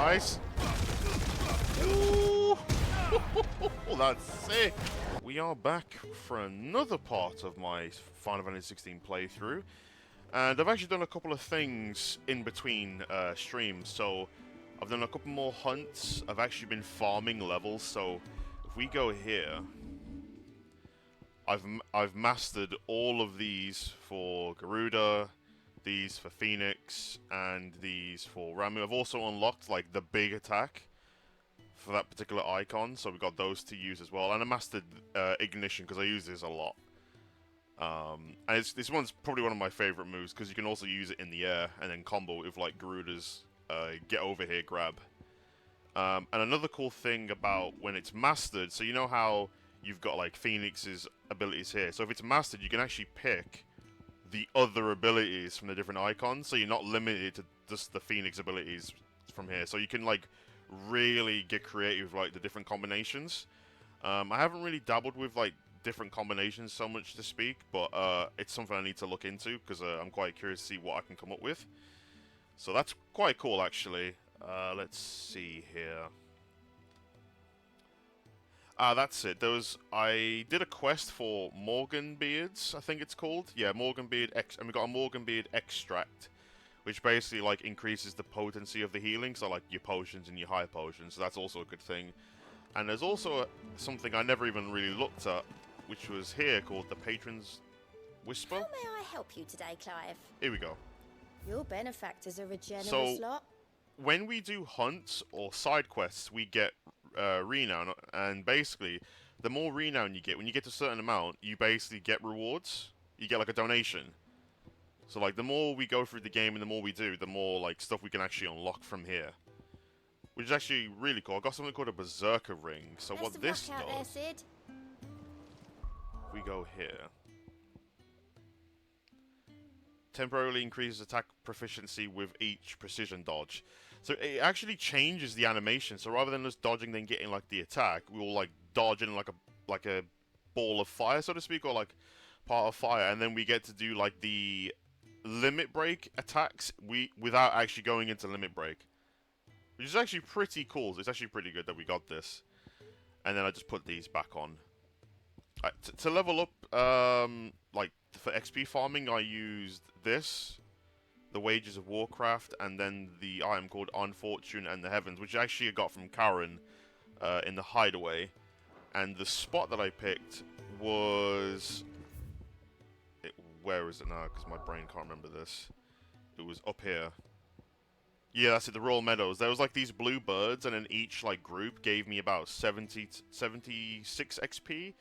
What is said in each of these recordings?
Nice. Ooh. That's sick. We are back for another part of my Final Fantasy 16 playthrough. And I've actually done a couple of things in between streams. So I've done a couple more hunts. I've actually been farming levels. So if we go here, I've mastered all of these for Garuda, these for Phoenix, and these for Ramu. I've also unlocked like the big attack for that particular icon, so we've got those to use as well. And I mastered Ignition because I use this a lot. And this one's probably one of my favorite moves because you can also use it in the air and then combo with like Garuda's get over here grab. And another cool thing about when it's mastered, so you know how you've got like Phoenix's abilities here. So if it's mastered, you can actually pick the other abilities from the different icons, so you're not limited to just the Phoenix abilities from here. So you can like really get creative with like the different combinations. I haven't really dabbled with like different combinations so much to speak, but it's something I need to look into because I'm quite curious to see what I can come up with. So that's quite cool actually. Let's see here. That's it. I did a quest for Morganbeards, I think it's called. Yeah, Morganbeard and we got a Morganbeard extract, which basically like increases the potency of the healing, so like your potions and your high potions. So that's also a good thing. And there's also something I never even really looked at, which was here called the Patron's Whisper. How may I help you today, Clive? Here we go. Your benefactors are a generous lot. When we do hunts or side quests, we get renown, and basically, the more renown you get, when you get to a certain amount, you basically get rewards. You get like a donation. So like, the more we go through the game and the more we do, the more like stuff we can actually unlock from here, which is actually really cool. I got something called a Berserker Ring. So what this does, we go here. Temporarily increases attack proficiency with each precision dodge. So it actually changes the animation. So rather than just dodging then getting like the attack, we will like dodge in like a ball of fire, so to speak, or like part of fire, and then we get to do like the limit break attacks without actually going into limit break, which is actually pretty cool. It's actually pretty good that we got this. And then I just put these back on. To level up, like for XP farming, I used this, the Wages of Warcraft, and then the item called Unfortune and the Heavens, which actually I got from Karen in the Hideaway. And the spot that I picked was... where is it now? Because my brain can't remember this. It was up here. Yeah, that's it, the Royal Meadows. There was like these blue birds, and then each like group gave me about 76 XP.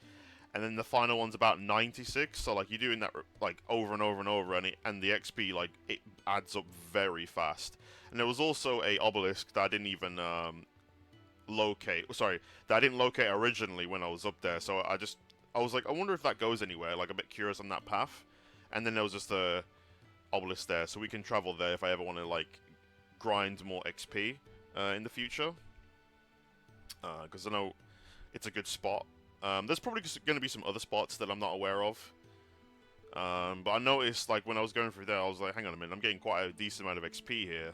And then the final one's about 96, so like you're doing that like over and over and over, and the XP like it adds up very fast. And there was also a obelisk that I didn't even locate. Sorry, that I didn't locate originally when I was up there. So I was like, I wonder if that goes anywhere. Like a bit curious on that path. And then there was just a obelisk there, so we can travel there if I ever want to like grind more XP in the future. Because I know it's a good spot. There's probably going to be some other spots that I'm not aware of. But I noticed, like, when I was going through there, I was like, hang on a minute, I'm getting quite a decent amount of XP here.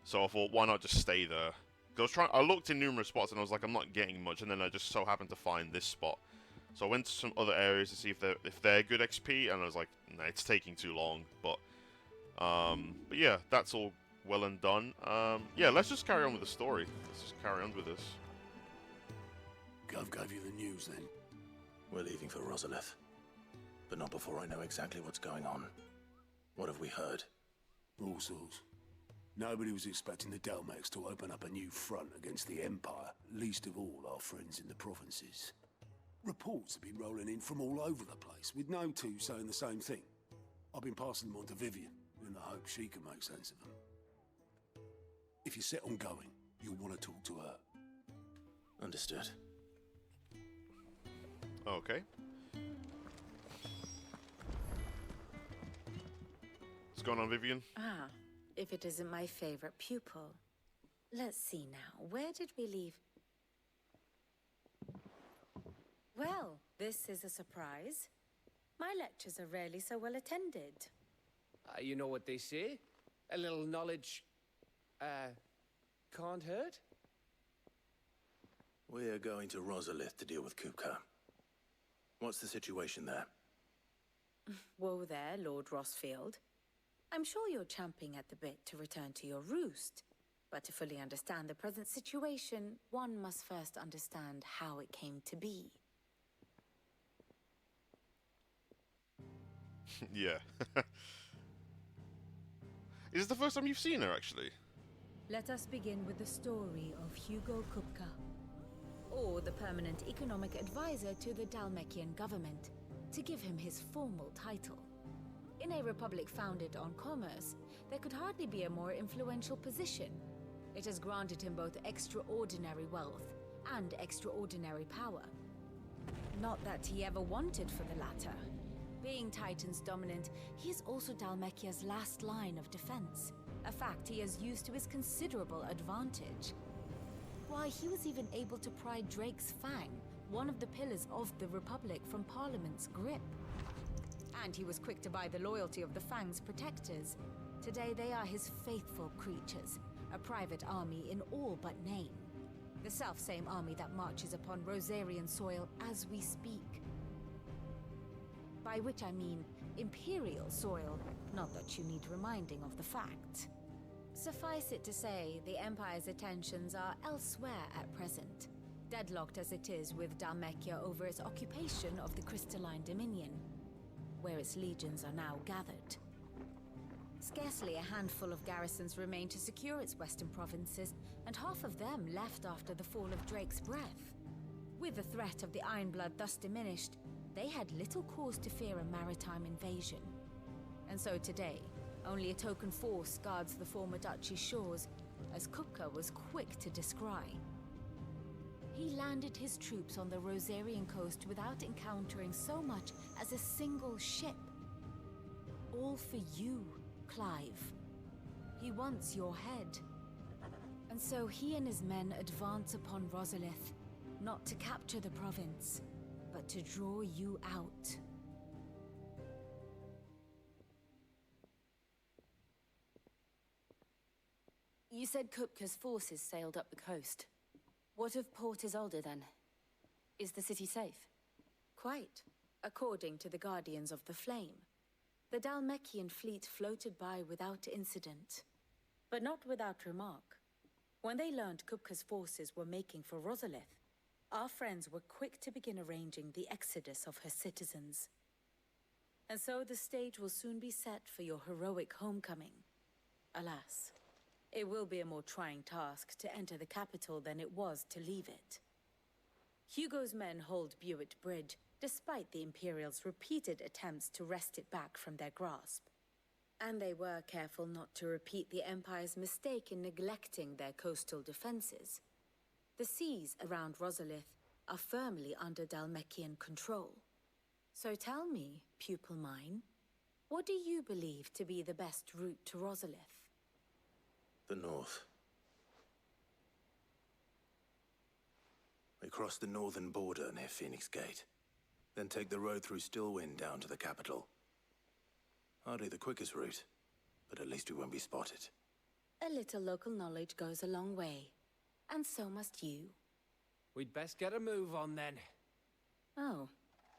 So I thought, why not just stay there? Because I looked in numerous spots, and I was like, I'm not getting much, and then I just so happened to find this spot. So I went to some other areas to see if they're good XP, and I was like, nah, it's taking too long. But yeah, that's all well and done. Yeah, let's just carry on with the story. Let's just carry on with this. Gov gave you the news, then? We're leaving for Rosalith. But not before I know exactly what's going on. What have we heard? All sorts. Nobody was expecting the Delmex to open up a new front against the Empire, least of all our friends in the provinces. Reports have been rolling in from all over the place, with no two saying the same thing. I've been passing them on to Vivian, in the hope she can make sense of them. If you're set on going, you'll want to talk to her. Understood. Okay. What's going on, Vivian? Ah, if it isn't my favorite pupil. Let's see now, where did we leave? Well, this is a surprise. My lectures are rarely so well attended. You know what they say? A little knowledge, can't hurt. We're going to Rosalith to deal with KUPKA. What's the situation there? Whoa there, Lord Rossfield. I'm sure you're champing at the bit to return to your roost. But to fully understand the present situation, one must first understand how it came to be. Yeah. Is this the first time you've seen her, actually? Let us begin with the story of Hugo KUPKA, or the permanent economic advisor to the Dhalmekian government, to give him his formal title. In a republic founded on commerce, there could hardly be a more influential position. It has granted him both extraordinary wealth and extraordinary power. Not that he ever wanted for the latter. Being Titan's dominant, he is also Dhalmekia's last line of defense, a fact he has used to his considerable advantage. Why, he was even able to pry Drake's Fang, one of the pillars of the Republic, from Parliament's grip. And he was quick to buy the loyalty of the Fang's protectors. Today they are his faithful creatures, a private army in all but name. The self-same army that marches upon Rosarian soil as we speak. By which I mean Imperial soil, not that you need reminding of the fact. Suffice it to say, the Empire's attentions are elsewhere at present, deadlocked as it is with Dhalmekia over its occupation of the Crystalline Dominion, where its legions are now gathered. Scarcely a handful of garrisons remain to secure its western provinces, and half of them left after the fall of Drake's Breath. With the threat of the Ironblood thus diminished, they had little cause to fear a maritime invasion. And so today, only a token force guards the former duchy's shores, as KUPKA was quick to descry. He landed his troops on the Rosarian coast without encountering so much as a single ship. All for you, Clive. He wants your head. And so he and his men advance upon Rosalith, not to capture the province, but to draw you out. You said KUPKA's forces sailed up the coast. What of Port Isolde, then? Is the city safe? Quite, according to the Guardians of the Flame. The Dhalmekian fleet floated by without incident. But not without remark. When they learned KUPKA's forces were making for Rosalith, our friends were quick to begin arranging the exodus of her citizens. And so the stage will soon be set for your heroic homecoming. Alas, it will be a more trying task to enter the capital than it was to leave it. Hugo's men hold Buett Bridge, despite the Imperials' repeated attempts to wrest it back from their grasp. And they were careful not to repeat the Empire's mistake in neglecting their coastal defenses. The seas around Rosalith are firmly under Dhalmekian control. So tell me, pupil mine, what do you believe to be the best route to Rosalith? The north. We cross the northern border near Phoenix Gate, then take the road through Stillwind down to the capital. Hardly the quickest route, but at least we won't be spotted. A little local knowledge goes a long way, and so must you. We'd best get a move on then. Oh,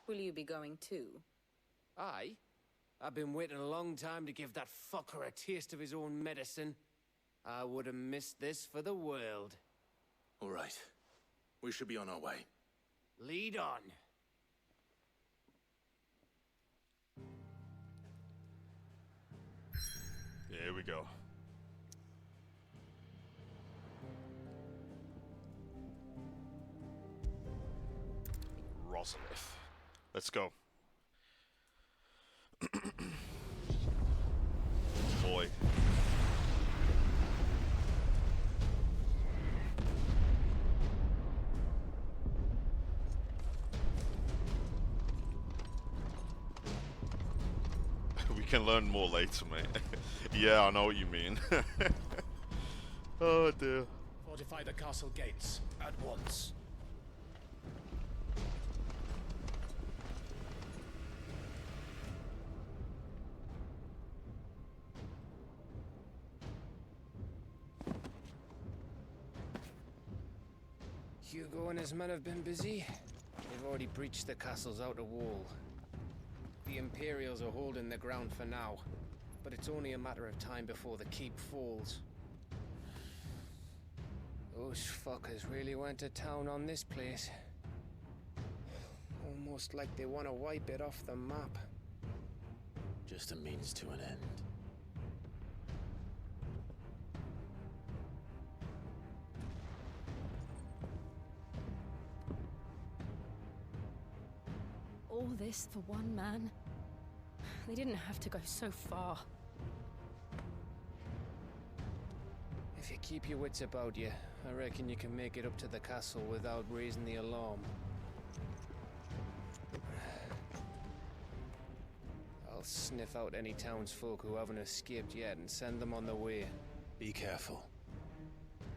will you be going too? Aye. I've been waiting a long time to give that fucker a taste of his own medicine. I would have missed this for the world. All right. We should be on our way. Lead on. Here we go. Rosalith. Let's go. Boy. We can learn more later, mate. Yeah, I know what you mean. Oh dear. Fortify the castle gates at once. Hugo and his men have been busy. They've already breached the castle's outer wall. The Imperials are holding the ground for now, but it's only a matter of time before the keep falls. Those fuckers really went to town on this place. Almost like they want to wipe it off the map. Just a means to an end. All this for one man? They didn't have to go so far. If you keep your wits about you, I reckon you can make it up to the castle without raising the alarm. I'll sniff out any townsfolk who haven't escaped yet and send them on their way. Be careful.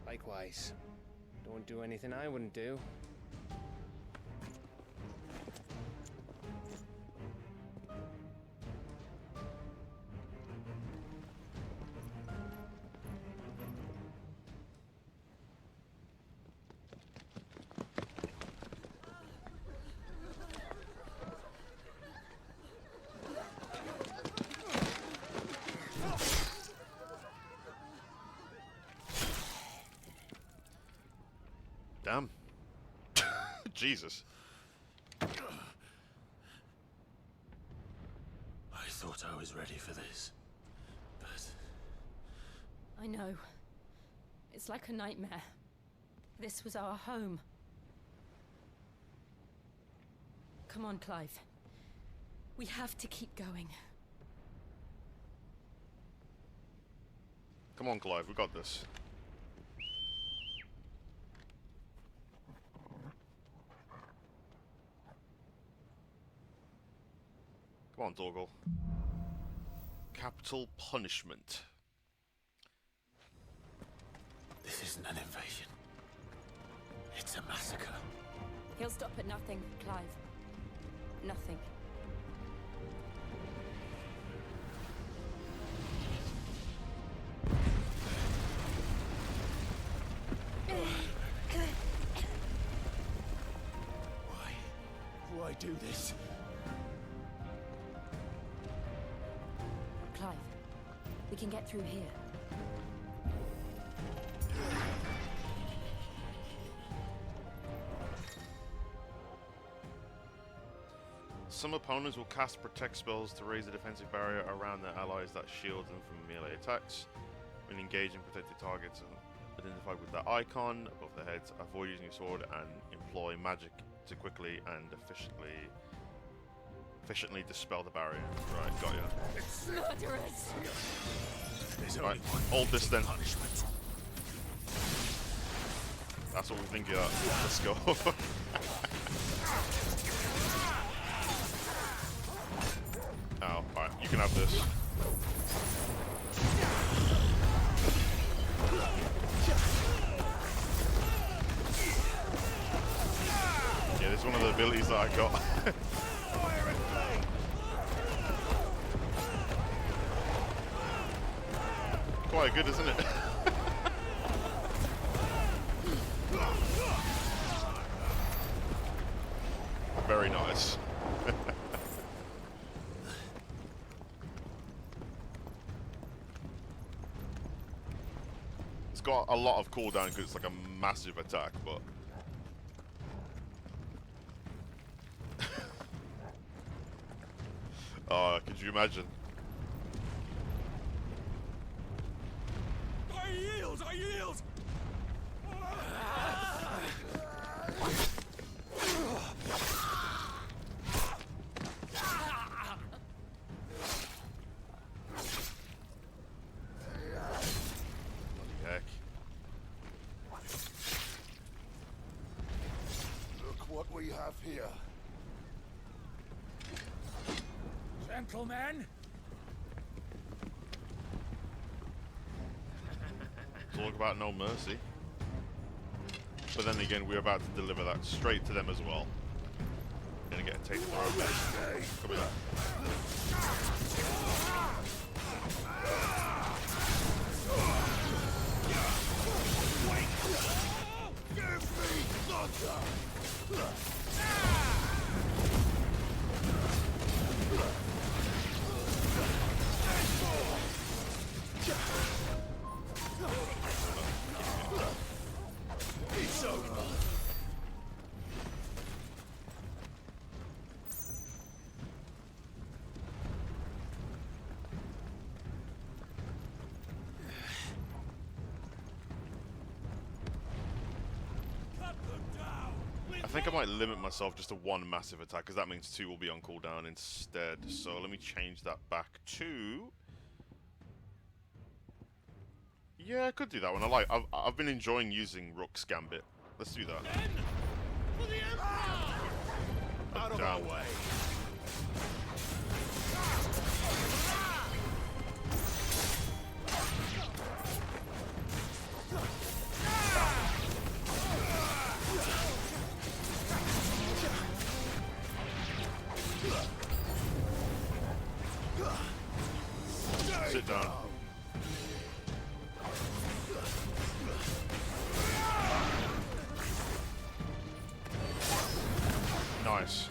Likewise. Don't do anything I wouldn't do. Damn. Jesus. I thought I was ready for this, but... I know. It's like a nightmare. This was our home. Come on, Clive. We have to keep going. Come on, Clive, we got this. Come on, Torgal. Capital punishment. This isn't an invasion. It's a massacre. He'll stop at nothing, Clive. Nothing. Why do this? Clive, we can get through here. Some opponents will cast protect spells to raise the defensive barrier around their allies that shield them from melee attacks. When engaging protected targets identified with that icon above their heads, avoid using your sword and employ magic to quickly and efficiently dispel the barrier. Right, got you. Murderers! Right, hold this then. That's what we think of that. Let's go. Oh, alright, you can have this. Yeah, this is one of the abilities that I got. Quite good, isn't it? Very nice. It's got a lot of cooldown because it's like a massive attack, but could you imagine? I yield! I yield! Heck. Look what we have here. Gentlemen! Talk about no mercy. But then again, we're about to deliver that straight to them as well. Gonna get a taste of their own medicine. Copy that. Give me the think I might limit myself just to one massive attack, because that means 2 will be on cooldown instead. So let me change that back to... Yeah, I could do that one. I've been enjoying using Rook's Gambit. Let's do that. Out of our way. Sit down. Nice.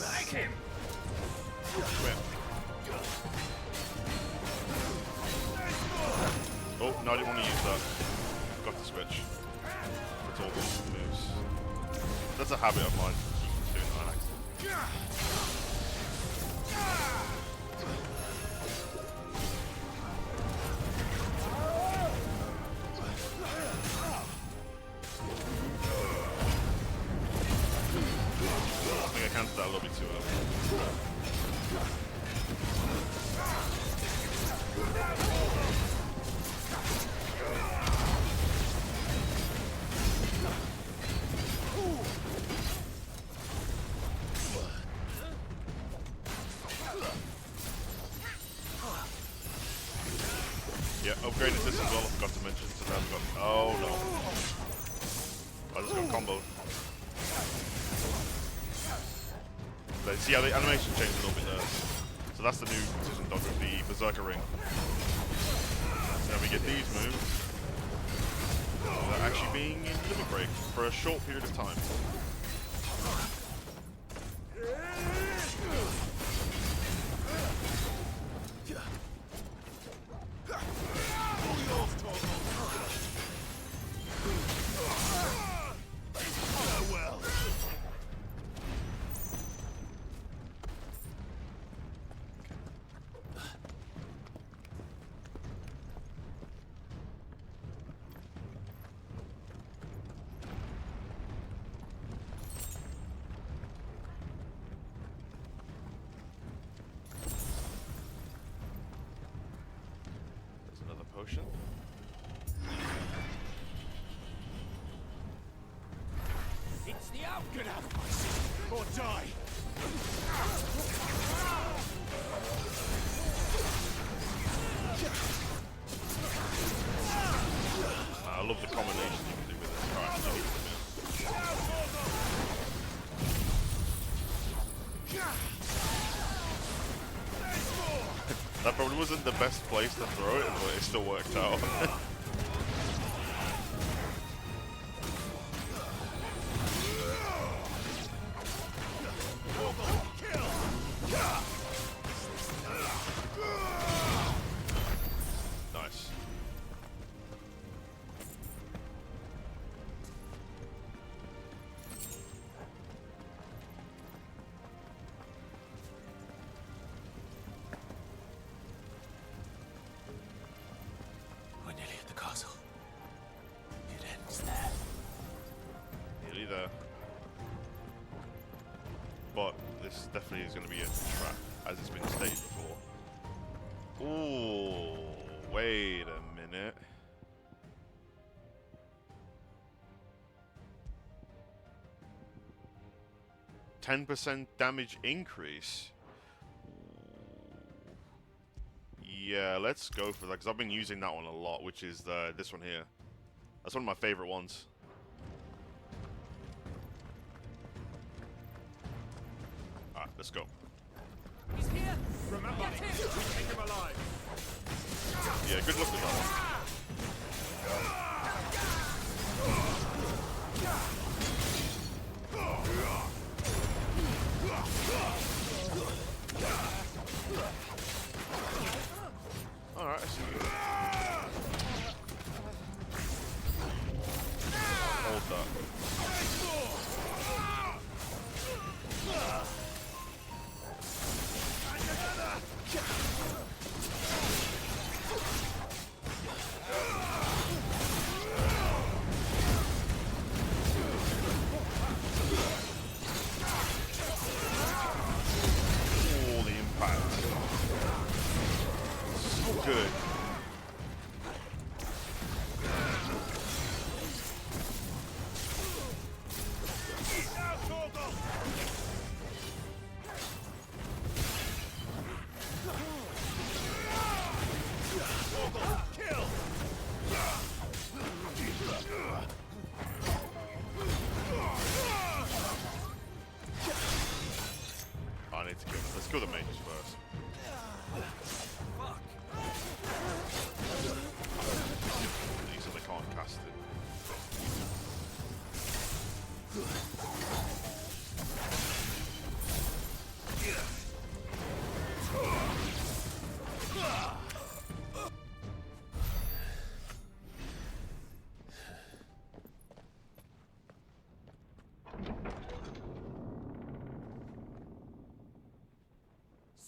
Back him! Oh, no, I didn't want to use that. Got to switch. It's all good moves. That's a habit of mine. Doing that on accident. I think I cancelled that a little bit too early. Yeah, upgraded this as well, I forgot to mention. So now we've got... Oh no. I just got comboed. But see how the animation changed a little bit there. So that's the new precision dodge with the Berserker Ring. Now we get these moves. Actually being in limit break for a short period of time. Potion. It's the out. Get out of my sight or die. I love the combination you can do with this. Alright, no, that probably wasn't the best place to throw it, but it still worked out. Nice. We're nearly at the castle. It ends there. Nearly there. But this definitely is going to be a trap, as it's been stated before. Ooh, wait a minute. %10 damage increase. Yeah, let's go for that, because I've been using that one a lot, which is this one here. That's one of my favorite ones. Alright, let's go. He's here! Remember, Get him! take him alive. Yeah, good luck with that one.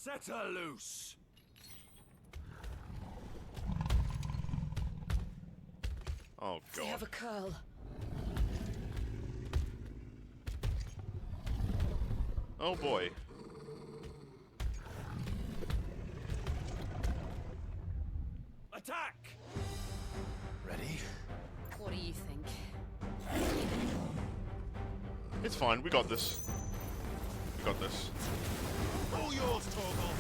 Set her loose! Oh They have god. a curl. Oh boy. Attack! Ready? What do you think? It's fine, we got this. We got this. All yours, Torgal!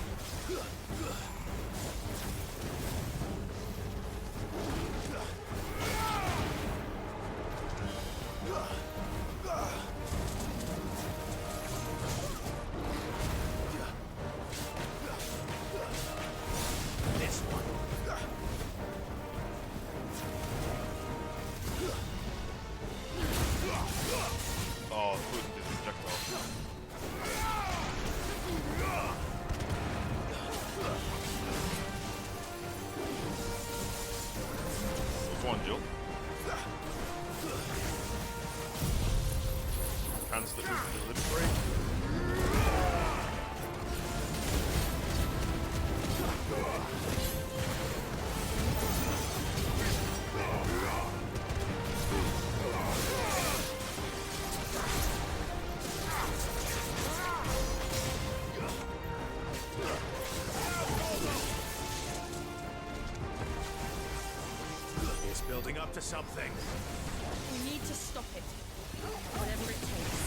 This one. Oh, Putin did the projectile. Go on, Jill. Hands the limit break. It's building up to something. We need to stop it. Whatever it takes.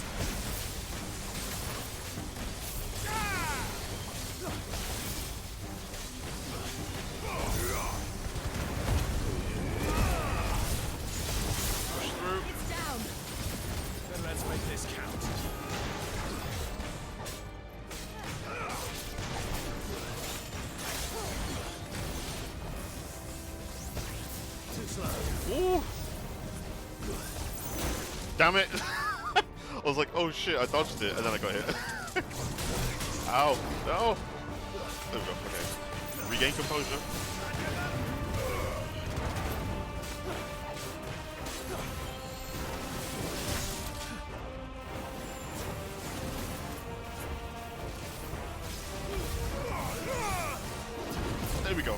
Push through. It's down. Then let's make this count. Too slow. Ooh. Damn it. I was like, oh shit, I dodged it, and then I got hit. Ow. No. There we go, okay. Regain composure. There we go.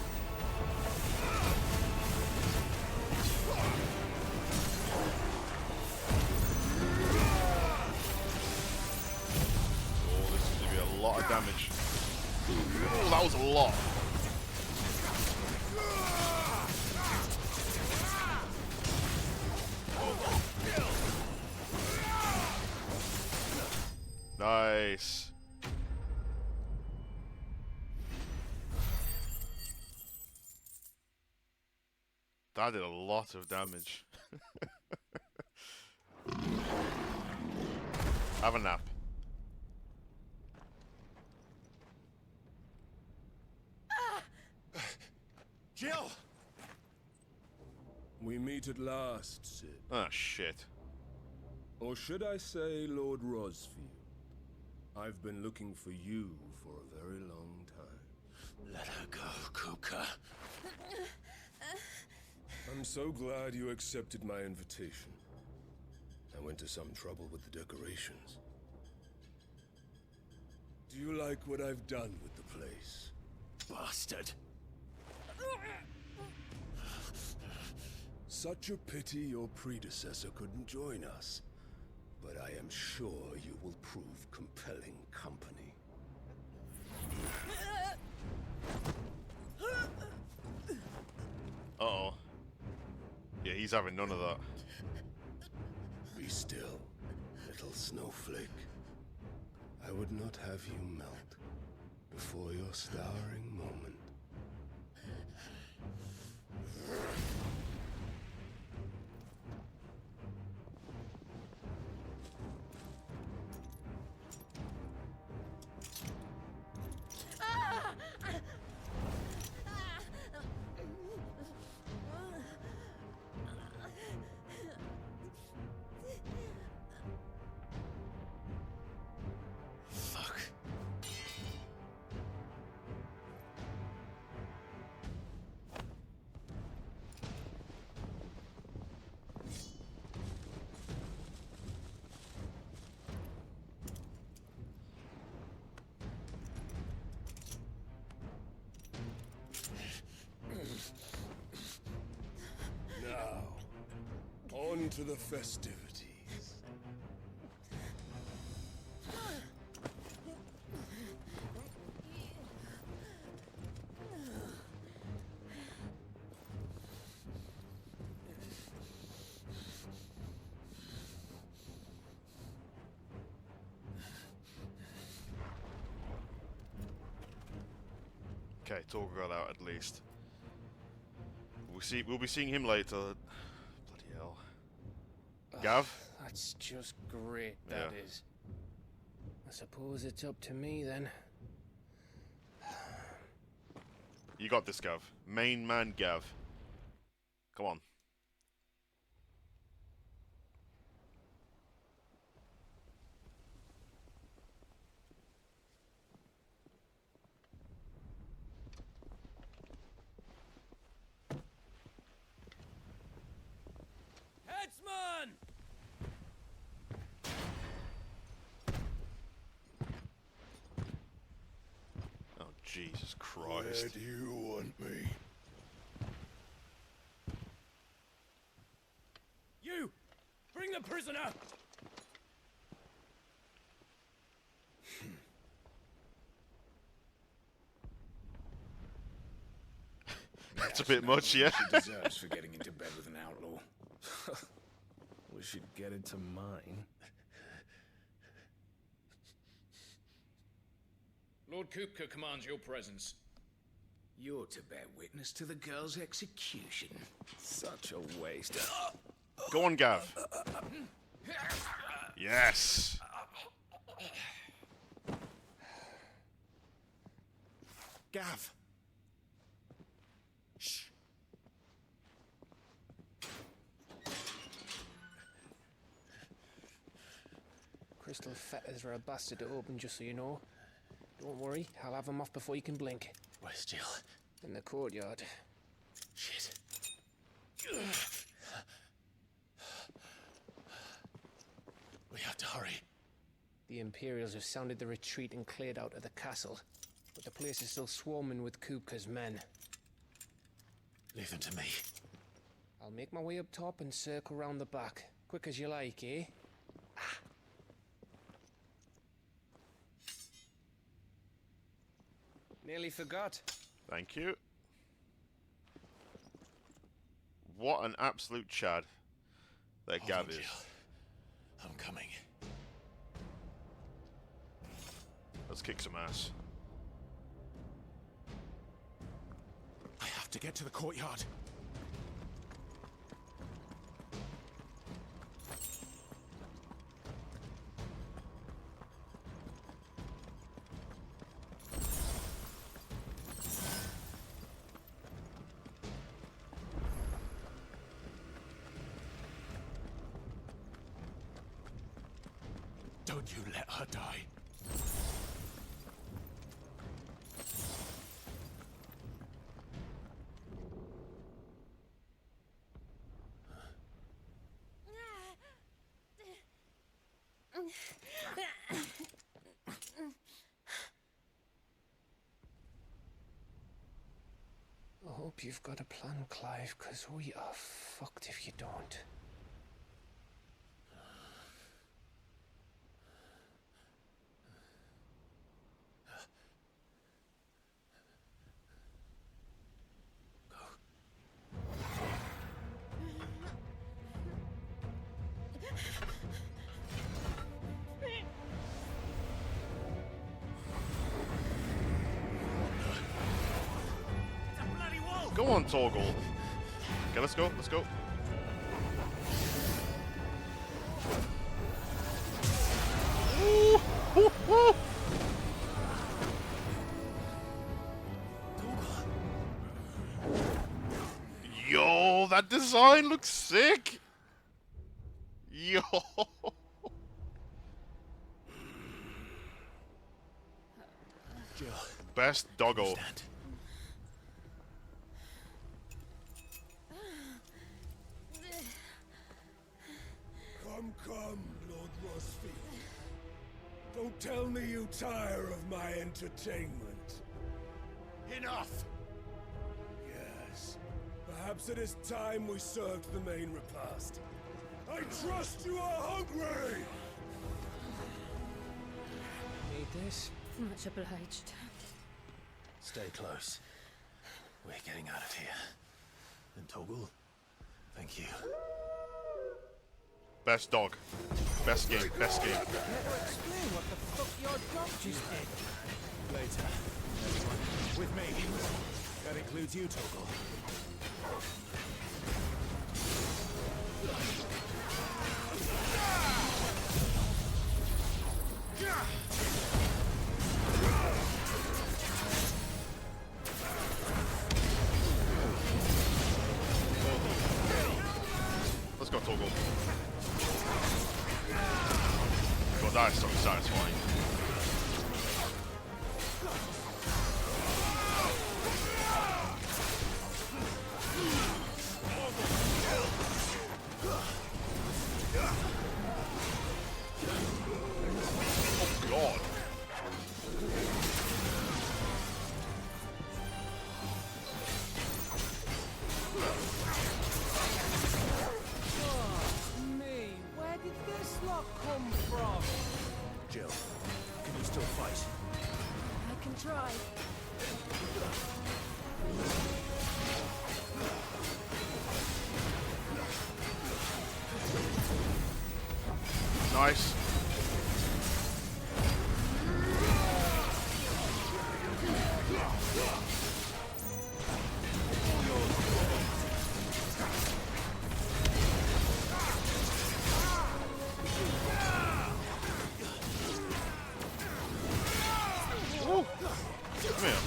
Oh, this is gonna be a lot of damage. Oh, that was a lot. Nice. That did a lot of damage. Have a nap. Jill! We meet at last, Sid. Ah, shit. Or should I say Lord Rosfield? I've been looking for you for a very long time. Let her go, KUPKA. I'm so glad you accepted my invitation. I went to some trouble with the decorations. Do you like what I've done with the place? Bastard! Such a pity your predecessor couldn't join us. But I am sure you will prove compelling company. Uh-oh. Yeah, he's having none of that. Be still, little snowflake. I would not have you melt before your starring moment. to the festivities. Okay, Torgal got out at least. We'll be seeing him later. Bloody hell. Gav? That's just great, Yeah. that is. I suppose it's up to me then. You got this, Gav. Main man, Gav. Come on. Headsman! Oh, Jesus Where Christ. do you want me? You! Bring the prisoner! That's a bit much, yeah. She deserves for getting into bed with an outlaw. We should get into mine. Lord KUPKA commands your presence. You're to bear witness to the girl's execution. Such a waste. Go on, Gav. Yes. Gav! Shh. Crystal fetters are a bastard to open, just so you know. Don't worry, I'll have them off before you can blink. Where's Jill? In the courtyard. Shit. We have to hurry. The Imperials have sounded the retreat and cleared out of the castle. But the place is still swarming with KUPKA's men. Leave them to me. I'll make my way up top and circle round the back. Quick as you like, eh? Nearly forgot. Thank you. What an absolute chad that Hold Gav on, is. Jill. I'm coming. Let's kick some ass. I have to get to the courtyard. Don't you let her die. I hope you've got a plan, Clive, because we are fucked if you don't. Go on, Torgal. Okay, let's go. Let's go. Ooh, woo, woo. Yo, that design looks sick. Yo. Jill, Best doggo. stand. Come, Lord Rosfield. Don't tell me you tire of my entertainment. Enough! Yes. Perhaps it is time we served the main repast. I trust you are hungry! Need this? Much obliged. Stay close. We're getting out of here. And Toggle, thank you. Best dog. Best game. Best game. Better explain what the fuck your dog just did. Later. Everyone, with me. That includes you, Toggle. Let's go, Toggle. God, that is so satisfying. Oh, God. Me, where did this lot come from? Jill, can you still fight? I can try. Nice. Woo. Come here.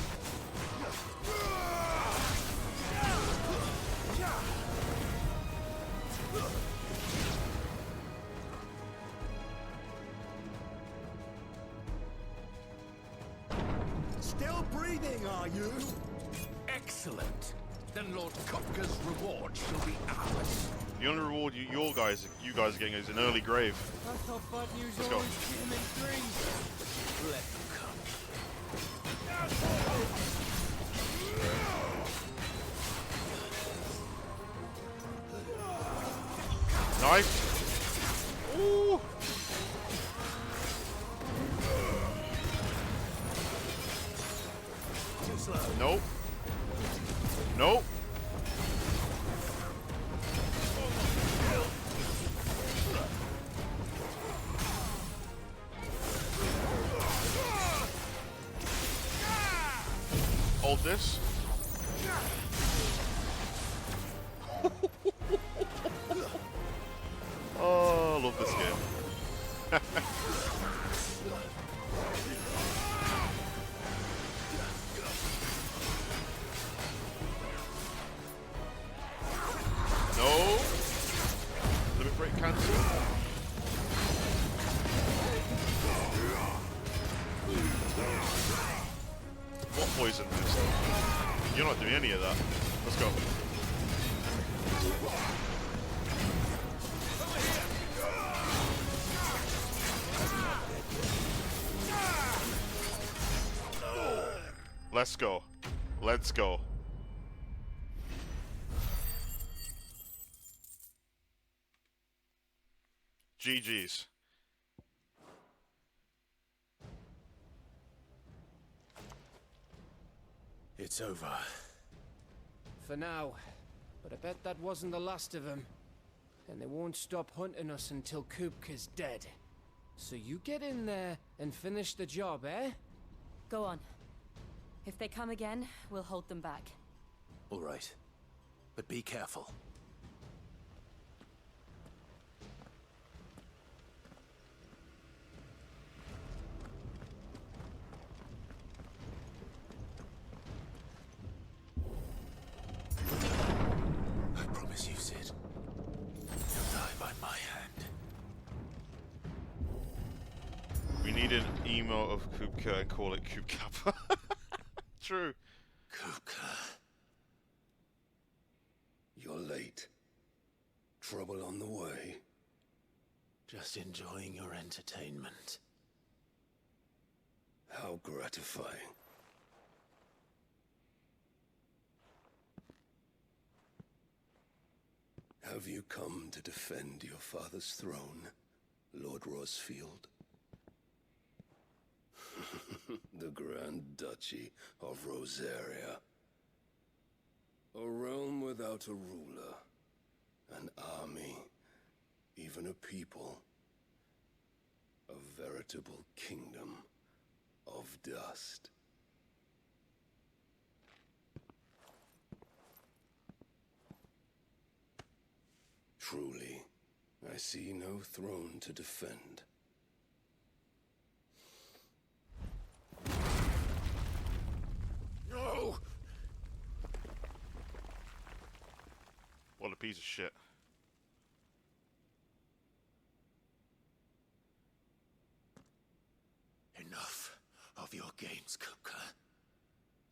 Still breathing, are you? Excellent. Then Lord KUPKA's reward shall be ours. The only reward you guys are getting is an early grave. I thought bad news Let's go. always came in threes. Let them come. Nice. Ooh. Too slow. Nope. Nope. Hold this. Oh, I love this game. No. Limit break cancel. What poison is? You're not doing any of that. Let's go. Let's go. Let's go. GG's. It's over. For now. But I bet that wasn't the last of them. And they won't stop hunting us until KUPKA's dead. So you get in there and finish the job, eh? Go on. If they come again, we'll hold them back. All right. But be careful. I promise you, Sid. You'll die by my hand. We need an emo of KUPKA and call it KUPKA. True. KUPKA. You're late. Trouble on the way. Just enjoying your entertainment. How gratifying. Have you come to defend your father's throne, Lord Rosfield? The Grand Duchy of Rosaria. A realm without a ruler, an army, even a people. A veritable kingdom of dust. Truly, I see no throne to defend. No! What a piece of shit. Enough of your games, KUPKA.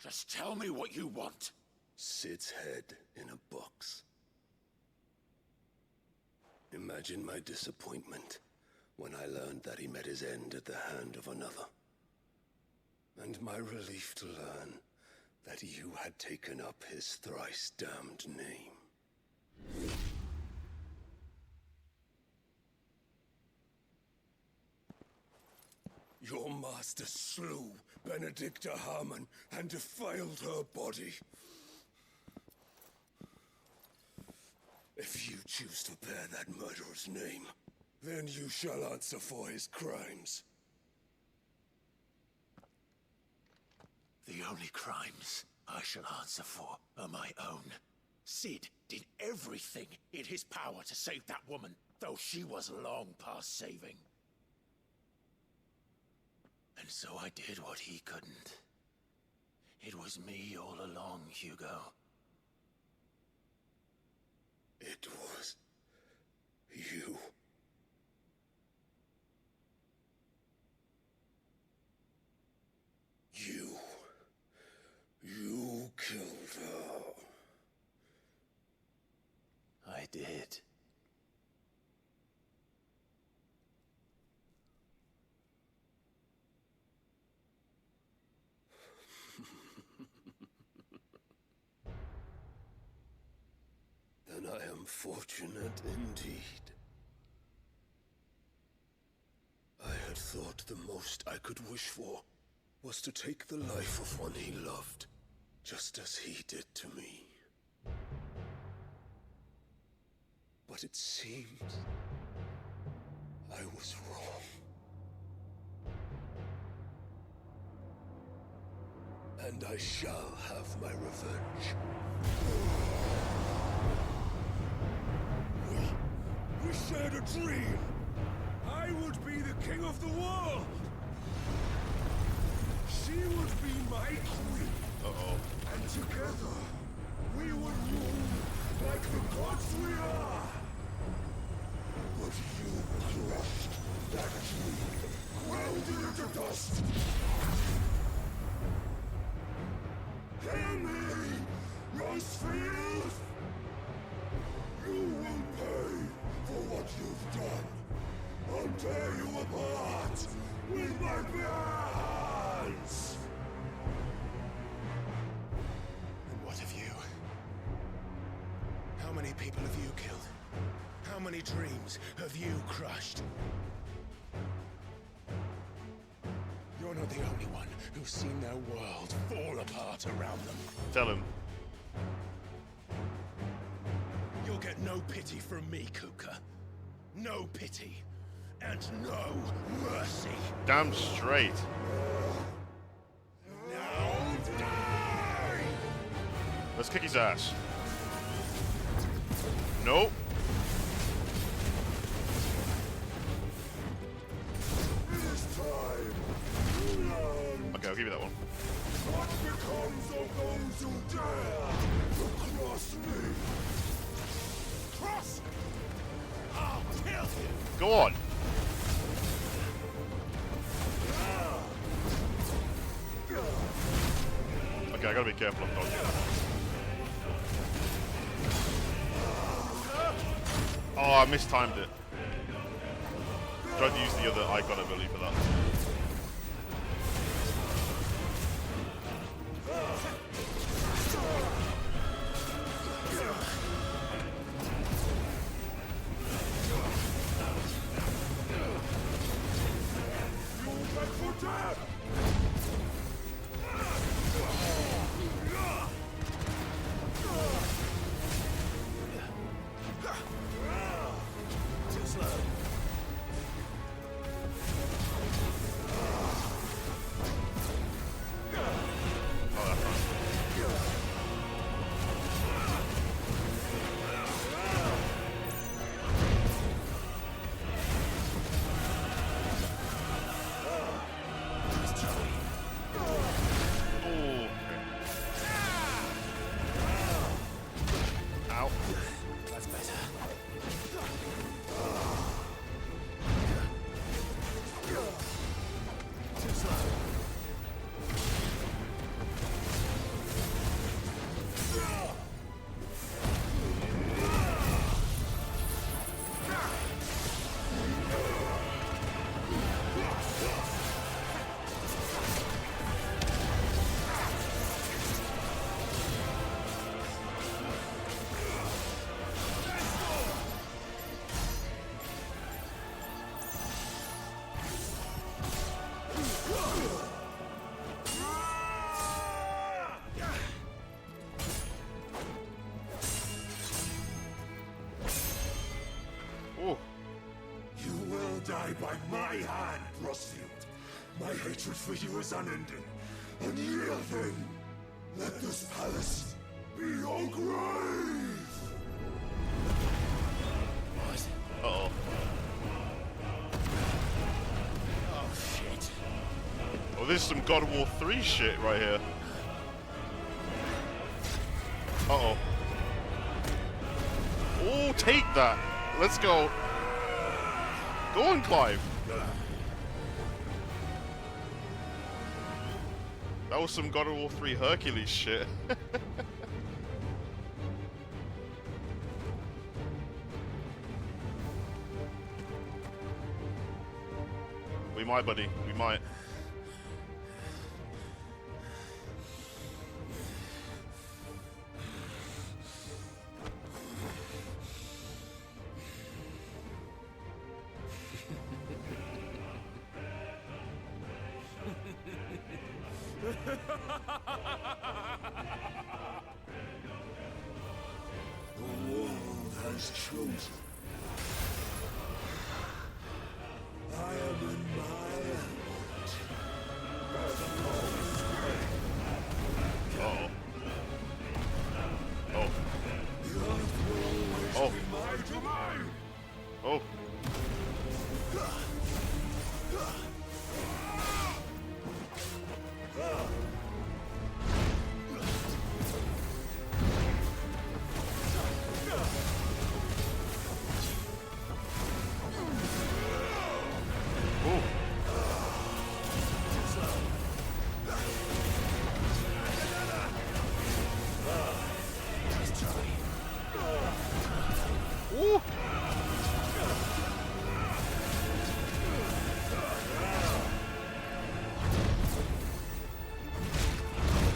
Just tell me what you want. Sid's head in a box. Imagine my disappointment when I learned that he met his end at the hand of another. And my relief to learn that you had taken up his thrice damned name. Your master slew Benedicta Harmon and defiled her body. If you choose to bear that murderer's name, then you shall answer for his crimes. The only crimes I shall answer for are my own. Sid did everything in his power to save that woman, though she was long past saving. And so I did what he couldn't. It was me all along, Hugo. It was you. You killed her. I did. Then I am fortunate indeed. I had thought the most I could wish for was to take the life of one he loved, just as he did to me. But it seems I was wrong. And I shall have my revenge. We shared a dream. I would be the king of the world. She would be my queen. Uh-oh. And together, we would rule like the gods we are. But you crushed that dream, ground it into dust. Hear me, Rosefield! You will pay for what you've done. I'll tear you apart with my bare hands! And what of you? How many people have you killed? How many dreams have you crushed? You're not the only one who's seen their world fall apart around them. Tell him. You'll get no pity from me, KUPKA. No pity. And no mercy. Damn straight. Now die! Let's kick his ass. Nope. It is time. Okay, I'll give you that one. What becomes of those who dare to cross me? Cross! I'll kill him! Go on. Okay, I gotta be careful of dodging. Oh, I mistimed it. Tried to use the other icon ability for that. die by my hand, Rosfield. My hatred for you is unending, unyielding. Let this palace be your grave! What? Uh-oh. Oh, shit. Oh, this is some God of War 3 shit right here. Uh-oh. Oh, take that! Let's go. Go on, Clive. That was some God of War 3 Hercules shit. We might, buddy. We might. The world has chosen. I am in my element. Where the gods reign. Uh-oh. Oh. The earth will always be my domain. Oh. Ooh.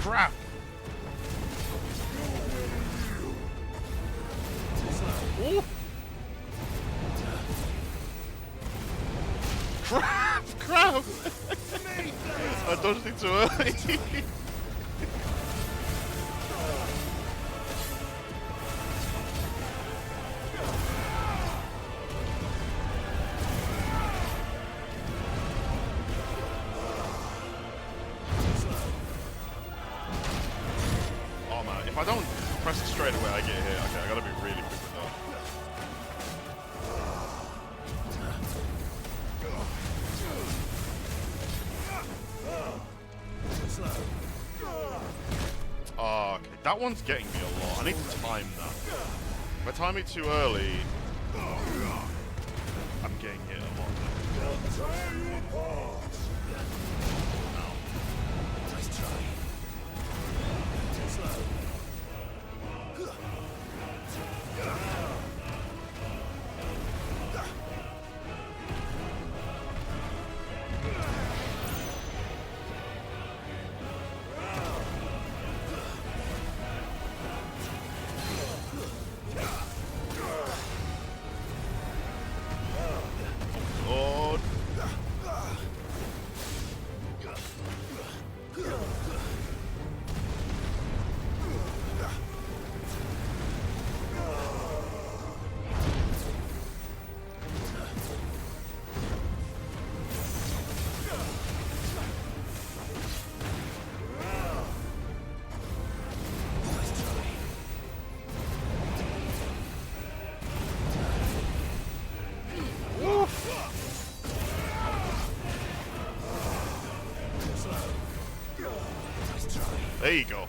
Crap. Ooh. Crap! Crap! I dodged it too early. Oh man, if I don't press it straight away, I get hit. Okay, I gotta be really quick with that. Oh, okay. That one's getting me a lot. I need to time that. If I time it too early, I'm getting hit a lot. Nice try. Too slow. Lord. There you go.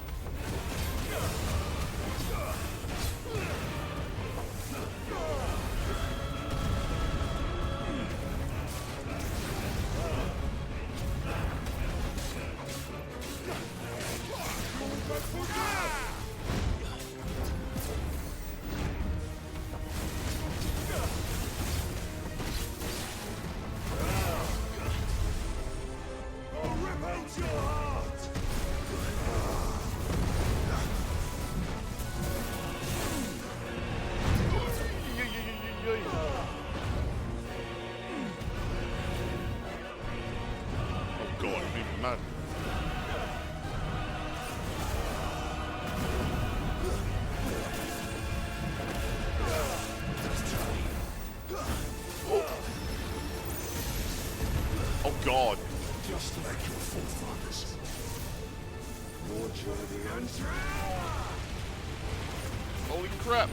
I'll rip out your heart! god. Just like your forefathers. Your journey ends. Holy crap.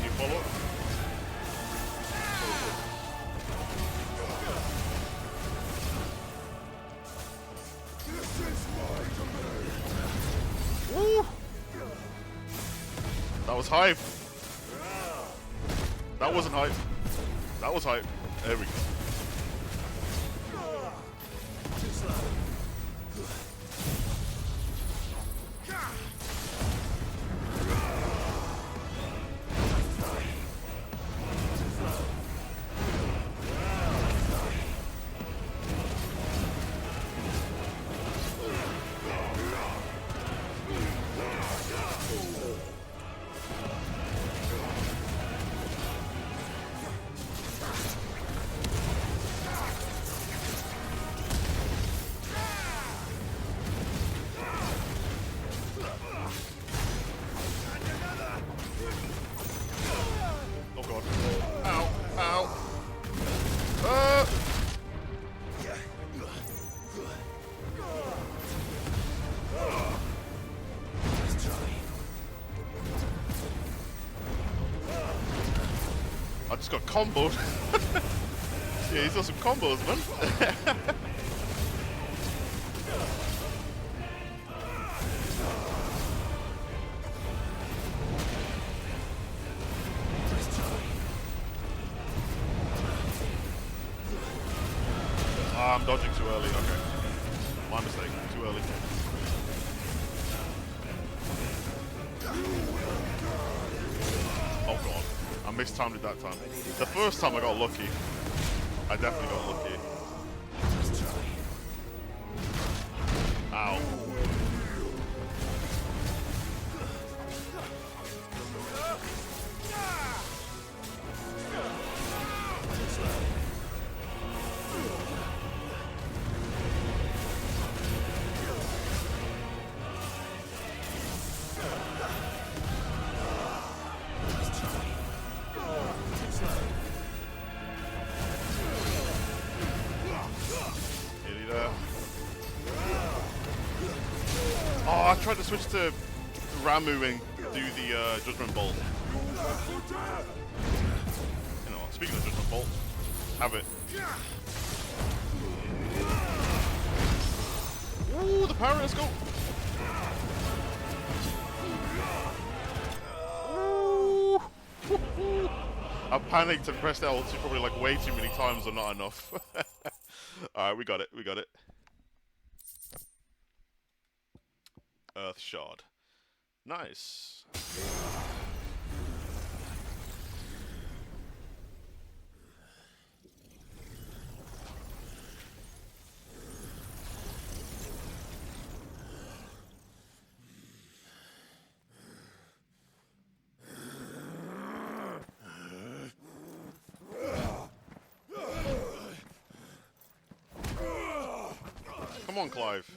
You follow? Woo! That was hype. That wasn't hype. That was hype. There we go. Oh god. Ow. Ow. I just got comboed. Yeah, he's got some combos, man. I'm dodging too early, okay. My mistake, too early. Oh god, I mistimed it that time. The first time I got lucky. I definitely got lucky. Ow. Oh, I tried to switch to Ramu and do the Judgment Bolt. You know what, speaking of Judgment Bolt, have it. Ooh, the power, let's go! Ooh. I panicked and pressed L2 probably like way too many times or not enough. Alright, we got it, we got it. Earth Shard. Nice. Come on, Clive.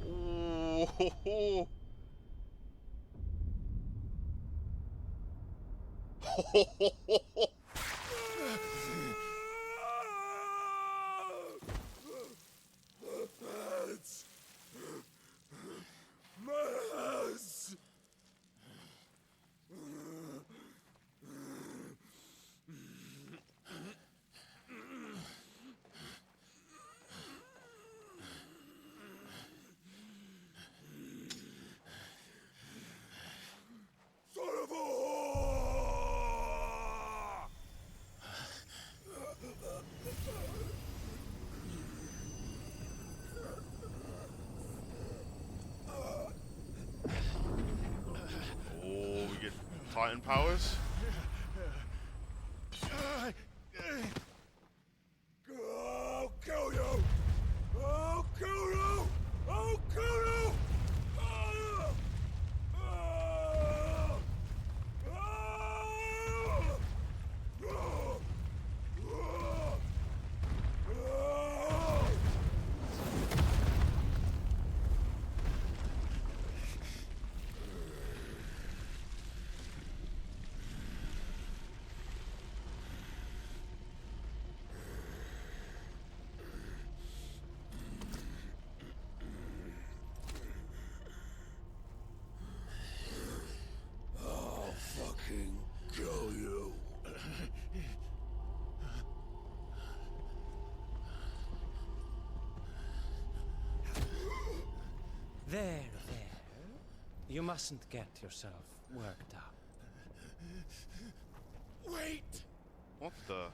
Ooh. Titan powers. I'll kill you! I'll kill you! I'll kill you! There. You mustn't get yourself worked up. Wait! What the?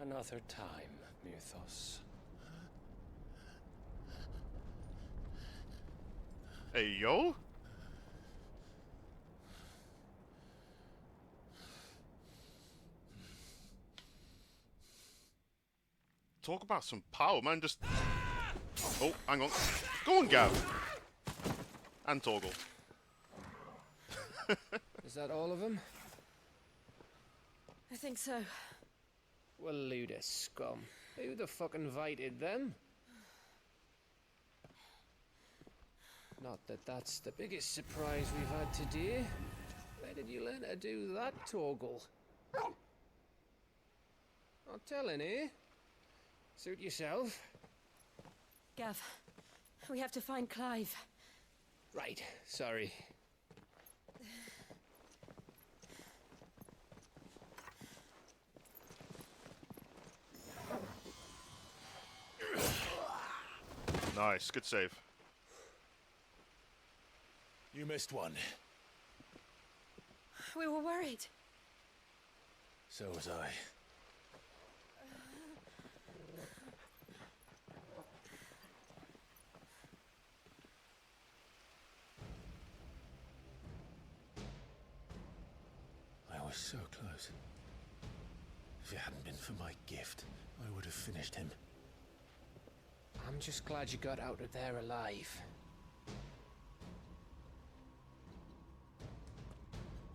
Another time, Mythos. Hey, yo? Talk about some power, man. Just... Oh, hang on. Go on, Gav. And Torgal. Is that all of them? I think so. Well, load of scum. Who the fuck invited them? Not that that's the biggest surprise we've had today. Where did you learn to do that, Torgal? Not telling, eh? Suit yourself. Gav, we have to find Clive. Right, sorry. Nice, good save. You missed one. We were worried. So was I. I was so close. If it hadn't been for my gift, I would have finished him. I'm just glad you got out of there alive.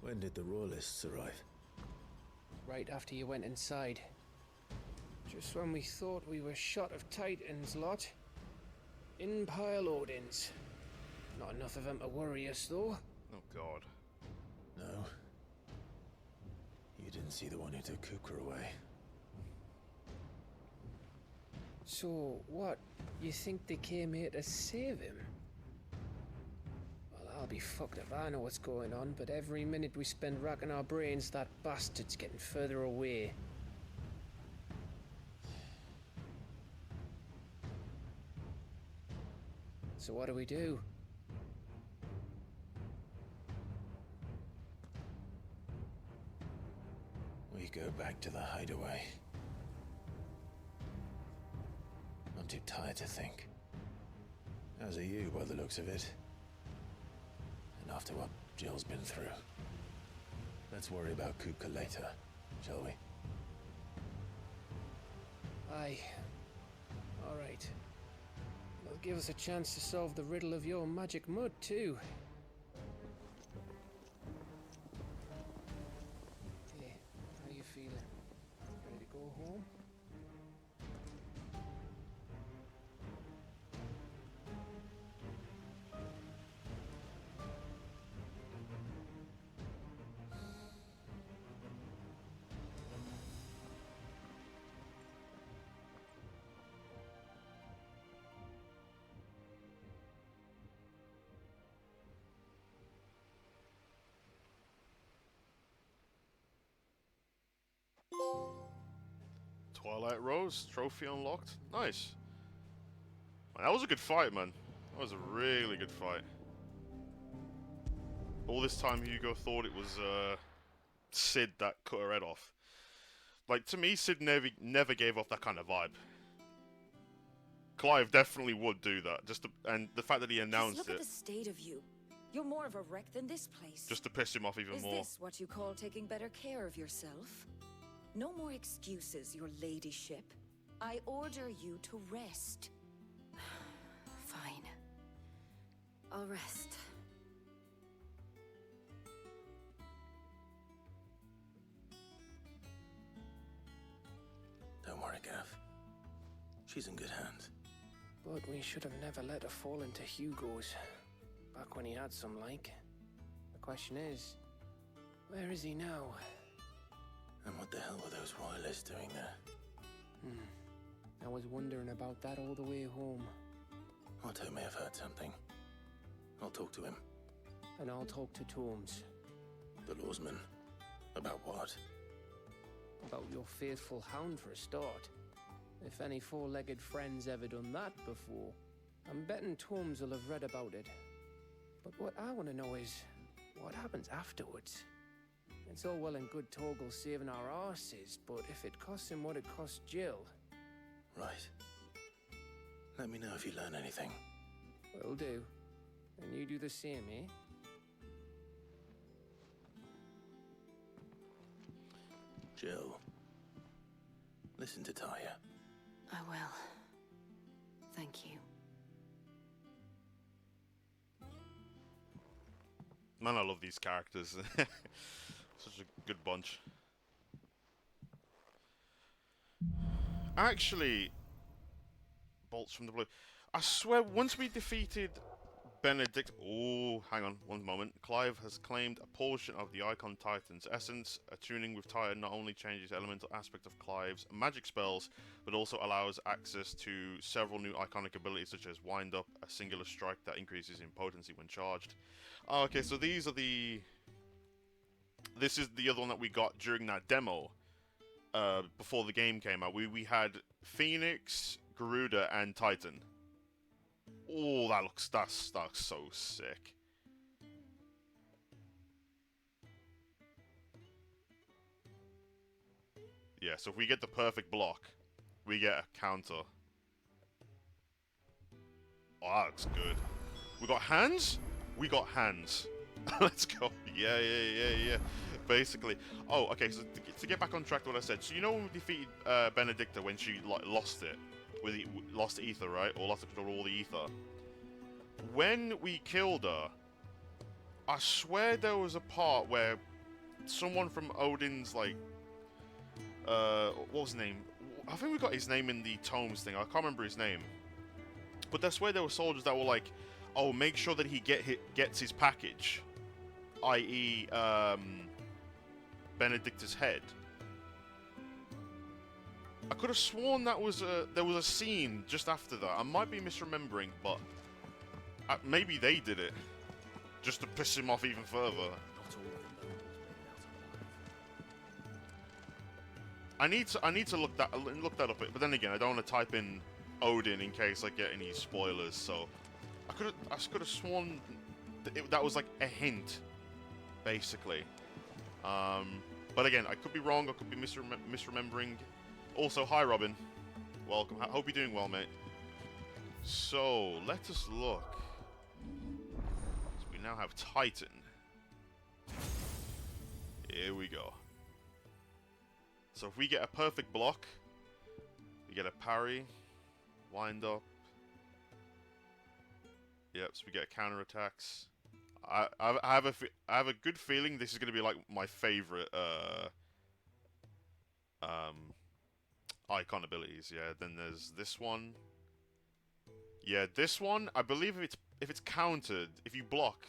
When did the Royalists arrive? Right after you went inside. Just when we thought we were shot of Titans, lot. In pile Odins. Not enough of them to worry us, though. Oh, God. No. You didn't see the one who took KUPKA away. So, what? You think they came here to save him? Well, I'll be fucked if I know what's going on, but every minute we spend racking our brains, that bastard's getting further away. So what do we do? We go back to the hideaway. I'm too tired to think. As are you, by the looks of it. And after what Jill's been through. Let's worry about KUPKA later, shall we? Aye. All right. It'll give us a chance to solve the riddle of your magic mud, too. Hey, how you feeling? Ready to go home? Twilight Rose, trophy unlocked. Nice. Man, that was a good fight, man. That was a really good fight. All this time, Hugo thought it was Sid that cut her head off. Like, to me, Sid never gave off that kind of vibe. Clive definitely would do that. And the fact that he announced Just look it, at the state of you. You're more of a wreck than this place. just to piss him off even Is more. this what you call taking better care of yourself? No more excuses, your ladyship. I order you to rest. Fine. I'll rest. Don't worry, Gav. She's in good hands. But we should have never let her fall into Hugo's. Back when he had some like. The question is, where is he now? And what the hell were those Royalists doing there? I was wondering about that all the way home. Otto may have heard something. I'll talk to him. And I'll talk to Tomes. The lawsman. About what? About your faithful hound for a start. If any four-legged friend's ever done that before. I'm betting Tomes will have read about it. But what I want to know is, what happens afterwards? It's all well and good Torgal saving our arses, but if it costs him what it cost Jill... Right. Let me know if you learn anything. Will do. And you do the same, eh? Jill, listen to Taya. I will. Thank you. Man, I love these characters. Such a good bunch. Actually, bolts from the blue. I swear, once we defeated Benedict... Oh, hang on, one moment. Clive has claimed a portion of the Icon Titan's essence. Attuning with Taya not only changes the elemental aspect of Clive's magic spells, but also allows access to several new iconic abilities such as Wind Up, a singular strike that increases in potency when charged. Oh, okay, so these are the... This is the other one that we got during that demo. Before the game came out. We had Phoenix, Garuda, and Titan. Oh, that looks so sick. Yeah, so if we get the perfect block, we get a counter. Oh, that looks good. We got hands? We got hands. Let's go. Yeah. Basically. Oh, okay, so to get back on track to what I said. So you know when we defeated Benedicta when she like lost it? Lost ether, right? Or lost control of all the ether. When we killed her, I swear there was a part where someone from Odin's, like, what was his name? I think we got his name in the tomes thing. I can't remember his name. But I swear there were soldiers that were like, oh, make sure that he gets his package. I.e., Benedicta's head. I could have sworn that was there was a scene just after that. I might be misremembering, but maybe they did it just to piss him off even further. I need to look that up. But then again, I don't want to type in Odin in case I get any spoilers. So I could have sworn that was like a hint, basically. But again, I could be wrong. I could be misremembering. Also, hi Robin. Welcome. I hope you're doing well, mate. So, let us look. So we now have Titan. Here we go. So if we get a perfect block, we get a parry, wind up. Yep, so we get counter-attacks. I have a good feeling this is going to be like my favorite icon abilities. Yeah, then there's this one. Yeah, this one, I believe if it's countered, if you block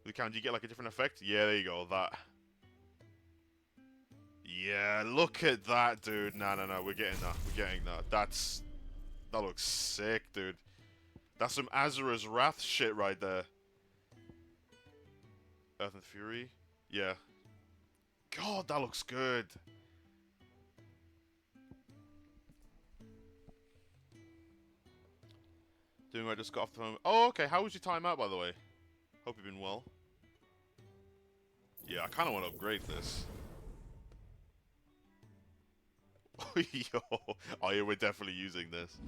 the counter, you get like a different effect. Yeah, there you go, that. Yeah, look at that, dude. No, we're getting that. We're getting that. That looks sick, dude. That's some Azura's Wrath shit right there. Earth and Fury? Yeah. God, that looks good. Doing right, just got off the phone. Oh, okay. How was your time out, by the way? Hope you've been well. Yeah, I kind of want to upgrade this. Yo. Oh, yeah, we're definitely using this.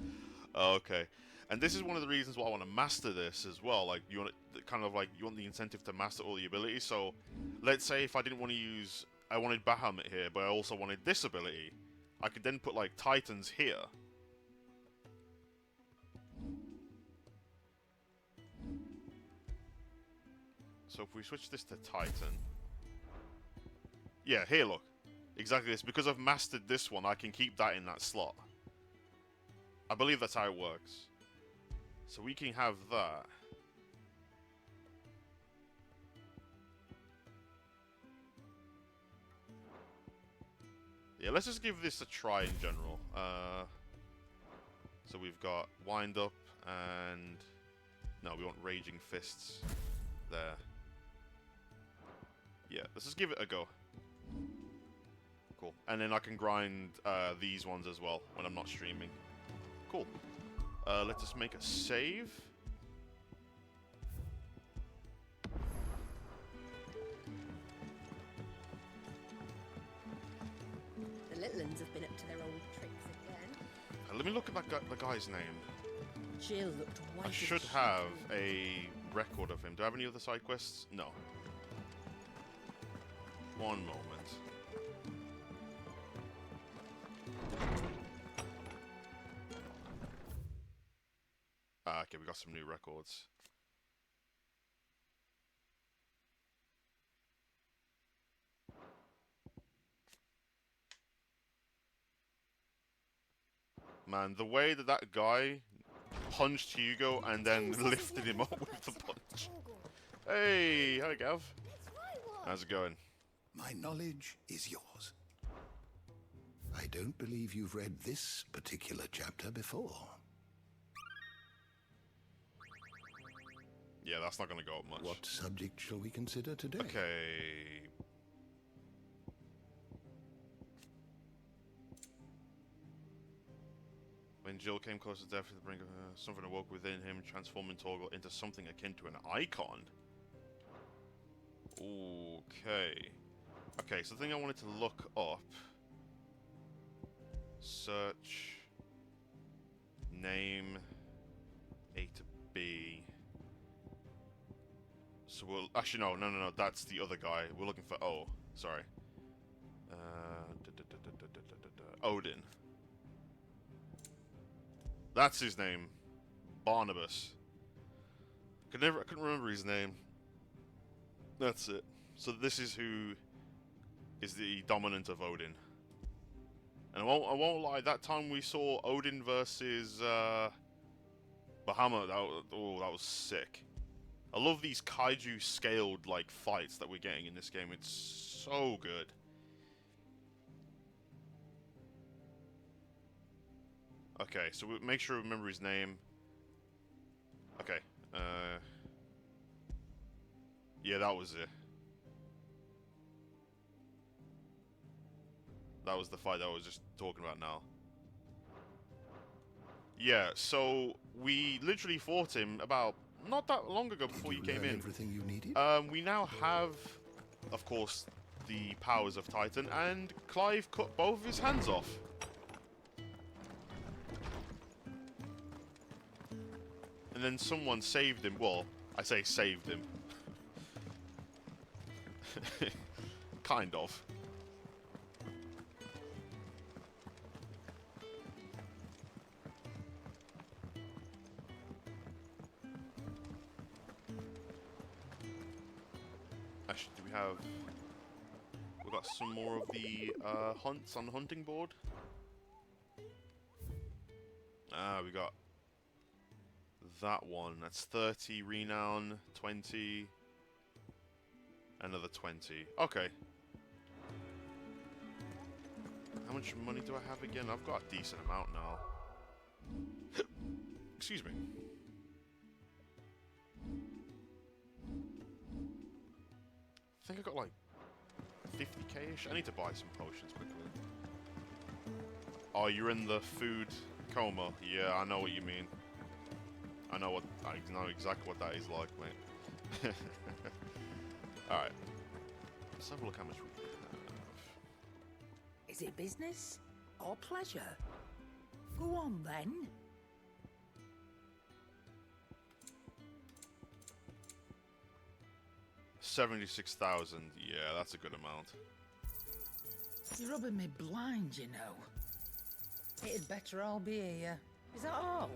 Okay. And this is one of the reasons why I want to master this as well. Like, you want it, kind of like, you want the incentive to master all the abilities. So, let's say if I didn't want to use... I wanted Bahamut here, but I also wanted this ability. I could then put, like, Titans here. So if we switch this to Titan... Yeah, here, look. Exactly this. Because I've mastered this one, I can keep that in that slot. I believe that's how it works. So we can have that. Yeah, let's just give this a try in general. So we've got Wind Up and... No, we want Raging Fists. There. Yeah, let's just give it a go. Cool. And then I can grind these ones as well when I'm not streaming. Cool. Let us make a save. The little uns have been up to their old tricks again. Let me look at the guy's name. Jill looked white. I should have a record of him. Do I have any other side quests? No. One moment. Okay, we got some new records. Man, the way that that guy punched Hugo and then lifted him up with the punch. Hey, hi Gav. How's it going? My knowledge is yours. I don't believe you've read this particular chapter before. Yeah, that's not going to go up much. What subject shall we consider today? Okay. When Jill came close to death, the brink of something awoke within him, transforming Torgal into something akin to an icon. Okay. Okay, so the thing I wanted to look up. Search. Name. A to B. So we'll... Actually, no. That's the other guy. We're looking for O. Sorry. Odin. That's his name. Barnabas. I couldn't remember his name. That's it. So this is who is the dominant of Odin. And I won't lie, that time we saw Odin versus Bahamut, that was sick. I love these kaiju scaled like fights that we're getting in this game. It's so good. Okay, so we'll make sure we remember his name. Okay. Yeah, that was it. That was the fight that I was just talking about now. Yeah, so we literally fought him about not that long ago before you came in. Everything you needed? We now have, of course, the powers of Titan, and Clive cut both of his hands off. And then someone saved him. Well, I say saved him. Kind of. Actually, do we have... We've got some more of the hunts on the hunting board. Ah, we got that one. That's 30 renown, 20, another 20. Okay. How much money do I have again? I've got a decent amount now. Excuse me. I think I got like 50k-ish. I need to buy some potions quickly. Oh, you're in the food coma. Yeah, I know what you mean. I know exactly what that is like, mate. Alright. Let's have a look how much we have. Is it business or pleasure? Go on then. $76,000. Yeah, that's a good amount. You're rubbing me blind, you know. It'd better all be here. Is that all?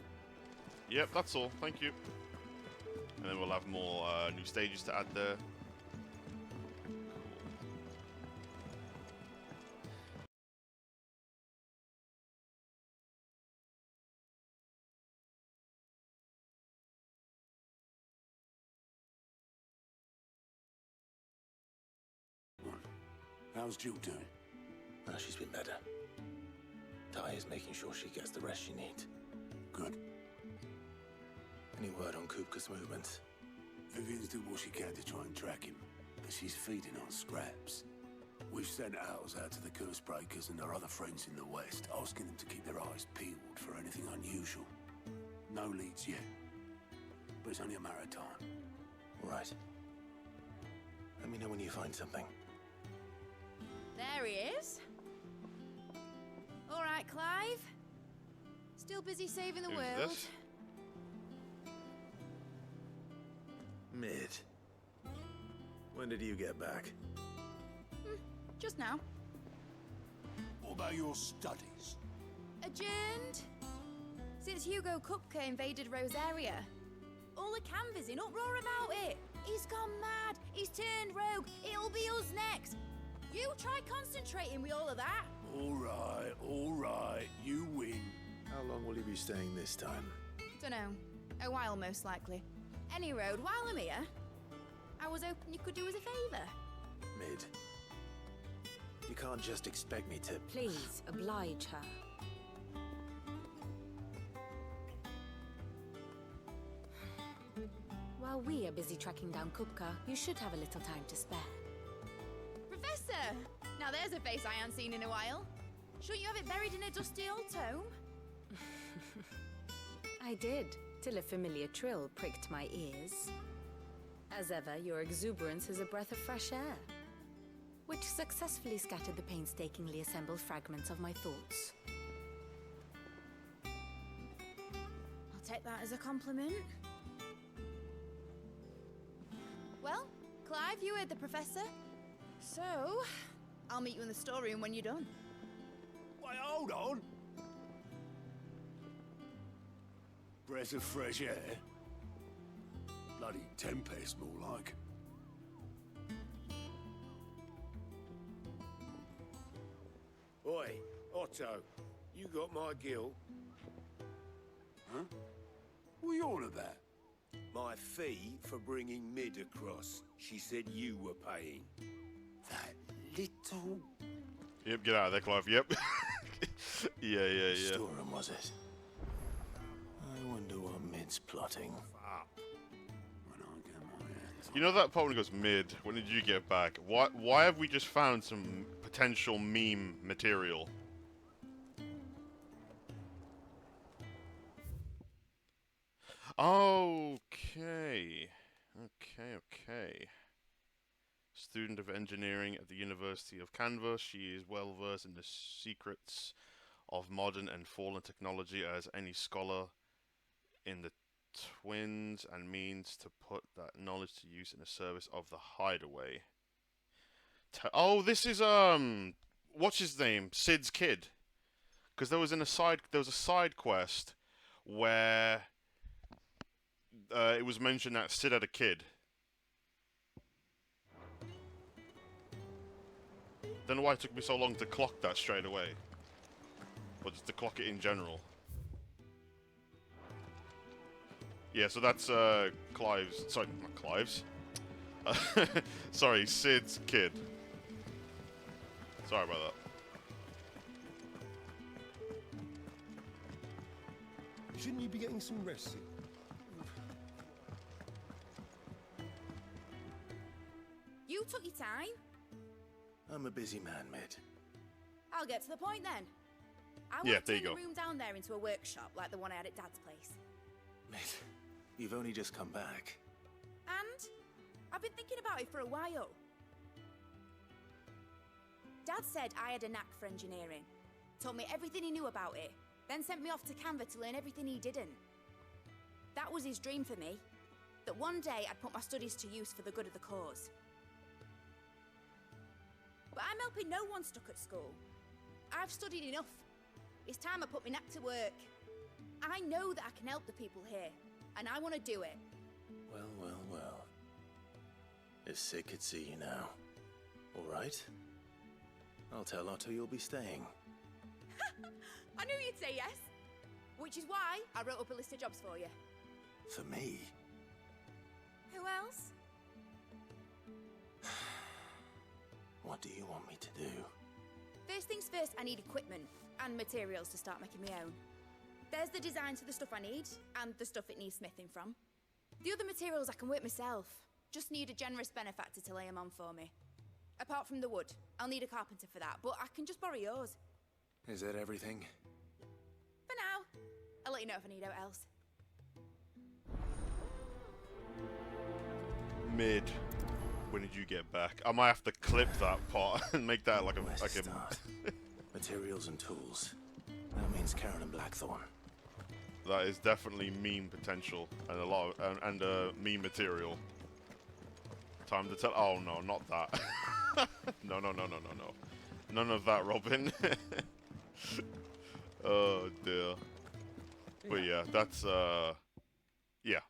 Yep, that's all. Thank you. And then we'll have more new stages to add there. How's Jill doing? Well, she's been better. Ty is making sure she gets the rest she needs. Good. Any word on KUPKA's movements? Vivian's doing what she can to try and track him, but she's feeding on scraps. We've sent ours out to the curse breakers and our other friends in the west, asking them to keep their eyes peeled for anything unusual. No leads yet. But it's only a matter of time. Right. Let me know when you find something. There he is. All right, Clive. Still busy saving the Who's world. this? Mid. When did you get back? Just now. What about your studies? Adjourned. Since Hugo KUPKA invaded Rosaria. All the canvas in uproar about it. He's gone mad. He's turned rogue. It'll be us next. You try concentrating with all of that. All right, you win. How long will you be staying this time? Dunno. A while, most likely. Any road, while I'm here, I was hoping you could do us a favour. Mid. You can't just expect me to... Please, oblige her. While we are busy tracking down KUPKA, you should have a little time to spare. Professor! Now there's a face I haven't seen in a while. Shouldn't you have it buried in a dusty old tome? I did, till a familiar trill pricked my ears. As ever, your exuberance is a breath of fresh air, which successfully scattered the painstakingly assembled fragments of my thoughts. I'll take that as a compliment. Well, Clive, you heard the professor. So, I'll meet you in the storeroom when you're done. Wait, hold on. Breath of fresh air. Bloody tempest, more like. Oi, Otto, you got my gill? Huh? What are you on about? My fee for bringing Mid across. She said you were paying. That little... Yep, get out of there, Clive. Yep. yeah. Storeroom, was it? I wonder what Mid's plotting. When I get my hands on... You know that part when it goes mid? When did you get back? Why have we just found some potential meme material? Okay. Student of engineering at the University of Canvas, she is well versed in the secrets of modern and fallen technology as any scholar in the twins, and means to put that knowledge to use in the service of the hideaway. Oh, this is what's his name? Sid's kid. Because there was a side quest where it was mentioned that Sid had a kid. Don't know why it took me so long to clock that straight away. Or just to clock it in general. Yeah, so that's Clive's... Sorry, not Clive's. Sorry, Sid's kid. Sorry about that. Shouldn't you be getting some rest soon? You took your time. I'm a busy man, Mid. I'll get to the point then. I Yeah, want to there you turn go. the room down there into a workshop like the one I had at Dad's place. Mid, you've only just come back. And I've been thinking about it for a while. Dad said I had a knack for engineering. Told me everything he knew about it. Then sent me off to Canva to learn everything he didn't. That was his dream for me. That one day I'd put my studies to use for the good of the cause. But I'm helping no one stuck at school. I've studied enough. It's time I put my knack to work. I know that I can help the people here, and I want to do it. Well. If Sid could see you now. All right? I'll tell Otto you'll be staying. I knew you'd say yes. Which is why I wrote up a list of jobs for you. For me? Who else? What do you want me to do? First things first, I need equipment and materials to start making my own. There's the designs for the stuff I need, and the stuff it needs smithing from. The other materials I can work myself. Just need a generous benefactor to lay them on for me. Apart from the wood, I'll need a carpenter for that, but I can just borrow yours. Is that everything? For now. I'll let you know if I need out else. Mid. When did you get back? I might have to clip that part and make that like a Materials and tools. That means Karen and Blackthorn. That is definitely meme potential and a lot of, and meme material. Time to tell. Oh no, not that. No. None of that, Robin. Oh dear. But yeah, that's yeah.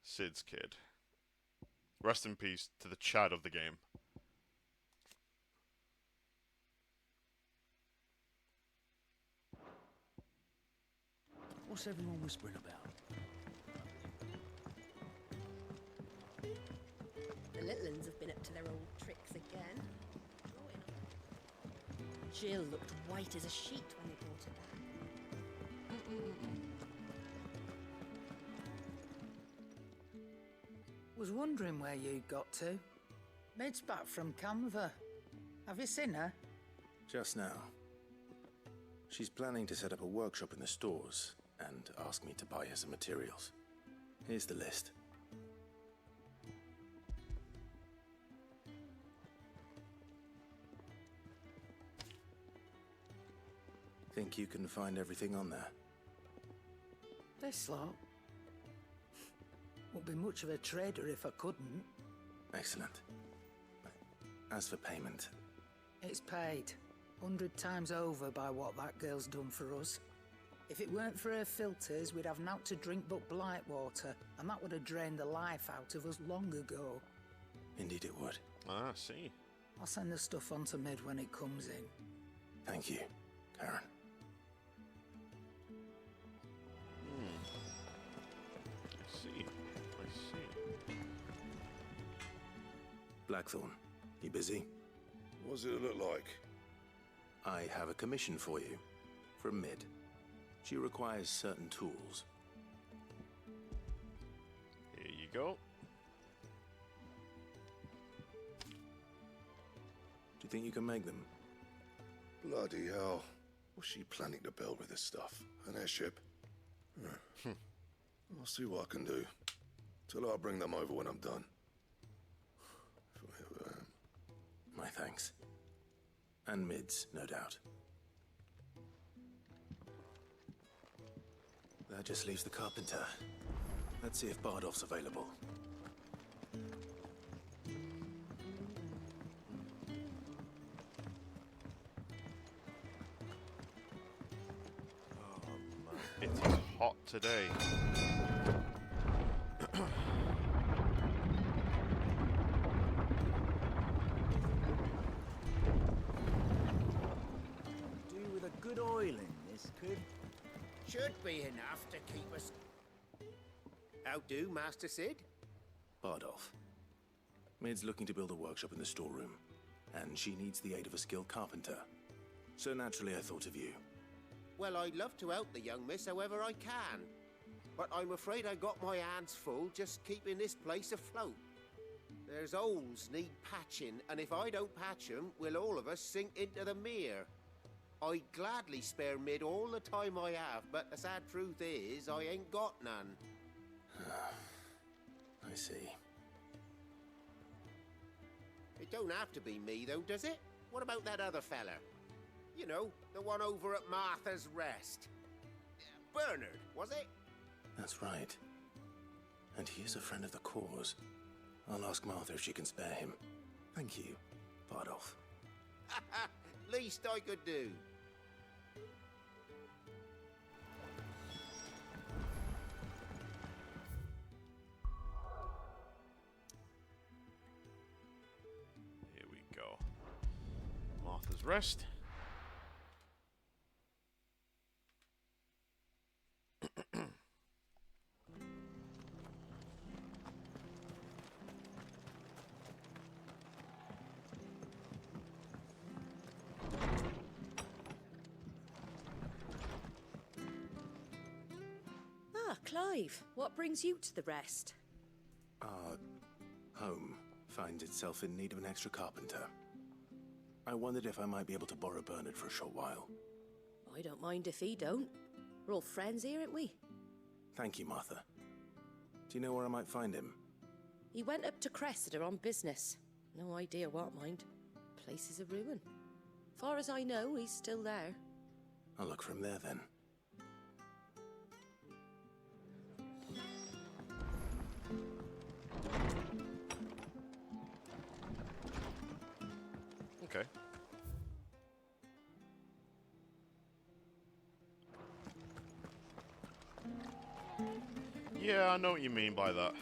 Sid's kid. Rest in peace to the Chad of the game. What's everyone whispering about? The little uns have been up to their old tricks again. Jill looked white as a sheet when they brought her back. Was wondering where you got to. Mid's back from Canva. Have you seen her? Just now. She's planning to set up a workshop in the stores and ask me to buy her some materials. Here's the list. Think you can find everything on there? This lot. Won't be much of a trader if I couldn't. Excellent. As for payment... It's paid. 100 times over by what that girl's done for us. If it weren't for her filters, we'd have naught to drink but blight water, and that would have drained the life out of us long ago. Indeed it would. Ah, I see. I'll send the stuff on to Mid when it comes in. Thank you, Karen. I see. Blackthorn, you busy? What does it look like? I have a commission for you. From Mid. She requires certain tools. Here you go. Do you think you can make them? Bloody hell. What's she planning to build with this stuff? An airship? I'll see what I can do. Tell her I'll bring them over when I'm done. If I ever am. My thanks. And Mid's, no doubt. That just leaves the carpenter. Let's see if Bardolph's available. It is hot today. Do with a good oil in this, could? Should be enough to keep us... How do, Master Sid? Bardolph. Mid's looking to build a workshop in the storeroom, and she needs the aid of a skilled carpenter. So naturally I thought of you. Well, I'd love to help the young miss however I can. But I'm afraid I got my hands full just keeping this place afloat. There's holes need patching, and if I don't patch 'em, we'll all of us sink into the mere. I'd gladly spare Mid all the time I have, but the sad truth is, I ain't got none. I see. It don't have to be me, though, does it? What about that other fella? You know, the one over at Martha's Rest. Bernard, was it? That's right. And he is a friend of the cause. I'll ask Martha if she can spare him. Thank you, Bardolph. Least I could do. Here we go. Martha's Rest. Clive, what brings you to the Rest? Our home finds itself in need of an extra carpenter. I wondered if I might be able to borrow Bernard for a short while. I don't mind if he don't. We're all friends here, aren't we? Thank you, Martha. Do you know where I might find him? He went up to Cressida on business. No idea what, mind. Place is a ruin. Far as I know, he's still there. I'll look from there then. Okay. Yeah, I know what you mean by that.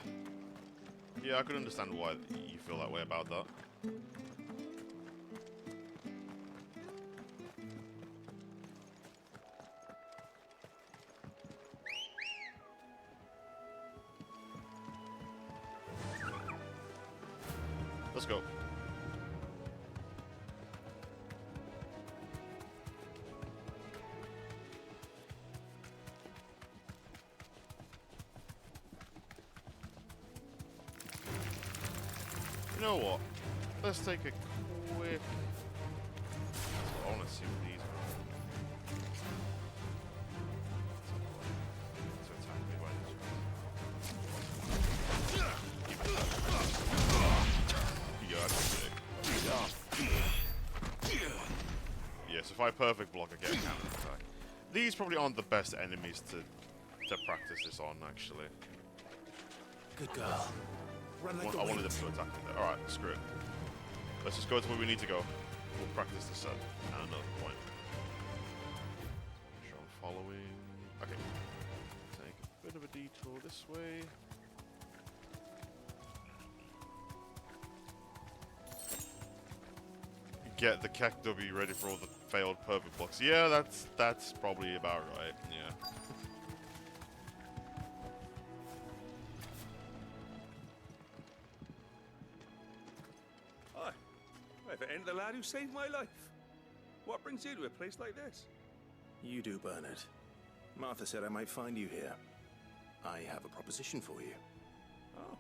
Yeah, I could understand why you feel that way about that. Let's go. You know what? Let's take a quick... I want to see what these are. To attack me by this. Yeah, that's sick. Yes, if I perfect block, I get a counter attack. These probably aren't the best enemies to practice this on, actually. Good girl. Run like I wanted them to attack me there. Alright, screw it. Let's just go to where we need to go. We'll practice this at another point. Make sure I'm following. Okay. Take a bit of a detour this way. Get the KUPKA ready for all the failed perfect blocks. Yeah, that's probably about right. Yeah. If it ain't the lad who saved my life. What brings you to a place like this? You do, Bernard. Martha said I might find you here. I have a proposition for you. Oh,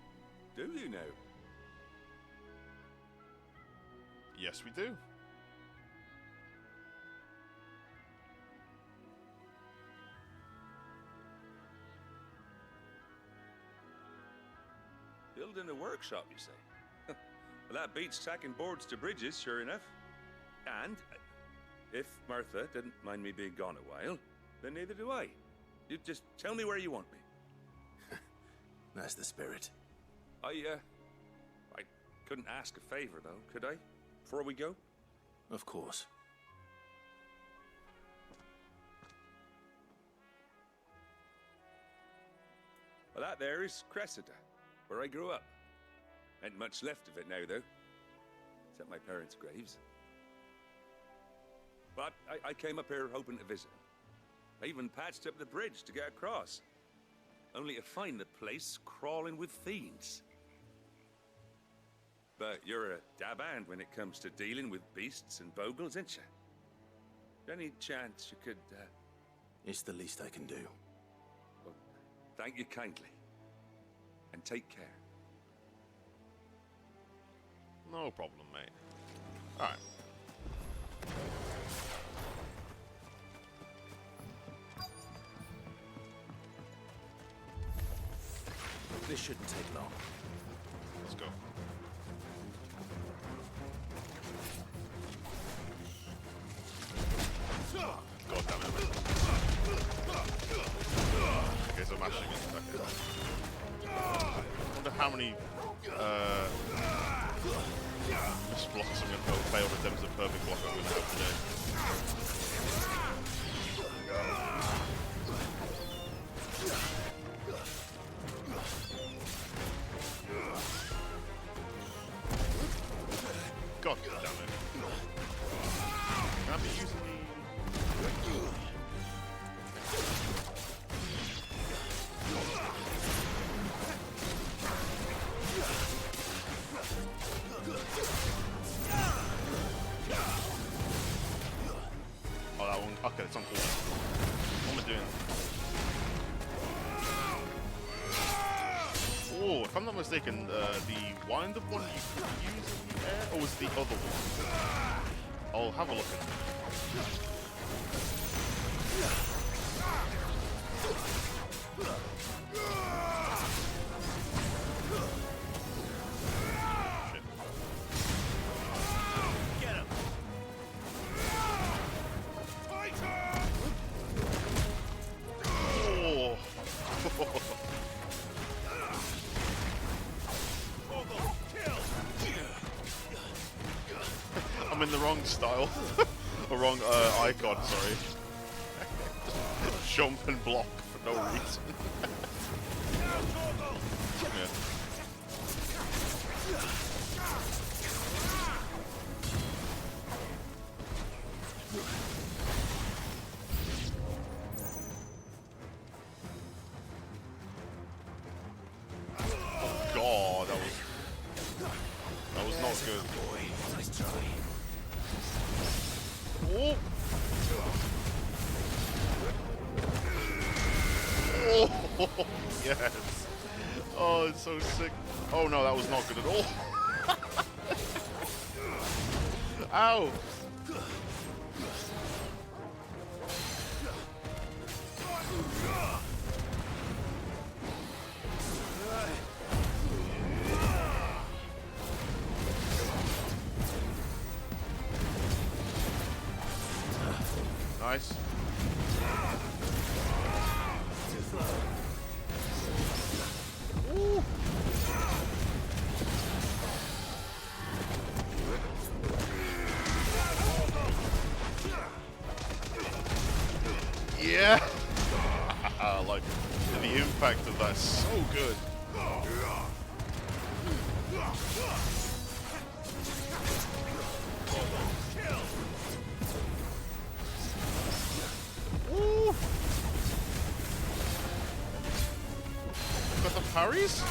do you now? Yes, we do. Building a workshop, you say? Well, that beats tacking boards to bridges, sure enough. And if Martha didn't mind me being gone a while, then neither do I. You just tell me where you want me. That's the spirit. I couldn't ask a favor, though, could I? Before we go? Of course. Well, that there is Cressida, where I grew up. Ain't much left of it now, though. Except my parents' graves. But I came up here hoping to visit. I even patched up the bridge to get across. Only to find the place crawling with fiends. But you're a dab hand when it comes to dealing with beasts and bogles, ain't you? Any chance you could, It's the least I can do. Well, thank you kindly. And take care. No problem, mate. Alright. This shouldn't take long. Let's go. God damn it. Okay, so mashing it. Okay. I wonder how many missed blocks I'm going to fail attempts at perfect block I'm going to have today. God damn it. Can I be using the... Oh, that one. Okay, it's on cool. What am I doing? Oh, if I'm not mistaken, the wind-up one you could use in the air, or was the other one? I'll have a look at it. the wrong style. Or wrong icon, sorry. Jump and block for no reason. Yeah. Oh god, that was not good. Nice try. Oh. Oh, yes. Oh, it's so sick. Oh no, that was not good at all. Ow. Nice. Ooh. Yeah. Like the impact of that's so good. Ooh. Got the parries?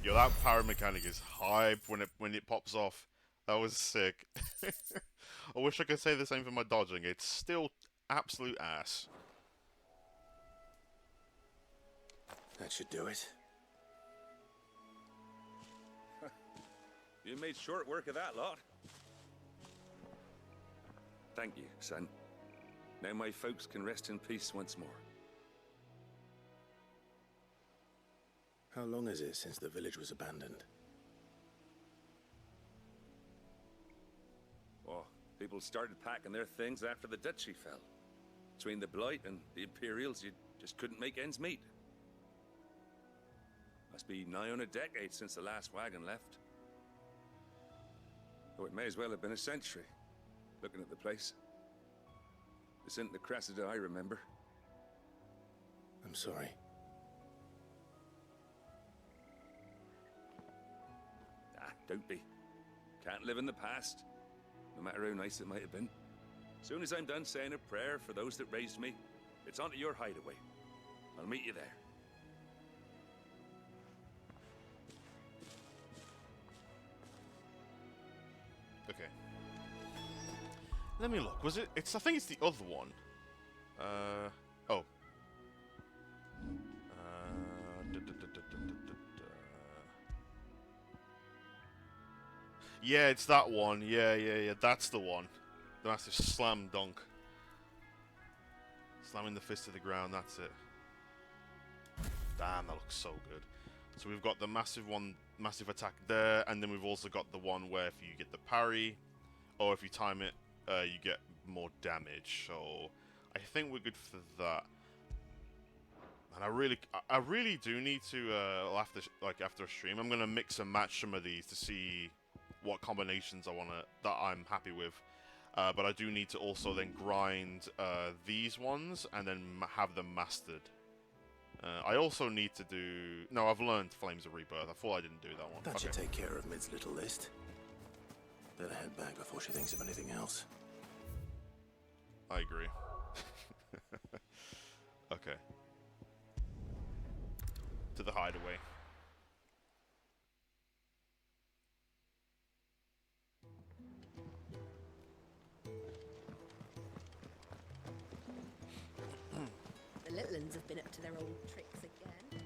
Yo, that power mechanic is hype when it pops off. That was sick. I wish I could say the same for my dodging. It's still absolute ass. That should do it. You made short work of that lot. Thank you, son. Now my folks can rest in peace once more. How long is it since the village was abandoned? Oh, people started packing their things after the duchy fell. Between the Blight and the Imperials, you just couldn't make ends meet. Must be nigh on a decade since the last wagon left. Oh, it may as well have been a century, looking at the place. This isn't the Cressida I remember. I'm sorry. Ah, don't be. Can't live in the past, no matter how nice it might have been. Soon as I'm done saying a prayer for those that raised me, it's onto your hideaway. I'll meet you there. Okay. Let me look. Was it? I think it's the other one. Oh. Yeah, it's that one. Yeah. That's the one. The massive slam dunk. Slamming the fist to the ground. That's it. Damn, that looks so good. So we've got the massive attack there, and then we've also got the one where if you get the parry, or if you time it, you get more damage. So I think we're good for that. And I really do need to after a stream, I'm gonna mix and match some of these to see what combinations that I'm happy with. But I do need to also then grind these ones and then have them mastered. I also need to do... No, I've learned Flames of Rebirth. I thought I didn't do that one. That should take care of Mid's little list. Better head back before she thinks of anything else. I agree. Okay. To the hideaway. The little uns have been up to their old tricks again.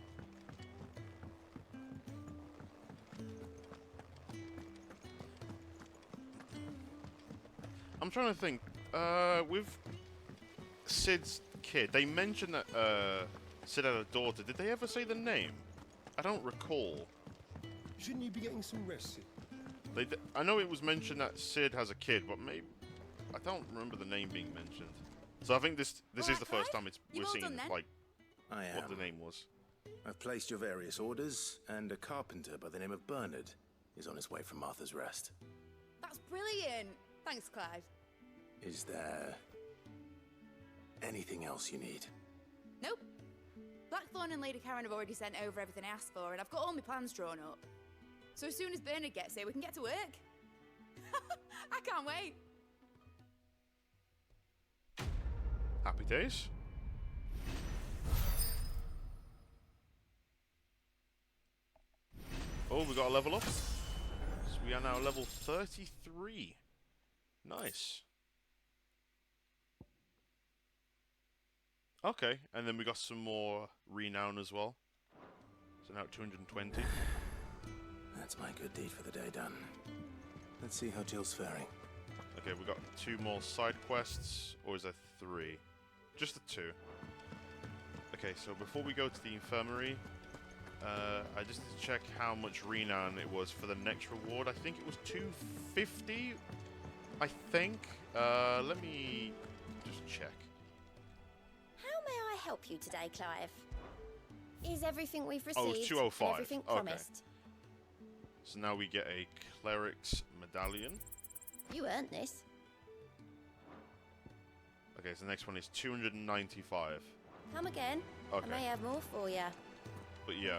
I'm trying to think. With Sid's kid, they mentioned that Sid had a daughter. Did they ever say the name? I don't recall. Shouldn't you be getting some rest, Sid? I know it was mentioned that Sid has a kid, but maybe I don't remember the name being mentioned. So I think this is the first time we're seeing like what the name was. I've placed your various orders, and a carpenter by the name of Bernard is on his way from Martha's Rest. That's brilliant! Thanks, Clive. Is there anything else you need? Nope. Blackthorn and Lady Karen have already sent over everything I asked for, and I've got all my plans drawn up. So as soon as Bernard gets here, we can get to work. I can't wait. Happy days. Oh, we got a level up. So we are now level 33. Nice. Okay, and then we got some more renown as well. So now 220. That's my good deed for the day done. Let's see how Jill's faring. Okay, we got 2 more side quests, or is there 3? Just the 2. Okay, so before we go to the infirmary, I just need to check how much renown it was for the next reward. I think it was 250. I think. Let me just check. How may I help you today, Clive? Is everything we've received? Oh, it's 205. And everything promised? So now we get a cleric's medallion. You earned this. Okay, so the next one is 295. Come again. Okay. I may have more for you. But yeah.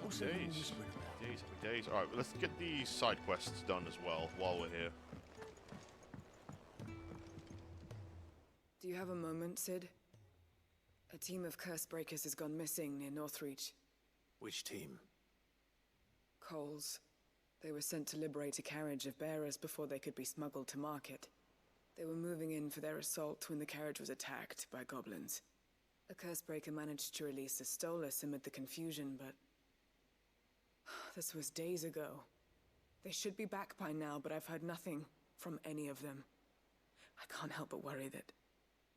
What's Days. everyone whispering about? Days, happy days. Alright, let's get the side quests done as well while we're here. Do you have a moment, Sid? A team of curse breakers has gone missing near Northreach. Which team? Coles. They were sent to liberate a carriage of bearers before they could be smuggled to market. They were moving in for their assault when the carriage was attacked by goblins. A cursebreaker managed to release a Stolus amid the confusion, but... this was days ago. They should be back by now, but I've heard nothing from any of them. I can't help but worry that...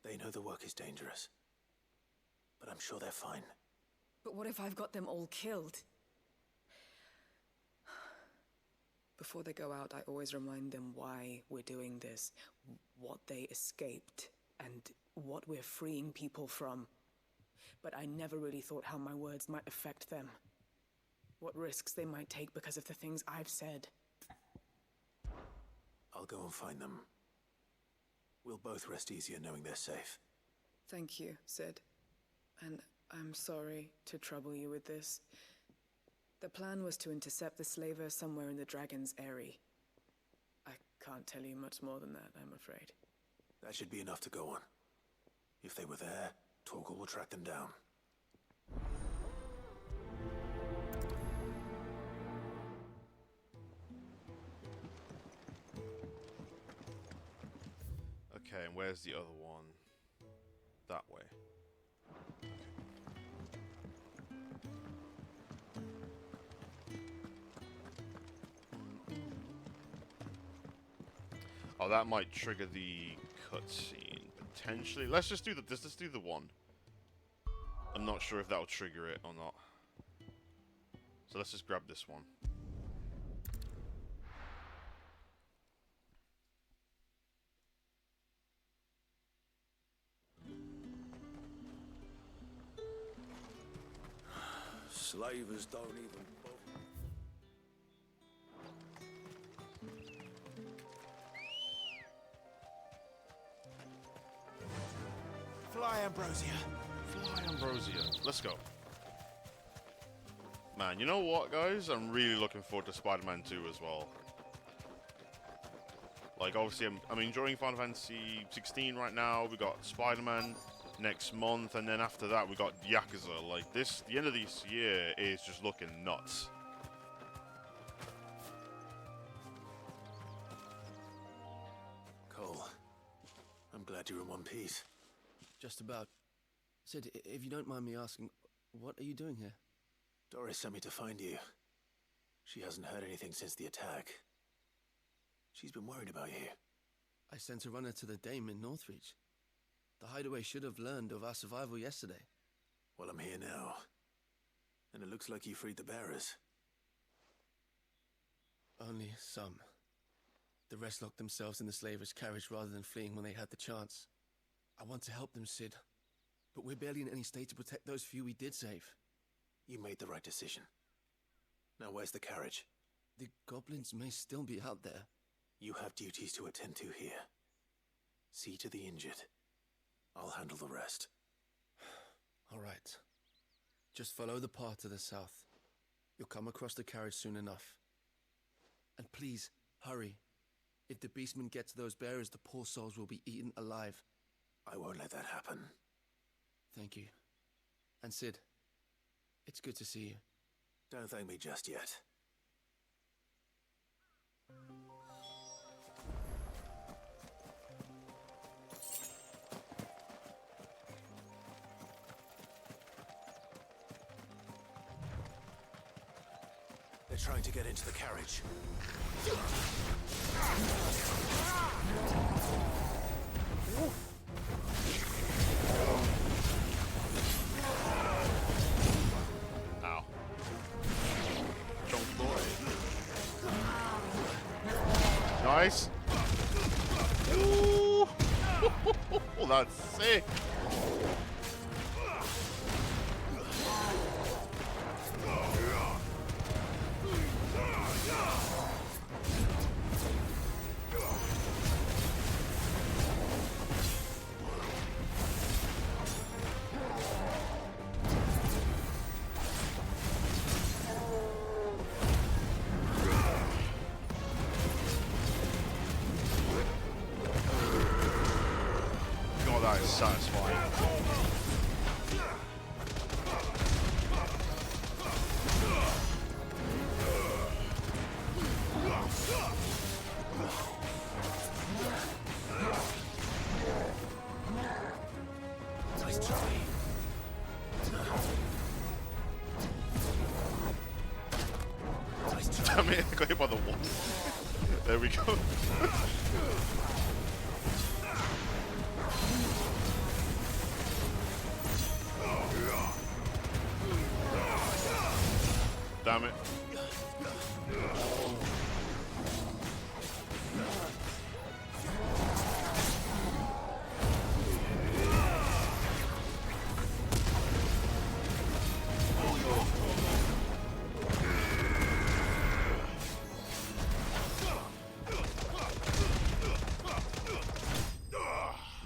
They know the work is dangerous. But I'm sure they're fine. But what if I've got them all killed? Before they go out, I always remind them why we're doing this, what they escaped, and what we're freeing people from. But I never really thought how my words might affect them. What risks they might take because of the things I've said. I'll go and find them. We'll both rest easier knowing they're safe. Thank you, Sid. And I'm sorry to trouble you with this. The plan was to intercept the slaver somewhere in the Dragon's Eyrie. I can't tell you much more than that, I'm afraid. That should be enough to go on. If they were there, Torgal will track them down. Okay, and where's the other one? That way. Oh, that might trigger the cutscene potentially. Let's just do let's just do the one. I'm not sure if that'll trigger it or not. So let's just grab this one. Slavers don't even bother. Fly, Ambrosia. Fly, Ambrosia. Let's go. Man, you know what, guys? I'm really looking forward to Spider-Man 2 as well. Like, obviously, I'm enjoying Final Fantasy 16 right now. We got Spider-Man next month, and then after that, we got Yakuza. Like, the end of this year is just looking nuts. Cole, I'm glad you're in one piece. Just about. Sid, if you don't mind me asking, what are you doing here? Doris sent me to find you. She hasn't heard anything since the attack. She's been worried about you. I sent a runner to the Dame in Northreach. The hideaway should have learned of our survival yesterday. Well, I'm here now. And it looks like you freed the bearers. Only some. The rest locked themselves in the slaver's carriage rather than fleeing when they had the chance. I want to help them, Sid. but we're barely in any state to protect those few we did save. You made the right decision. Now where's the carriage? The goblins may still be out there. You have duties to attend to here. See to the injured. I'll handle the rest. All right. Just follow the path to the south. You'll come across the carriage soon enough. And please, hurry. If the beastmen get to those bearers, the poor souls will be eaten alive. I won't let that happen. Thank you. And Sid, it's good to see you. Don't thank me just yet. They're trying to get into the carriage. Ow. Jump boy. Nice. Ooh. That's sick. God, that is satisfying. Nice try. Damn it, I got hit by the wall. There we go. Damn it.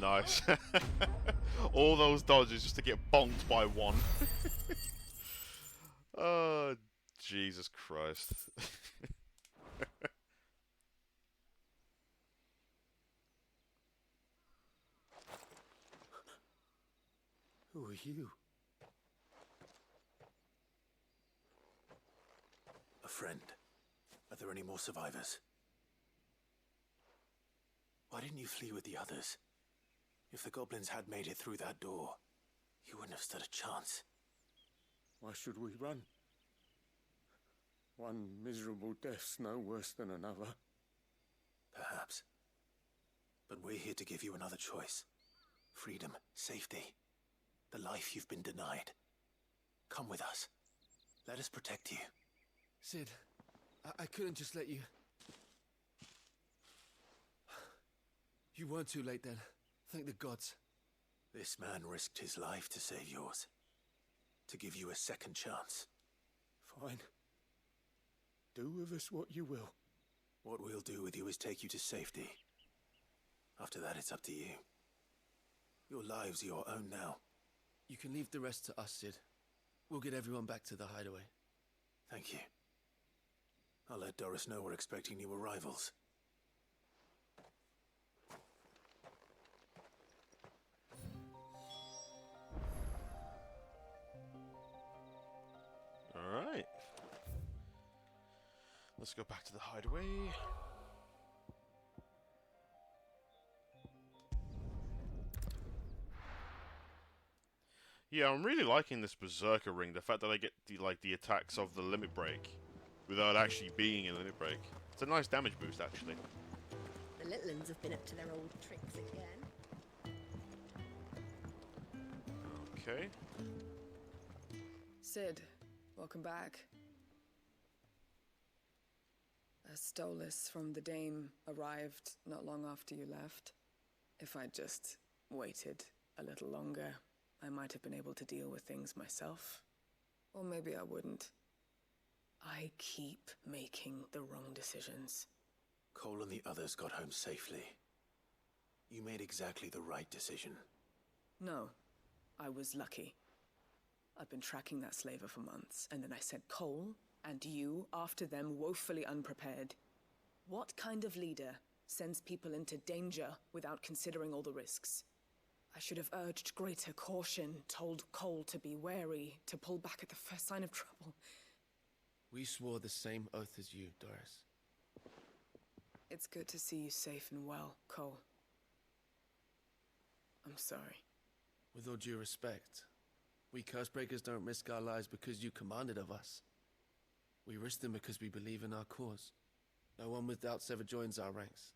Nice. All those dodges just to get bonked by one. Oh, Jesus Christ. Who are you? A friend. Are there any more survivors? Why didn't you flee with the others? If the goblins had made it through that door, you wouldn't have stood a chance. Why should we run? One miserable death's no worse than another. Perhaps. But we're here to give you another choice. Freedom, safety, the life you've been denied. Come with us. Let us protect you. Sid, I couldn't just let you... You weren't too late then. Thank the gods. This man risked his life to save yours. To give you a second chance. Fine. Do with us what you will. What we'll do with you is take you to safety. After that, it's up to you. Your lives are your own now. You can leave the rest to us, Sid. We'll get everyone back to the hideaway. Thank you. I'll let Doris know we're expecting new arrivals. Alright. Let's go back to the hideaway. Yeah, I'm really liking this Berserker ring. The fact that I get the attacks of the limit break without actually being in limit break. It's a nice damage boost, actually. The little uns have been up to their old tricks again. Okay. Sid, welcome back. A Stolas from the Dame arrived not long after you left. If I'd just waited a little longer, I might have been able to deal with things myself. Or maybe I wouldn't. I keep making the wrong decisions. Cole and the others got home safely. You made exactly the right decision. No, I was lucky. I've been tracking that slaver for months, and then I sent Cole and you after them, woefully unprepared. What kind of leader sends people into danger without considering all the risks? I should have urged greater caution, told Cole to be wary, to pull back at the first sign of trouble. We swore the same oath as you, Doris. It's good to see you safe and well, Cole. I'm sorry. With all due respect, we Cursebreakers don't risk our lives because you commanded of us. We risk them because we believe in our cause. No one with doubts ever joins our ranks.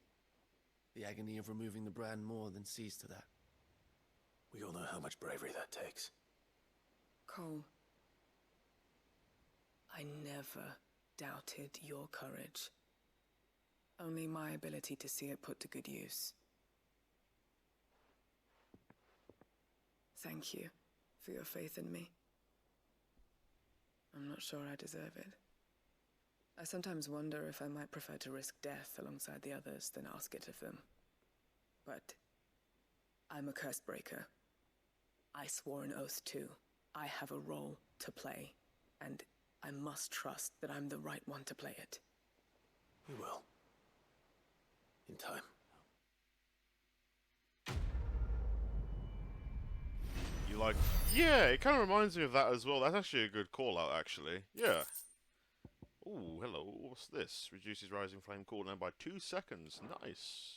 The agony of removing the brand more than sees to that. We all know how much bravery that takes. Cole, I never doubted your courage. Only my ability to see it put to good use. Thank you for your faith in me. I'm not sure I deserve it. I sometimes wonder if I might prefer to risk death alongside the others than ask it of them. But I'm a Cursebreaker. I swore an oath too. I have a role to play, and I must trust that I'm the right one to play it. You will. In time. You like... Yeah, it kind of reminds me of that as well. That's actually a good call-out, actually. Yeah. Ooh, hello. What's this? Reduces rising flame cooldown by 2 seconds. Nice.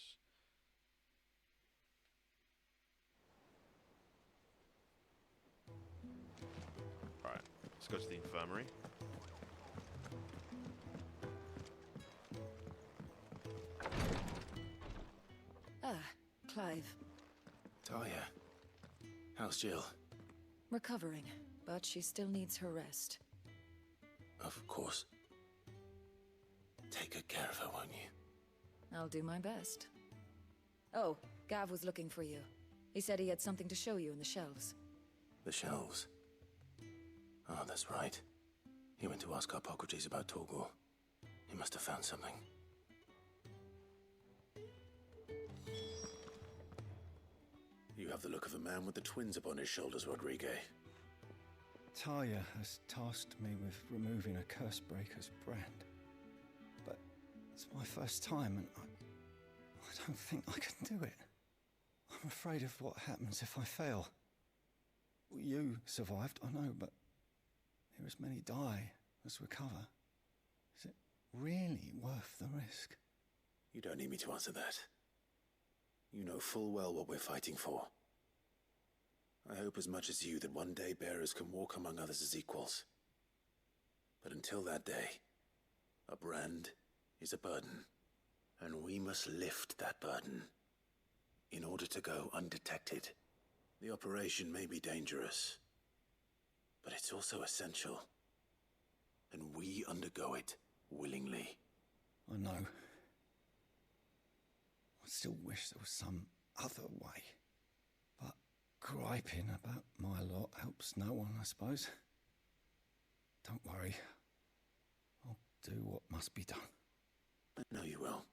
Alright, let's go to the infirmary. Ah, Clive. Talia. How's Jill? Recovering, but she still needs her rest. Of course. Take good care of her, won't you? I'll do my best. Oh, Gav was looking for you. He said he had something to show you in the shelves. The shelves? Oh, that's right. He went to ask Hippocrates about Torgor. He must have found something. You have the look of a man with the twins upon his shoulders, Rodrigue. Talia has tasked me with removing a Cursebreaker's brand. But it's my first time, and I don't think I can do it. I'm afraid of what happens if I fail. You survived, I know, but there as many die as recover. Is it really worth the risk? You don't need me to answer that. You know full well what we're fighting for. I hope as much as you that one day bearers can walk among others as equals. But until that day, a brand is a burden, and we must lift that burden in order to go undetected. The operation may be dangerous, but it's also essential, and we undergo it willingly. I know. I still wish there was some other way. But griping about my lot helps no one, I suppose. Don't worry. I'll do what must be done. I know you will.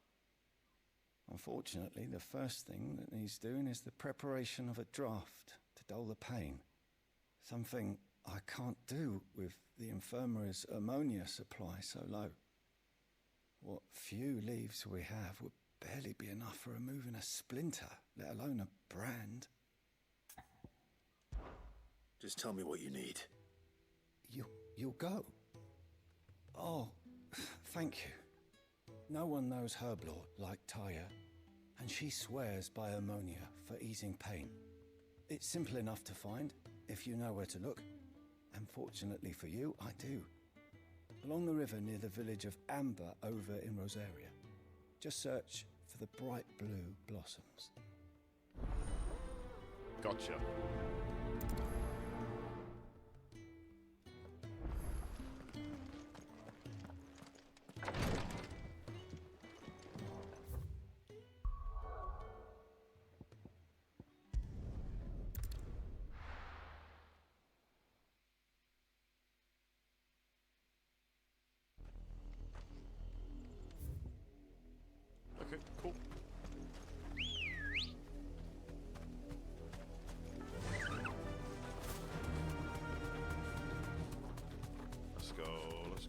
Unfortunately, the first thing that needs doing is the preparation of a draft to dull the pain. Something I can't do with the infirmary's ammonia supply so low. What few leaves we have would barely be enough for removing a splinter, let alone a brand. Just tell me what you need. You'll go? Oh, thank you. No one knows Herblord like Talia, and she swears by ammonia for easing pain. It's simple enough to find, if you know where to look. And fortunately for you, I do. Along the river near the village of Amber over in Rosaria. Just search for the bright blue blossoms. Gotcha.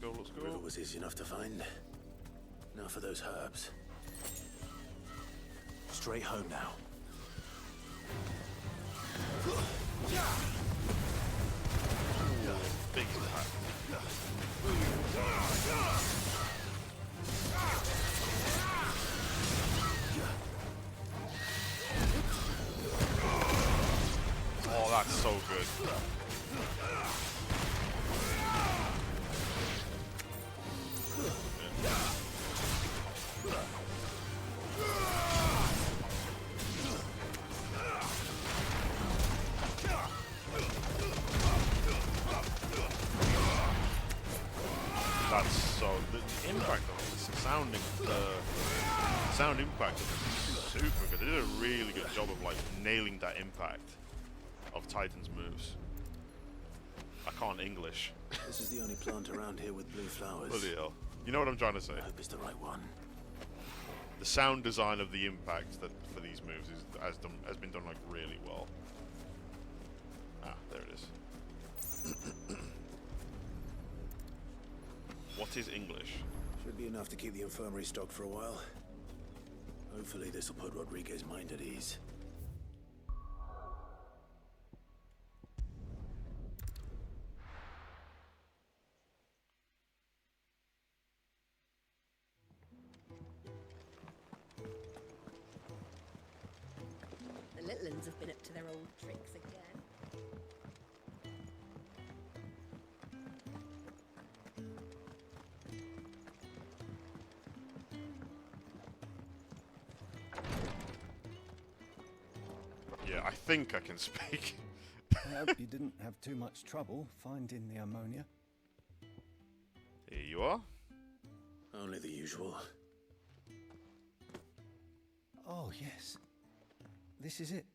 go, let's The go. river was easy enough to find. Now for those herbs. Straight home now. Big impact. Oh, that's so good. That's so the impact of it, the sound impact is super good. They did a really good job of like nailing that impact of Titan's moves. I can't English. This is the only plant around here with blue flowers. Bloody hell. You know what I'm trying to say? I hope it's the right one. The sound design of the impact that for these moves has been done like really well. Ah, there it is. What is English? Should be enough to keep the infirmary stocked for a while. Hopefully this will put Rodriguez's mind at ease. The little uns have been up to their old tricks again. Yeah, I think I can speak. I hope you didn't have too much trouble finding the ammonia. Here you are. Only the usual. Oh, yes. This is it.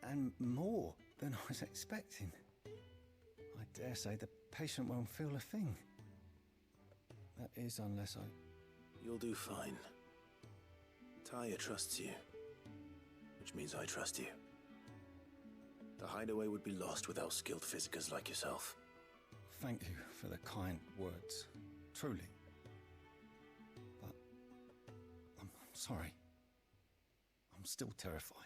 And more than I was expecting. I dare say the patient won't feel a thing. That is, unless I... You'll do fine. Taya trusts you. Which means I trust you. The hideaway would be lost without skilled physicers like yourself. Thank you for the kind words. Truly. But... I'm sorry. I'm still terrified.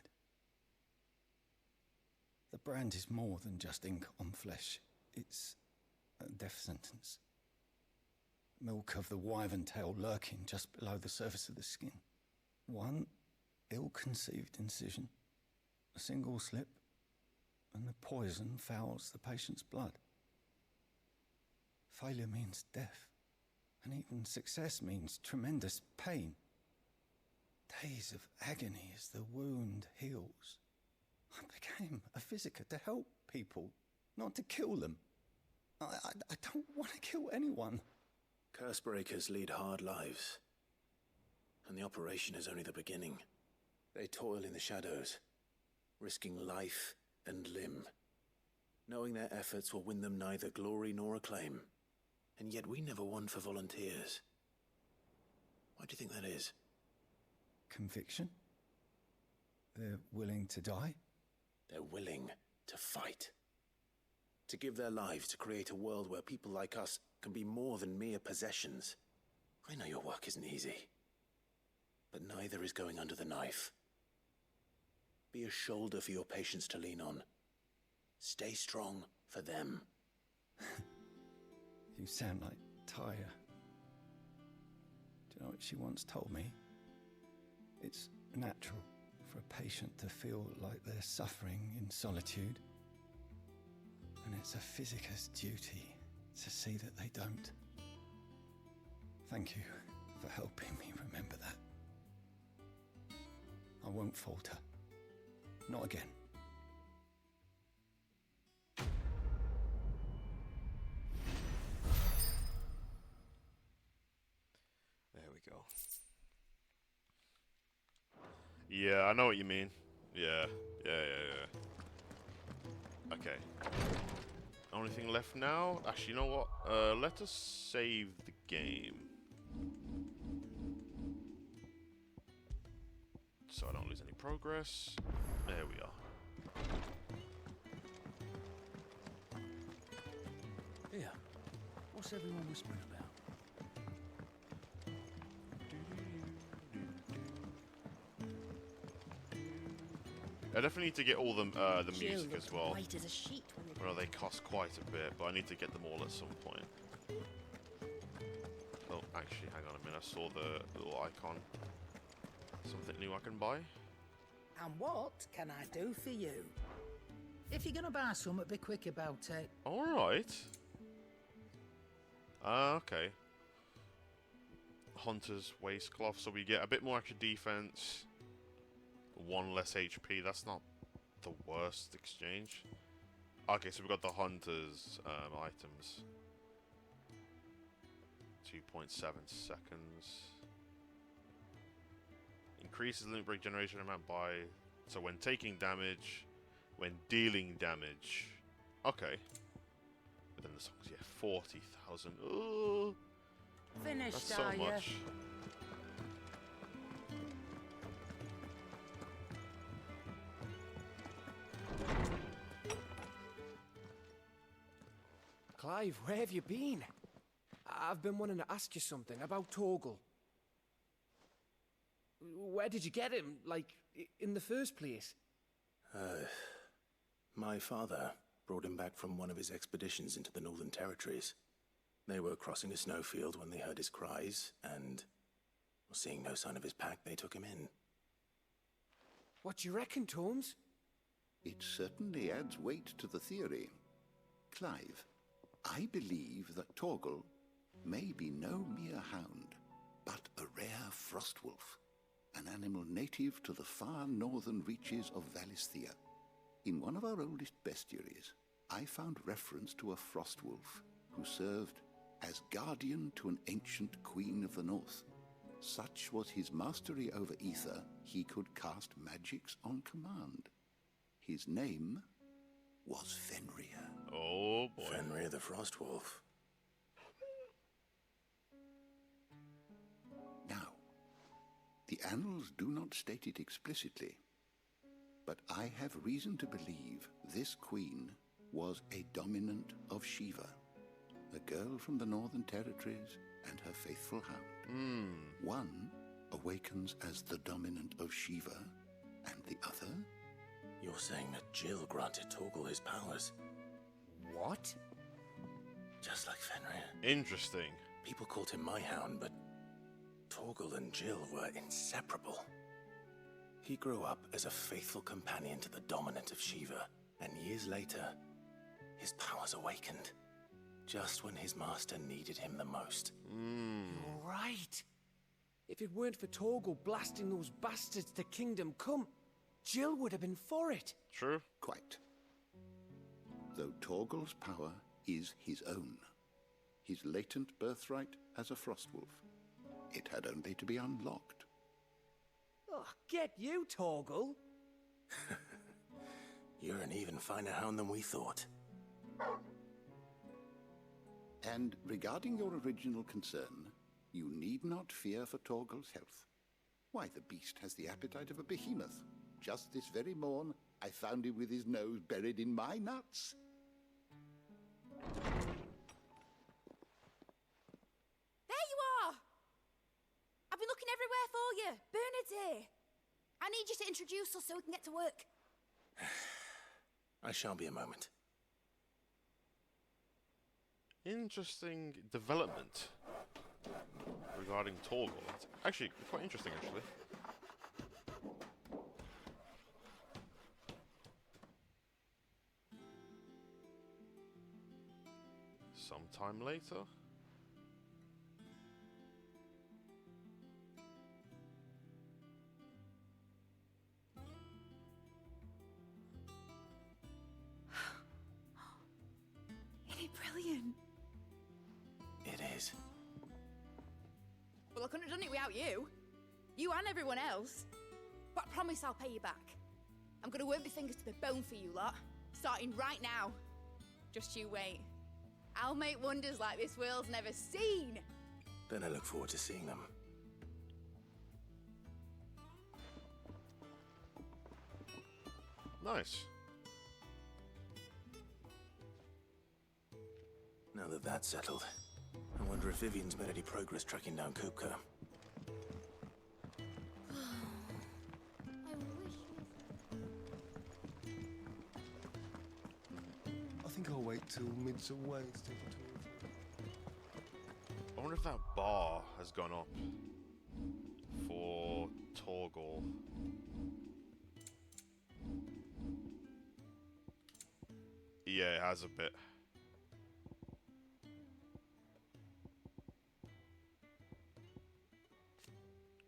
The brand is more than just ink on flesh. It's a death sentence. Milk of the wyvern tail lurking just below the surface of the skin. One ill-conceived incision, a single slip, and the poison fouls the patient's blood. Failure means death, and even success means tremendous pain. Days of agony as the wound heals. I became a physiker to help people, not to kill them. I don't want to kill anyone. Cursebreakers lead hard lives. And the operation is only the beginning. They toil in the shadows, risking life and limb, knowing their efforts will win them neither glory nor acclaim. And yet we never won for volunteers. Why do you think that is? Conviction? They're willing to die? They're willing to fight. To give their lives to create a world where people like us can be more than mere possessions. I know your work isn't easy. But neither is going under the knife. Be a shoulder for your patients to lean on. Stay strong for them. You sound like Taya. Do you know what she once told me? It's natural for a patient to feel like they're suffering in solitude. And it's a physicist's duty to see that they don't. Thank you for helping me remember that. I won't falter. Not again. There we go. Yeah, I know what you mean. Yeah. Okay. Only thing left now? Actually, you know what? Let us save the game. So I don't lose any progress. There we are. Here. What's everyone whispering about? I definitely need to get all the music as well. White as a sheet when they... Well, they cost quite a bit, but I need to get them all at some point. Oh, actually, hang on a minute. I saw the little icon. Something new I can buy? And what can I do for you? If you're gonna buy something, be quick about it. Alright. Okay. Hunter's waistcloth, so we get a bit more extra defense. 1 less HP, that's not the worst exchange. Okay, so we've got the Hunter's items. 2.7 seconds. Increases limit break generation amount by... So when taking damage, when dealing damage. Okay. But then the songs, yeah, 40,000. Ooh! Finished, that's so much. Clive, where have you been? I've been wanting to ask you something about Torgal. Where did you get him, like, in the first place? My father brought him back from one of his expeditions into the Northern Territories. They were crossing a snowfield when they heard his cries, and, seeing no sign of his pack, they took him in. What do you reckon, Tomes? It certainly adds weight to the theory. Clive, I believe that Torgal may be no mere hound, but a rare frostwolf, an animal native to the far northern reaches of Valisthea. In one of our oldest bestiaries, I found reference to a frostwolf who served as guardian to an ancient queen of the north. Such was his mastery over ether, he could cast magics on command. His name was Fenrir. Oh boy. Fenrir the Frostwolf. Now, the annals do not state it explicitly, but I have reason to believe this queen was a dominant of Shiva, a girl from the Northern Territories and her faithful hound. One awakens as the dominant of Shiva, and the other... You're saying that Jill granted Torgal his powers? What? Just like Fenrir. Interesting. People called him my hound, but Torgal and Jill were inseparable. He grew up as a faithful companion to the dominant of Shiva, and years later, his powers awakened. Just when his master needed him the most. You're right. If it weren't for Torgal blasting those bastards to Kingdom Come, Jill would have been for it. True. Quite. Though Torgal's power is his own, his latent birthright as a frostwolf, it had only to be unlocked. Oh, get you, Torgal. You're an even finer hound than we thought. And regarding your original concern, you need not fear for Torgal's health. Why, the beast has the appetite of a behemoth. Just this very morn, I found him with his nose buried in my nuts. There you are! I've been looking everywhere for you. Bernard's here. I need you to introduce us so we can get to work. I shall be a moment. Interesting development regarding Torgal. It's actually quite interesting, actually. Sometime later. Isn't it brilliant? It is. Well, I couldn't have done it without you. You and everyone else. But I promise I'll pay you back. I'm gonna work my fingers to the bone for you lot. Starting right now. Just you wait. I'll make wonders like this world's never seen. Then I look forward to seeing them. Nice. Now that that's settled, wonder if Vivian's made any progress tracking down KUPKA. I think I'll wait till mid's away instead of talking. I wonder if that bar has gone up for Torgal. Yeah, it has a bit.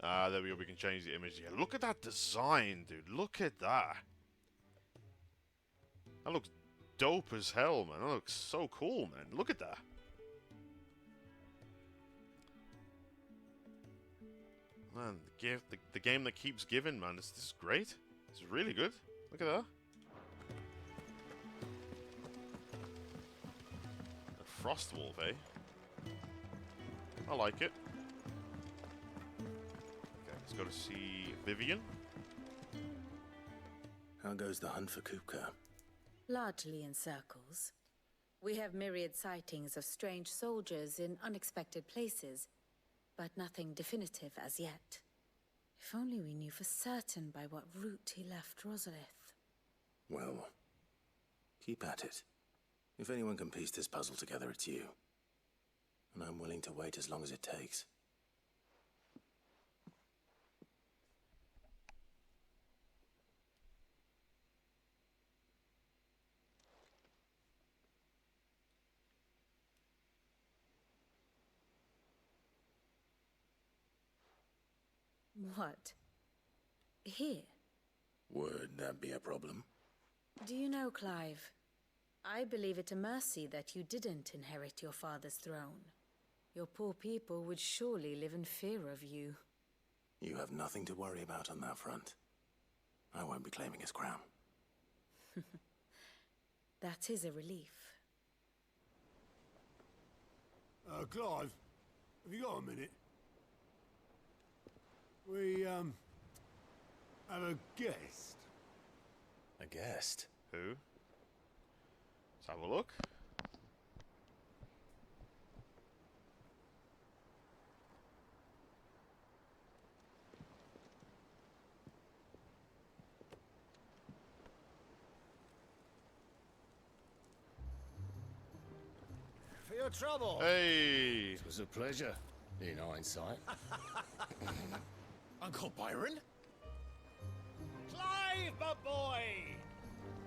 Ah, there we go. We can change the image. Yeah, look at that design, dude. Look at that. That looks dope as hell, man. That looks so cool, man. Look at that. Man, the game that keeps giving, man. This is great. It's really good. Look at that. A frost wolf, eh? I like it. Okay, let's go to see Vivian. How goes the hunt for KUPKA? Largely in circles. We have myriad sightings of strange soldiers in unexpected places, but nothing definitive as yet. If only we knew for certain by what route he left Rosalith. Well, keep at it. If anyone can piece this puzzle together, it's you. And I'm willing to wait as long as it takes. What? Here? Would that be a problem? Do you know, Clive? I believe it a mercy that you didn't inherit your father's throne. Your poor people would surely live in fear of you. You have nothing to worry about on that front. I won't be claiming his crown. That is a relief. Clive, have you got a minute? We, have a guest. A guest? Who? Let's have a look. For your trouble. Hey! It was a pleasure, in hindsight. Uncle Byron? Clive, my boy!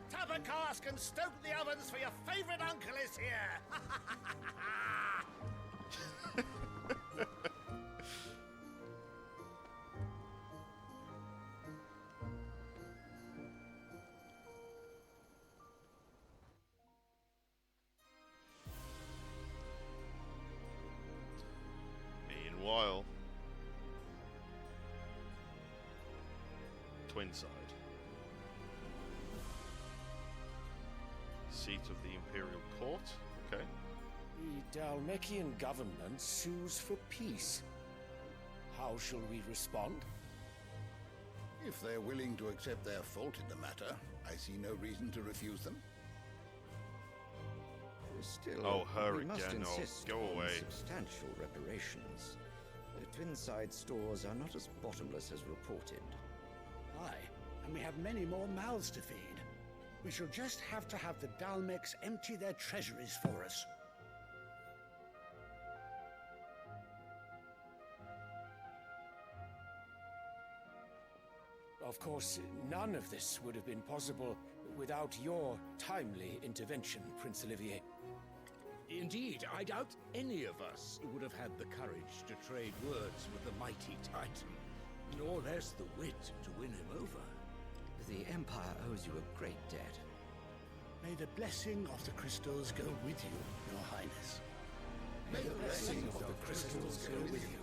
Tap a cask and stoke the ovens, for your favourite uncle is here! Meanwhile, Twinside, seat of the Imperial Court. Okay. The Dalmekian government sues for peace. How shall we respond? If they're willing to accept their fault in the matter, I see no reason to refuse them. Still, Oh, her we must again. Oh, insist go on away. substantial reparations. The Twinside stores are not as bottomless as reported. Aye, and we have many more mouths to feed. We shall just have to have the Dalmex empty their treasuries for us. Of course, none of this would have been possible without your timely intervention, Prince Olivier. Indeed, I doubt any of us would have had the courage to trade words with the mighty Titan, nor less the wit to win him over. The Empire owes you a great debt. May the blessing of the crystals go with you, Your Highness. May the blessing of the crystals go with you.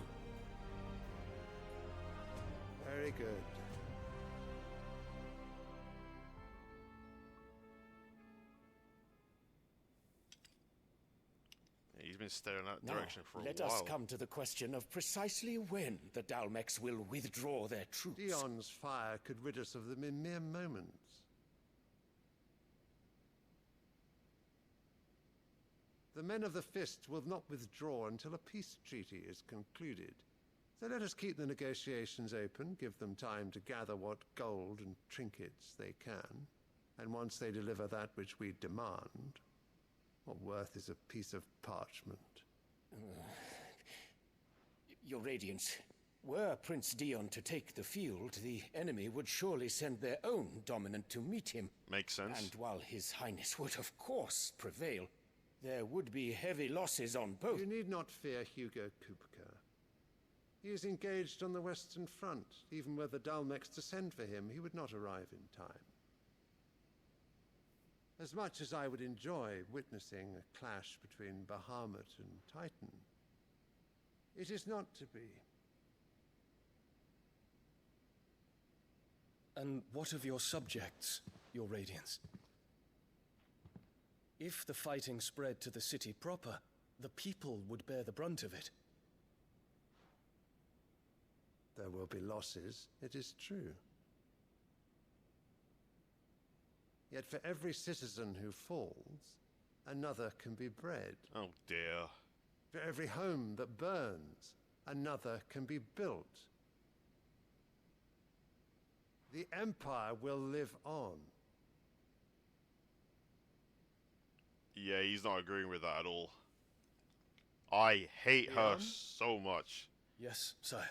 Very good. He's been staring that Now, direction for a let while. us come to the question of precisely when the Dalmex will withdraw their troops. Dion's fire could rid us of them in mere moments. The men of the Fist will not withdraw until a peace treaty is concluded. So let us keep the negotiations open, give them time to gather what gold and trinkets they can, and once they deliver that which we demand, what worth is a piece of parchment? Your Radiance, were Prince Dion to take the field, the enemy would surely send their own dominant to meet him. Makes sense. And while His Highness would of course prevail, there would be heavy losses on both. You need not fear Hugo KUPKA. He is engaged on the Western Front. Even were the Dalmex to send for him, he would not arrive in time. As much as I would enjoy witnessing a clash between Bahamut and Titan, it is not to be. And what of your subjects, your Radiance? If the fighting spread to the city proper, the people would bear the brunt of it. There will be losses, it is true. Yet for every citizen who falls, another can be bred. Oh dear. For every home that burns, another can be built. The Empire will live on. Yeah, he's not agreeing with that at all. I hate her so much. Yes, sire.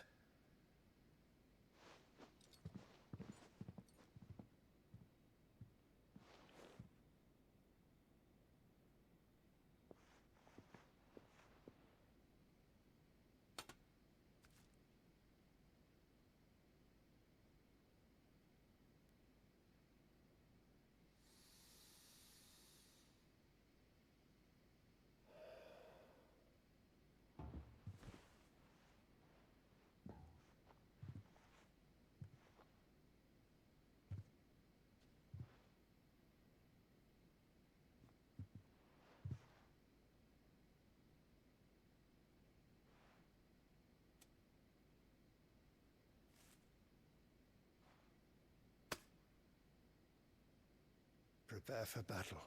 Prepare for battle.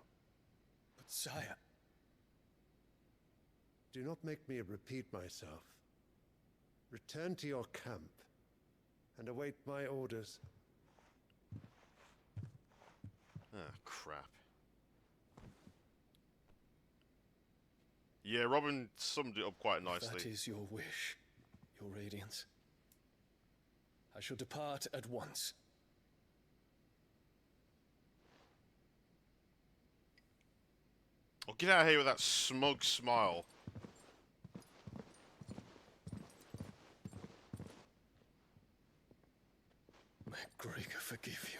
But sire... Do not make me repeat myself. Return to your camp and await my orders. Ah, crap. Yeah, Robin summed it up quite nicely. That is your wish, your Radiance. I shall depart at once. Oh, get out of here with that smug smile. May Gregor forgive you.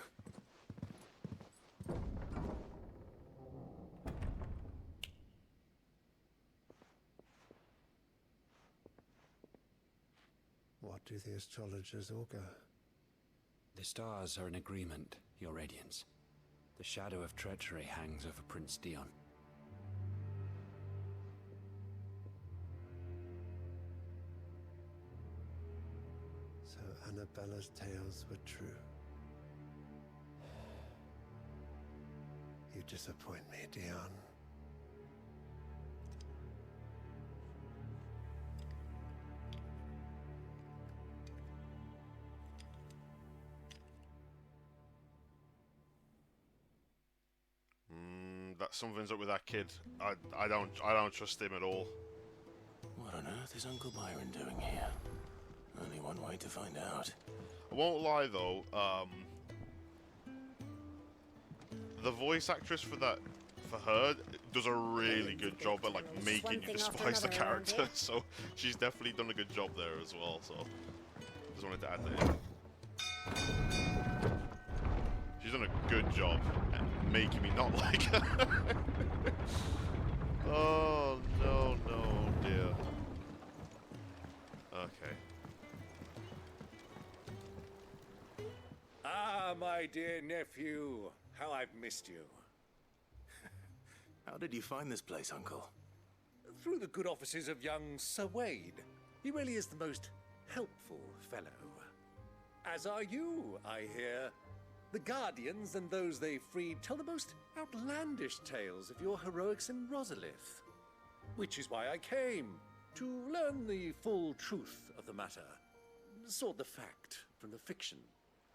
What do the astrologers augur? The stars are in agreement, your Radiance. The shadow of treachery hangs over Prince Dion. So Annabella's tales were true. You disappoint me, Dion. That something's up with that kid. I don't trust him at all. What on earth is Uncle Byron doing here? Only one way to find out. I won't lie though, the voice actress for her does a really good job at like making you despise the character. So she's definitely done a good job there as well. So just wanted to add that in. She's done a good job at making me not like her. Oh no, dear. Okay. Ah, my dear nephew, how I've missed you. How did you find this place, Uncle? Through the good offices of young Sir Wade. He really is the most helpful fellow. As are you, I hear. The Guardians and those they freed tell the most outlandish tales of your heroics in Rosalith. Which is why I came, to learn the full truth of the matter. Sort the fact from the fiction,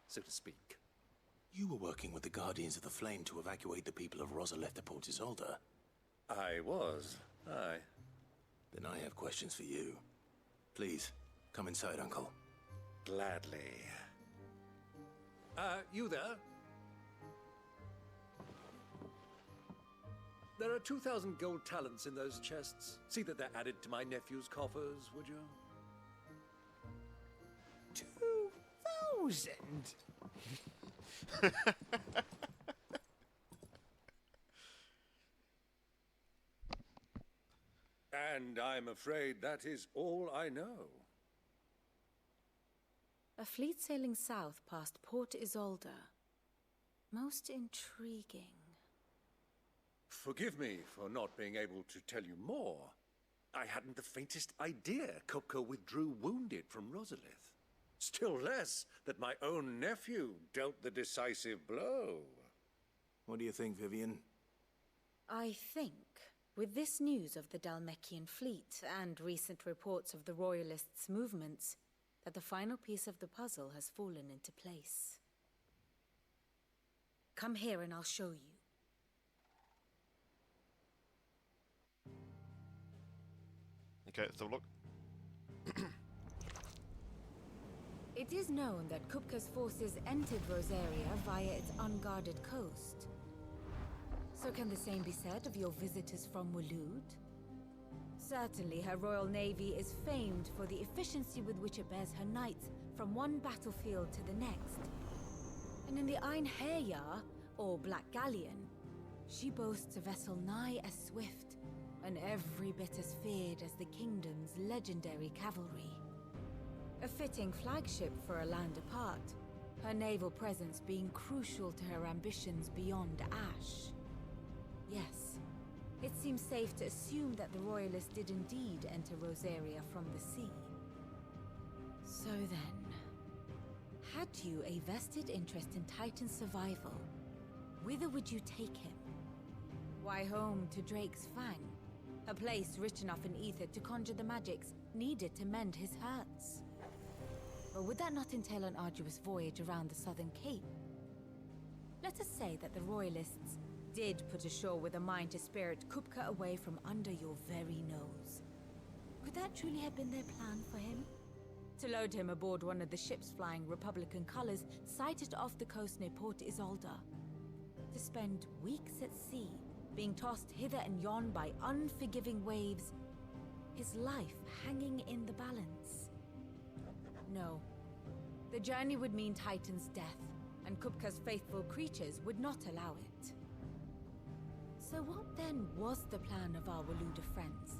so to speak. You were working with the Guardians of the Flame to evacuate the people of Rosalith to Port Isolde. I was, aye. Then I have questions for you. Please, come inside, Uncle. Gladly. You there? There are 2,000 gold talents in those chests. See that they're added to my nephew's coffers, would you? 2,000? And I'm afraid that is all I know. A fleet sailing south past Port Isolde. Most intriguing. Forgive me for not being able to tell you more. I hadn't the faintest idea KUPKA withdrew wounded from Rosalith. Still less that my own nephew dealt the decisive blow. What do you think, Vivian? I think, with this news of the Dhalmekian fleet and recent reports of the Royalists' movements, that the final piece of the puzzle has fallen into place. Come here and I'll show you. Okay, let's have a look. It is known that KUPKA's forces entered Rosaria via its unguarded coast. So can the same be said of your visitors from Waloed? Certainly her Royal Navy is famed for the efficiency with which it bears her knights from one battlefield to the next. And in the Einherjar, or Black Galleon, she boasts a vessel nigh as swift and every bit as feared as the kingdom's legendary cavalry. A fitting flagship for a land apart, her naval presence being crucial to her ambitions beyond Ash. Yes, it seems safe to assume that the Royalists did indeed enter Rosaria from the sea. So then, had you a vested interest in Titan's survival, whither would you take him? Why, home to Drake's Fang, a place rich enough in ether to conjure the magics needed to mend his hurts. Or would that not entail an arduous voyage around the southern cape? Let us say that the Royalists did put ashore with a mind to spirit KUPKA away from under your very nose. Could that truly have been their plan for him? To load him aboard one of the ships flying Republican colors sighted off the coast near Port Isolde. To spend weeks at sea, being tossed hither and yon by unforgiving waves, his life hanging in the balance. No. The journey would mean Titan's death, and KUPKA's faithful creatures would not allow it. So what then was the plan of our Waluda friends?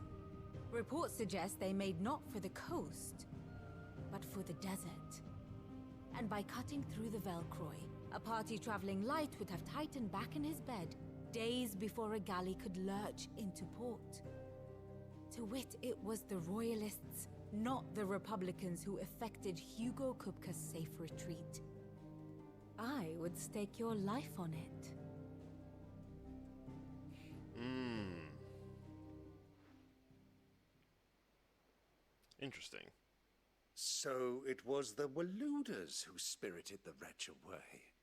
Reports suggest they made not for the coast, but for the desert. And by cutting through the Velcroy, a party traveling light would have Titan back in his bed days before a galley could lurch into port. To wit, it was the Royalists, not the Republicans, who effected Hugo KUPKA's safe retreat. I would stake your life on it. Interesting. So it was the Waluders who spirited the wretch away.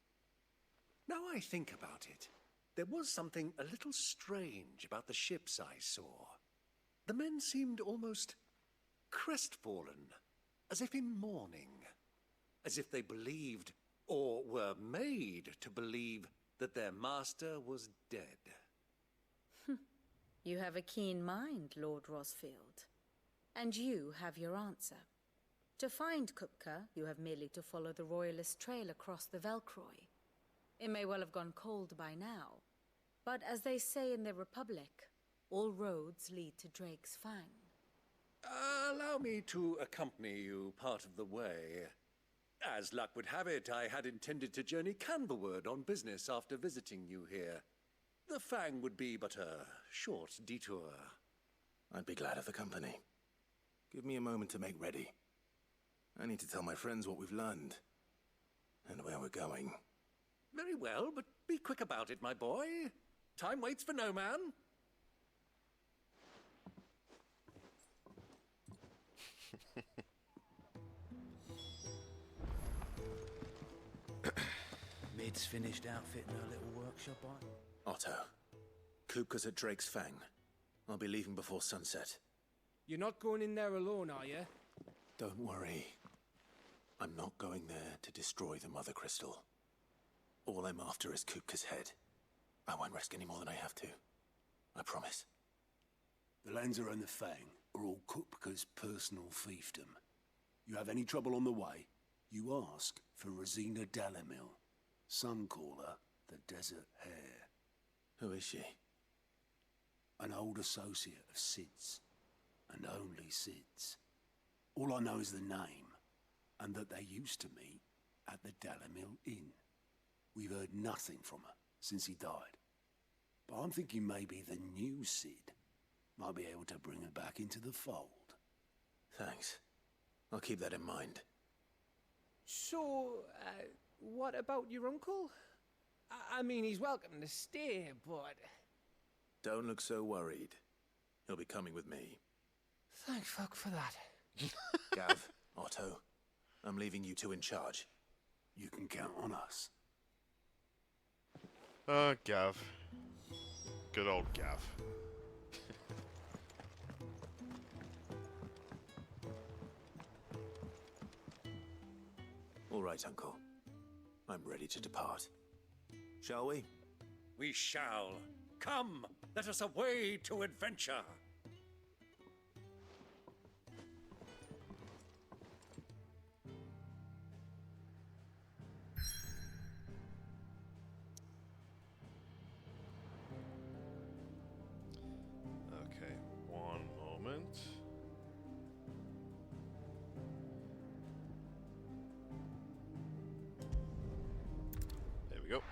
Now I think about it, there was something a little strange about the ships I saw. The men seemed almost crestfallen, as if in mourning, as if they believed, or were made to believe, that their master was dead. You have a keen mind, Lord Rosfield. And you have your answer. To find KUPKA, you have merely to follow the Royalist trail across the Velcroy. It may well have gone cold by now, but as they say in the Republic, all roads lead to Drake's Fang. Allow me to accompany you part of the way. As luck would have it, I had intended to journey Canverward on business after visiting you here. The Fang would be but a short detour. I'd be glad of the company. Give me a moment to make ready. I need to tell my friends what we've learned, and where we're going. Very well, but be quick about it, my boy. Time waits for no man. Mid's finished outfitting her little workshop, Otto, KUPKA's at Drake's Fang. I'll be leaving before sunset. You're not going in there alone, are you? Don't worry. I'm not going there to destroy the Mother Crystal. All I'm after is KUPKA's head. I won't risk any more than I have to. I promise. The Lancer and the Fang are all KUPKA's personal fiefdom. You have any trouble on the way, you ask for Rosina Dalamil. Some call her the Desert Hare. Who is she? An old associate of Sid's, and only Sid's. All I know is the name, and that they used to meet at the Dalamil Inn. We've heard nothing from her since he died. But I'm thinking maybe the new Sid might be able to bring her back into the fold. Thanks. I'll keep that in mind. So, what about your uncle? I mean, he's welcome to stay, but... Don't look so worried. He'll be coming with me. Thank fuck for that. Gav, Otto, I'm leaving you two in charge. You can count on us. Gav. Good old Gav. All right, Uncle. I'm ready to depart. Shall we? We shall. Come, let us away to adventure. Okay, one moment. There we go.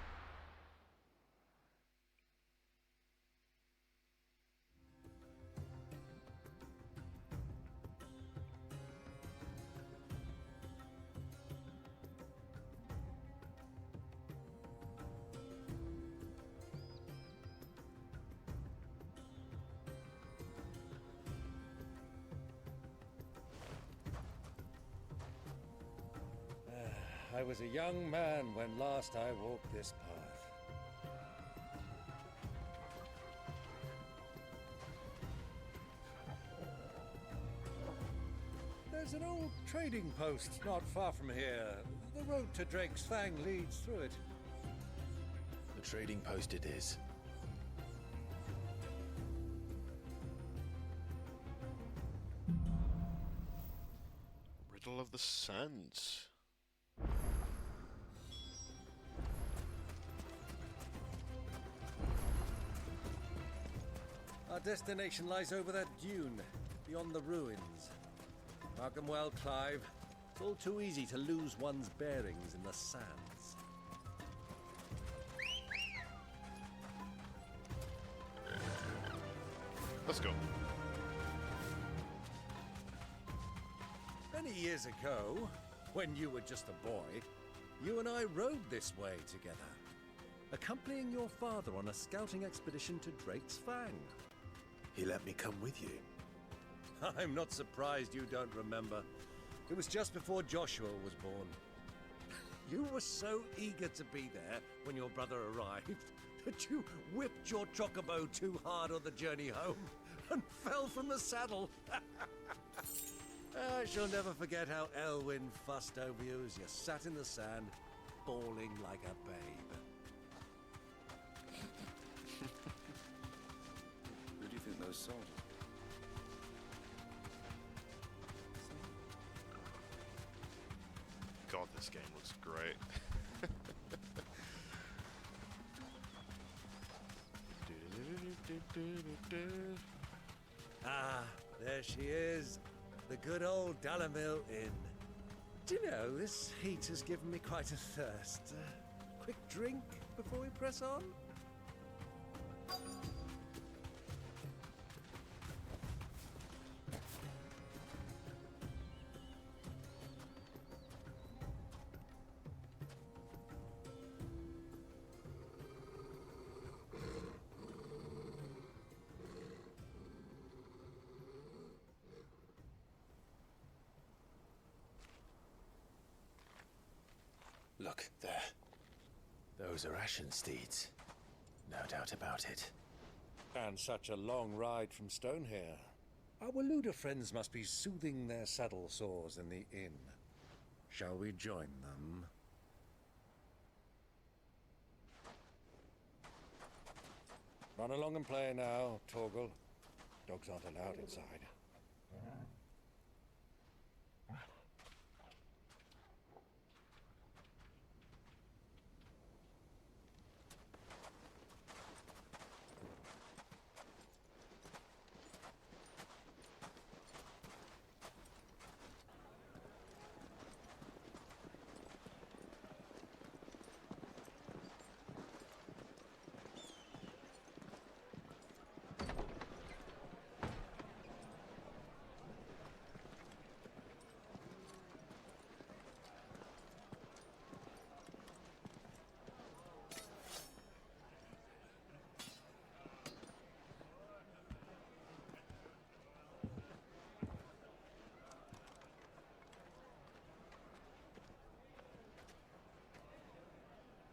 I was a young man when last I walked this path. There's an old trading post not far from here. The road to Drake's Fang leads through it. The trading post it is. Riddle of the Sands. Our destination lies over that dune, beyond the ruins. Mark 'em well, Clive. It's all too easy to lose one's bearings in the sands. Let's go. Many years ago, when you were just a boy, you and I rode this way together, accompanying your father on a scouting expedition to Drake's Fang. He let me come with you. I'm not surprised you don't remember. It was just before Joshua was born. You were so eager to be there when your brother arrived that you whipped your chocobo too hard on the journey home and fell from the saddle. I shall never forget how Elwyn fussed over you as you sat in the sand, bawling like a babe. Who do you think those soldiers? God, this game looks great. Ah, there she is. The good old Dalamil Inn. Do you know, this heat has given me quite a thirst. Quick drink before we press on? Look, there. Those are Ashen steeds. No doubt about it. And such a long ride from Stonehair. Our Waluda friends must be soothing their saddle sores in the inn. Shall we join them? Run along and play now, Torgal. Dogs aren't allowed inside.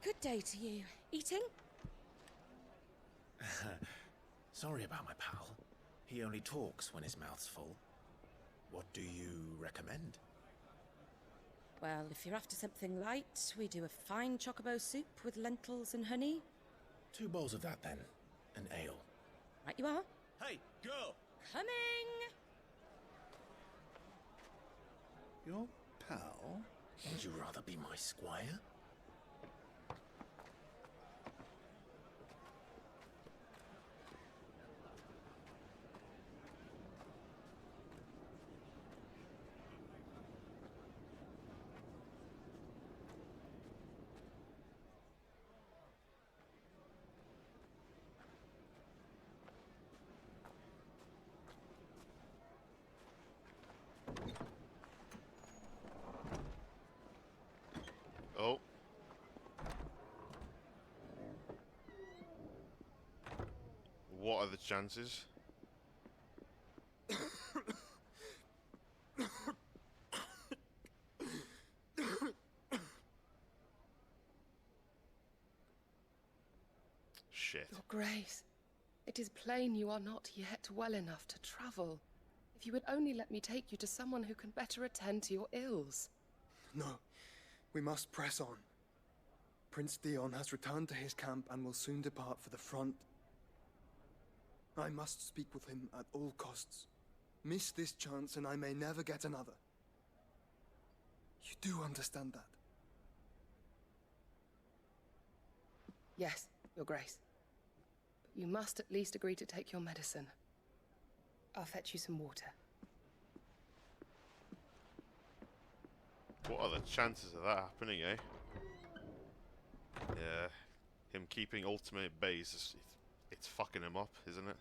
Good day to you. Eating? Sorry about my pal. He only talks when his mouth's full. What do you recommend? Well, if you're after something light, we do a fine chocobo soup with lentils and honey. 2 bowls of that, then. An ale. Right you are. Hey, girl! Coming! Your pal? Would you rather be my squire? Oh. What are the chances? Shit. Your Grace, it is plain you are not yet well enough to travel. If you would only let me take you to someone who can better attend to your ills. No, we must press on. Prince Dion has returned to his camp and will soon depart for the front. I must speak with him at all costs. Miss this chance and I may never get another. You do understand that? Yes, Your Grace. But you must at least agree to take your medicine. I'll fetch you some water. What are the chances of that happening, eh? Yeah, him keeping ultimate at bay is it's fucking him up, isn't it?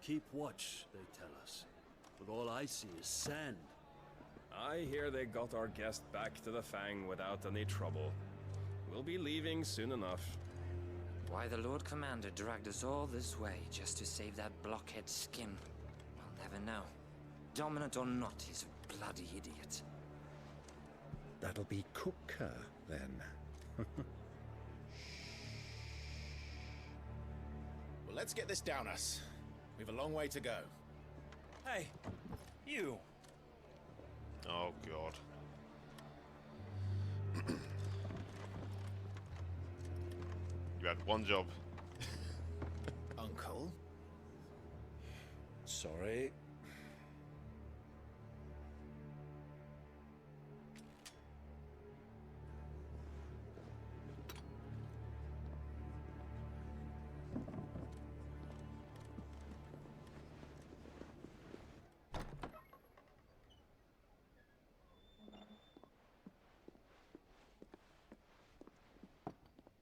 Keep watch, they tell us. But all I see is sand. I hear they got our guest back to the Fang without any trouble. We'll be leaving soon enough. Why the Lord Commander dragged us all this way just to save that blockhead skin, we'll never know. Dominant or not, he's a bloody idiot. That'll be KUPKA, then. Well, let's get this down us. We've a long way to go. Hey, you. Oh, God. You had one job. Uncle? Sorry.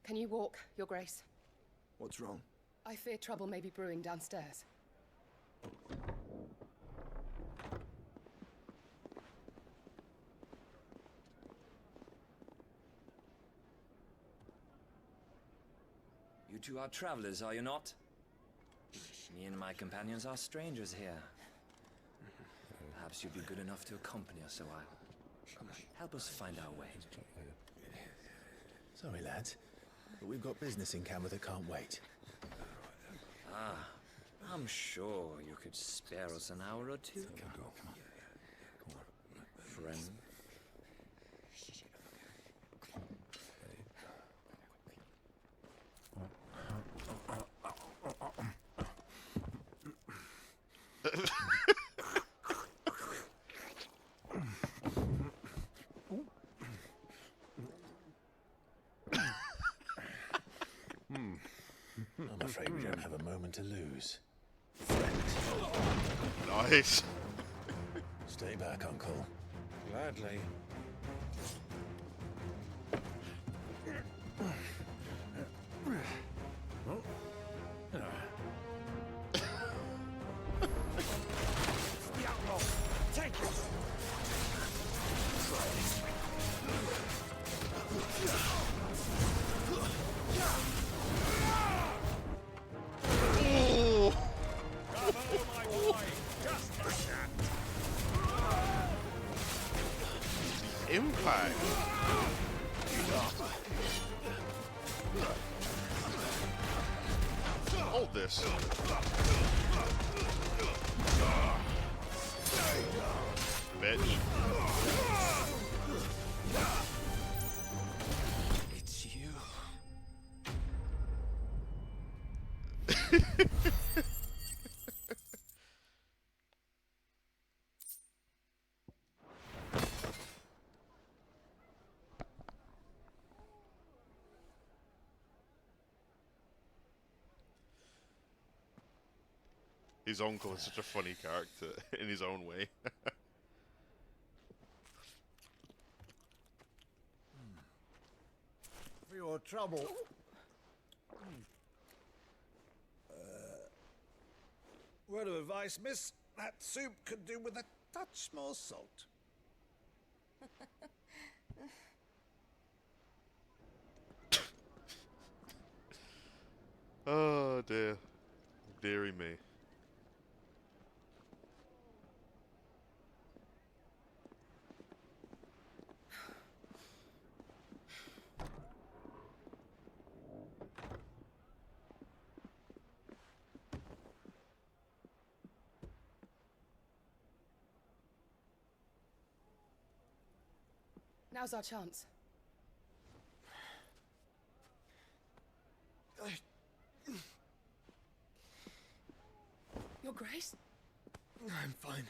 Can you walk, Your Grace? What's wrong? I fear trouble may be brewing downstairs. You two are travelers, are you not? Me and my companions are strangers here. Perhaps you'd be good enough to accompany us a while. Help us find our way. Sorry, lads, but we've got business in camera that can't wait. Ah, I'm sure you could spare us an hour or two. Come on. Friend. I'm afraid we don't have a moment to lose. Nice. Stay back, Uncle. Gladly. The outlaw! Take it! Impact. Hold this. Bitch. It's you. His uncle is such a funny character in his own way. For your trouble. Word of advice, miss. That soup could do with a touch more salt. Oh dear. Deary me. Now's our chance. Your Grace? I'm fine.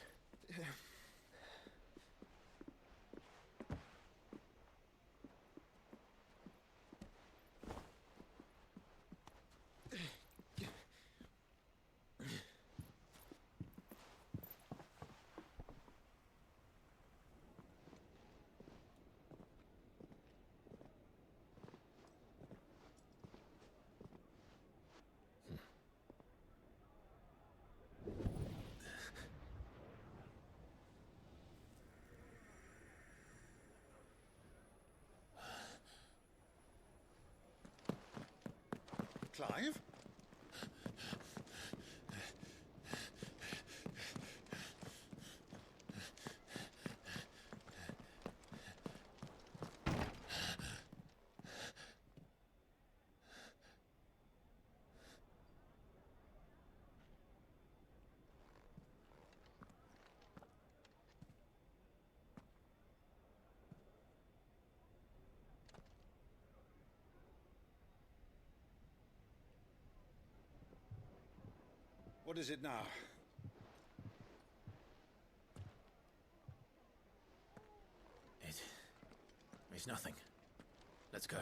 Clive? What is it now? It's nothing. Let's go.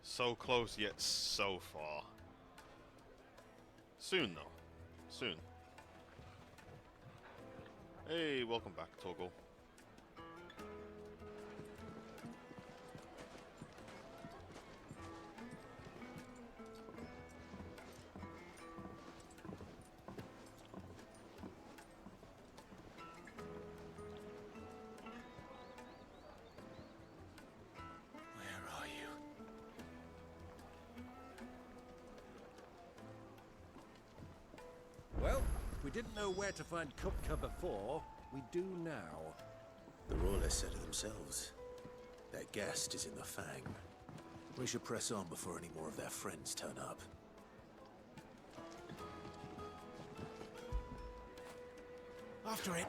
So close yet so far. Soon though. Soon. Hey, welcome back, Toggle. Well, if we didn't know where to find KUPKA before, we do now. The Royalists said it themselves. Their guest is in the Fang. We should press on before any more of their friends turn up. After it.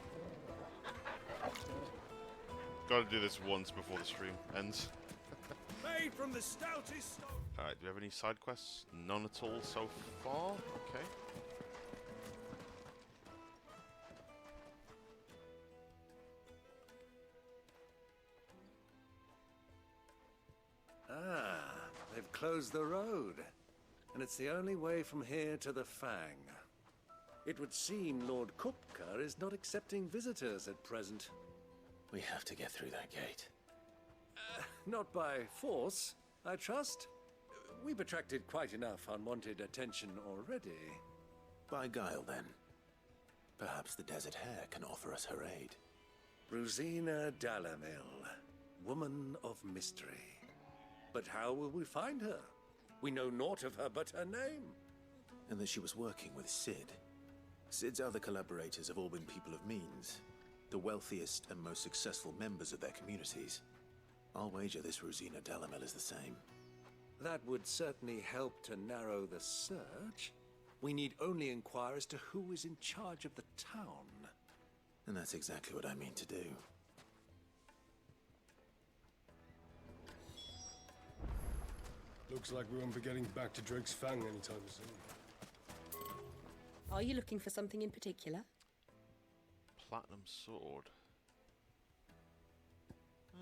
Gotta do this once before the stream ends. Made from the stoutest stone. Alright, do we have any side quests? None at all so far? Okay. Ah, they've closed the road. And it's the only way from here to the Fang. It would seem Lord KUPKA is not accepting visitors at present. We have to get through that gate. Not by force, I trust. We've attracted quite enough unwanted attention already. By guile, then. Perhaps the Desert Hare can offer us her aid. Rosina Dalamil, woman of mystery. But how will we find her? We know naught of her but her name. And that she was working with Sid. Sid's other collaborators have all been people of means. The wealthiest and most successful members of their communities. I'll wager this Rosina Dalamil is the same. That would certainly help to narrow the search. We need only inquire as to who is in charge of the town. And that's exactly what I mean to do. Looks like we won't be getting back to Drake's Fang anytime soon. Are you looking for something in particular? Platinum sword.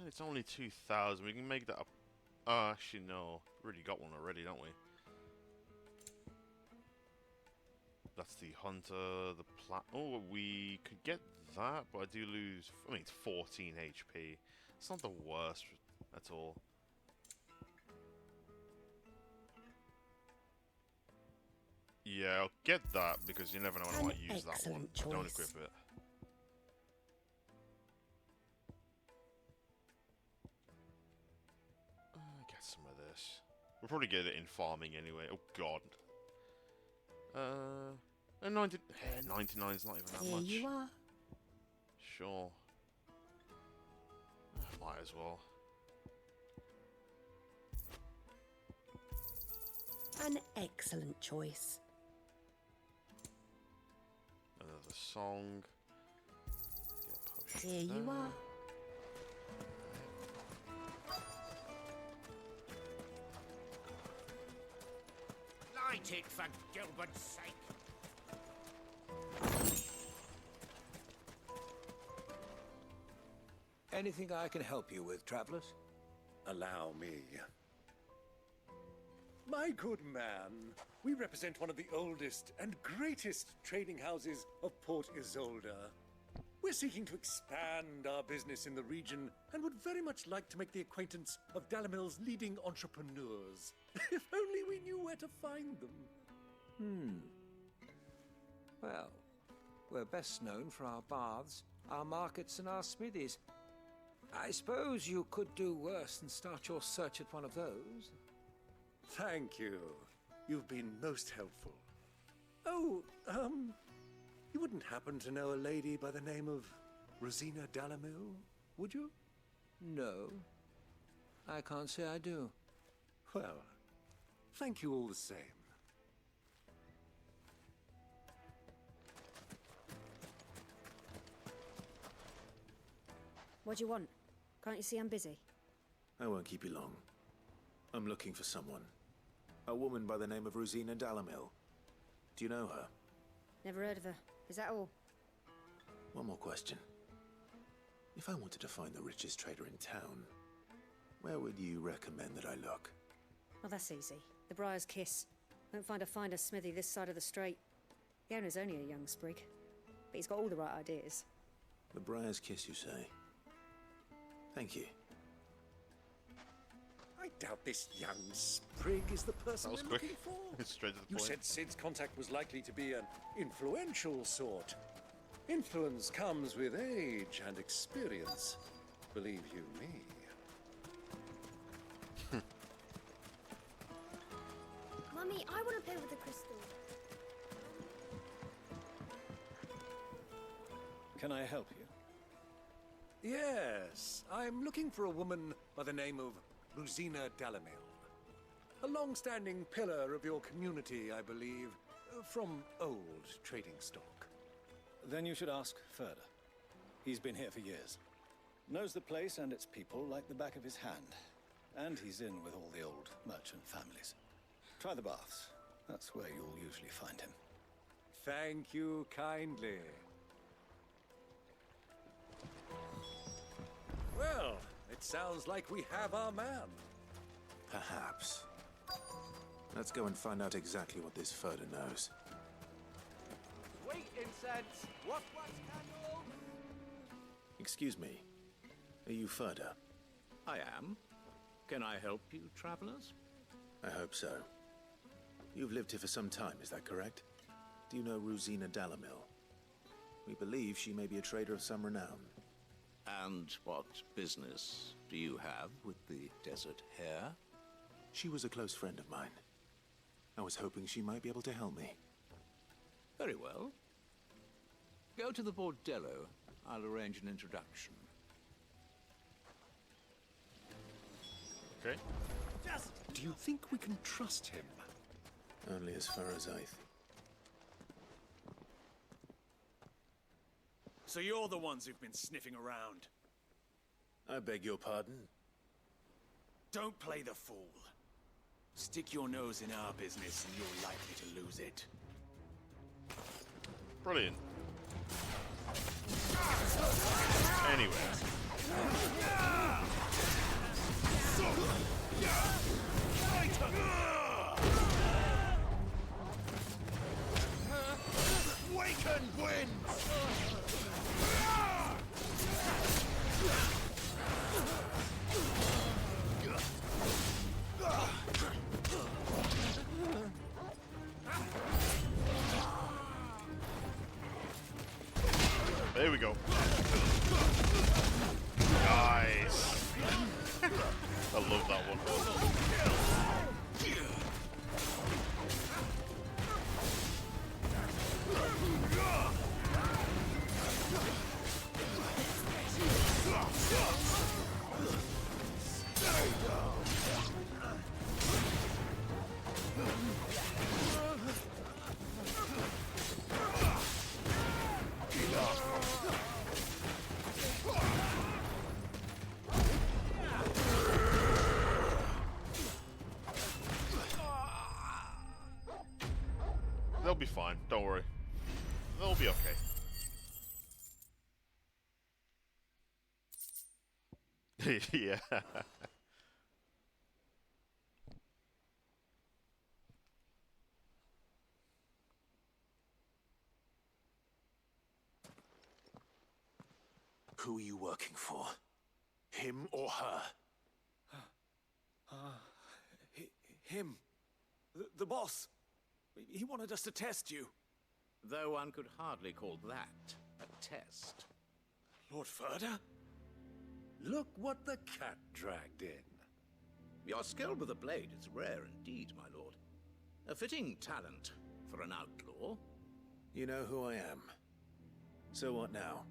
It's only 2,000. We can make that up. Oh, actually, no. We already got one already, don't we? That's the hunter, the plat. Oh, we could get that, but I do lose. I mean, it's 14 HP. It's not the worst at all. Yeah, I'll get that because you never know when I might use that one. Don't equip it. Get some of this. We'll probably get it in farming anyway. Oh god. 99 is not even that much. Here you are. Sure. Might as well. An excellent choice. Another song. Get a potion Here you are. Light it for Gilbert's sake. Anything I can help you with, travelers? Allow me. My good man, we represent one of the oldest and greatest trading houses of Port Isolde. We're seeking to expand our business in the region and would very much like to make the acquaintance of Dalamil's leading entrepreneurs. If only we knew where to find them. Well, we're best known for our baths, our markets, and our smithies. I suppose you could do worse than start your search at one of those. Thank you. You've been most helpful. Oh, you wouldn't happen to know a lady by the name of Rosina Dalamil, would you? No, I can't say I do. Well, thank you all the same. What do you want? Can't you see I'm busy? I won't keep you long. I'm looking for someone. A woman by the name of Rosina Dalamil. Do you know her? Never heard of her. Is that all? One more question. If I wanted to find the richest trader in town, where would you recommend that I look? Oh, that's easy. The Briar's Kiss. Won't find a finer smithy this side of the strait. The owner's only a young sprig, but he's got all the right ideas. The Briar's Kiss, you say? Thank you. I doubt this young sprig is the person we're looking for. It's straight to the You point. said Sid's contact was likely to be an influential sort. Influence comes with age and experience. Believe you me. Mummy, I want to play with the crystal. Can I help you? Yes, I'm looking for a woman by the name of Rosina Dalamil. A long-standing pillar of your community, I believe, from old trading stock. Then you should ask Furder. He's been here for years. Knows the place and its people like the back of his hand. And he's in with all the old merchant families. Try the baths. That's where you'll usually find him. Thank you kindly. Well, it sounds like we have our man. Perhaps. Let's go and find out exactly what this Furder knows. Sweet incense! Wax candle! Excuse me. Are you Furder? I am. Can I help you, travelers? I hope so. You've lived here for some time, is that correct? Do you know Rosina Dalamil? We believe she may be a trader of some renown. And what business do you have with the desert hare? She was a close friend of mine. I was hoping she might be able to help me. Very well. Go to the bordello. I'll arrange an introduction. Okay. Do you think we can trust him? Only as far as I think. So you're the ones who've been sniffing around. I beg your pardon? Don't play the fool. Stick your nose in our business and you're likely to lose it. Brilliant. Anyway. Waken, Gwyn! There we go. Nice. I love that one. They'll be fine, don't worry. They'll be okay. Yeah. Who are you working for? Him or her? Him. The boss. He wanted us to test you. Though one could hardly call that a test. Lord Furder? Look what the cat dragged in. Your skill with a blade is rare indeed, my lord. A fitting talent for an outlaw. You know who I am. So what now?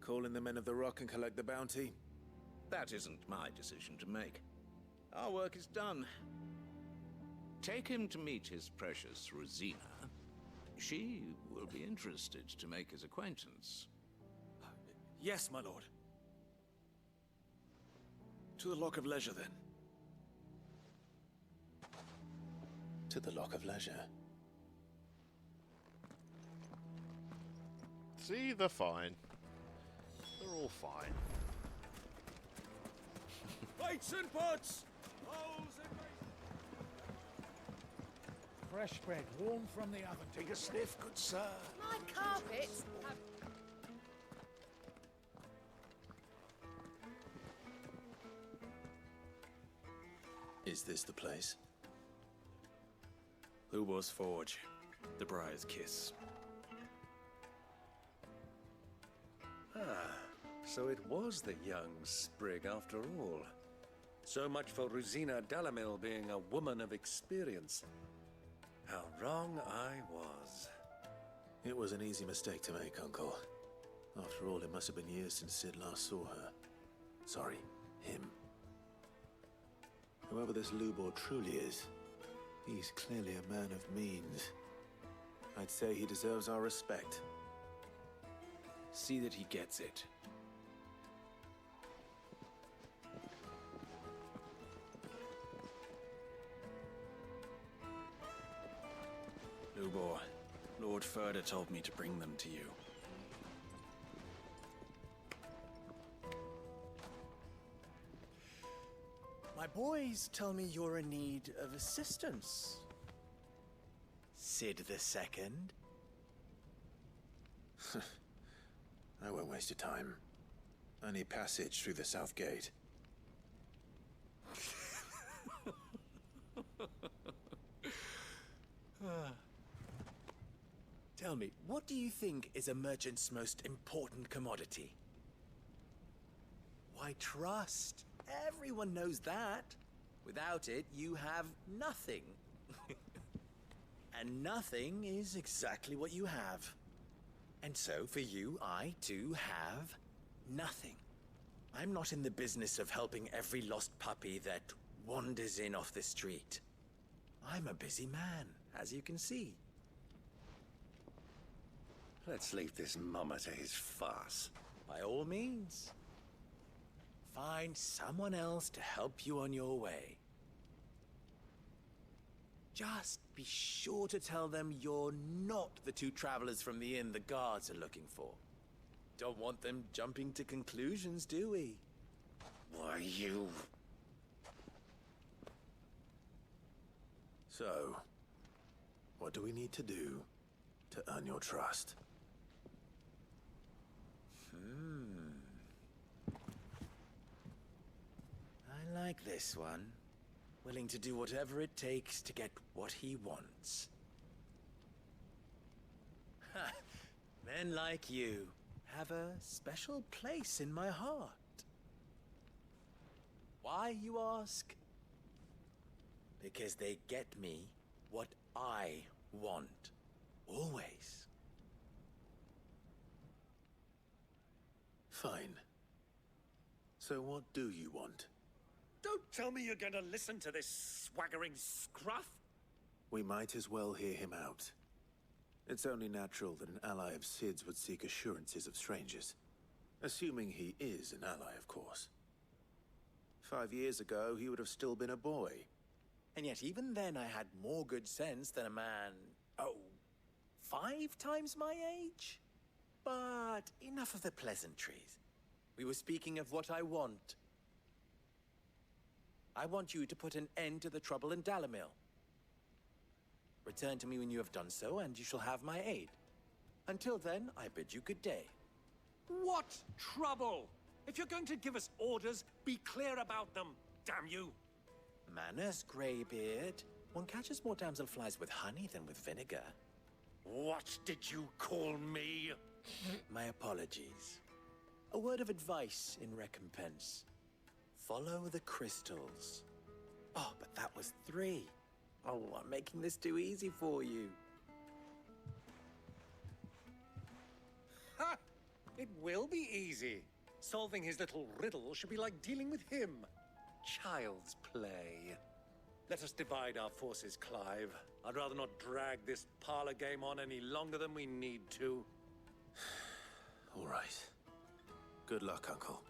Call in the Men of the Rock and collect the bounty? That isn't my decision to make. Our work is done. Take him to meet his precious Rosina. She will be interested to make his acquaintance. Yes, my lord. To the Lock of Leisure, then. To the Lock of Leisure. See, they're fine. They're all fine. Plates and pots! Fresh bread, warm from the oven. Take a sniff, good sir. My carpets have... Is this the place? Lubor's Forge. The Briar's Kiss. Ah, so it was the young sprig after all. So much for Rosina Dalamil being a woman of experience. How wrong I was. It was an easy mistake to make, Uncle. After all, it must have been years since Sid last saw her. Sorry, him. Whoever this Lubor truly is, he's clearly a man of means. I'd say he deserves our respect. See that he gets it. Lubor, Lord Furder told me to bring them to you. My boys tell me you're in need of assistance. Sid II? I won't waste your time. I need passage through the south gate. Tell me, what do you think is a merchant's most important commodity? Why, trust. Everyone knows that. Without it, you have nothing. And nothing is exactly what you have. And so, for you, I, too, have nothing. I'm not in the business of helping every lost puppy that wanders in off the street. I'm a busy man, as you can see. Let's leave this mummer to his farce. By all means. Find someone else to help you on your way. Just be sure to tell them you're not the two travelers from the inn the guards are looking for. Don't want them jumping to conclusions, do we? Why, you... So, what do we need to do to earn your trust? I like this one. Willing to do whatever it takes to get what he wants. Ha! Men like you have a special place in my heart. Why, you ask? Because they get me what I want. Always. Fine. So what do you want? Don't tell me you're going to listen to this swaggering scruff. We might as well hear him out. It's only natural that an ally of Sid's would seek assurances of strangers. Assuming he is an ally, of course. 5 years ago, he would have still been a boy. And yet even then I had more good sense than a man, 5 times my age? But enough of the pleasantries. We were speaking of what I want. I want you to put an end to the trouble in Dalamil. Return to me when you have done so, and you shall have my aid. Until then, I bid you good day. What trouble? If you're going to give us orders, be clear about them, damn you! Manners, Greybeard. One catches more damselflies with honey than with vinegar. What did you call me? My apologies. A word of advice in recompense. Follow the crystals. Oh, but that was 3. Oh, I'm making this too easy for you. Ha! It will be easy. Solving his little riddle should be like dealing with him. Child's play. Let us divide our forces, Clive. I'd rather not drag this parlor game on any longer than we need to. All right. Good luck, Uncle.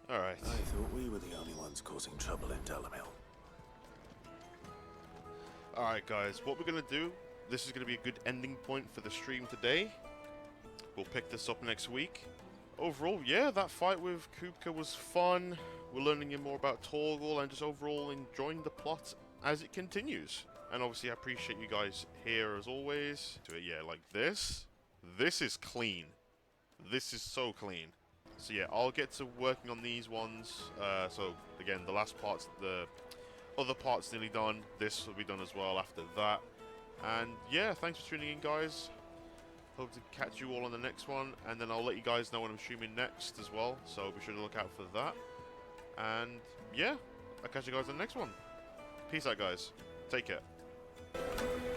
Alright. I thought we were the only ones causing trouble in Dalamil. Alright guys, what we're going to do, this is going to be a good ending point for the stream today. We'll pick this up next week. Overall, yeah, that fight with KUPKA was fun. We're learning more about Torgal and just overall enjoying the plot as it continues. And obviously I appreciate you guys here as always. So yeah, like this. This is clean. This is so clean. So yeah, I'll get to working on these ones. So again, the last part's, the other part's nearly done. This will be done as well after that. And yeah, thanks for tuning in, guys. Hope to catch you all on the next one, and then I'll let you guys know when I'm streaming next as well, so be sure to look out for that. And yeah, I'll catch you guys on the next one. Peace out, guys. Take care.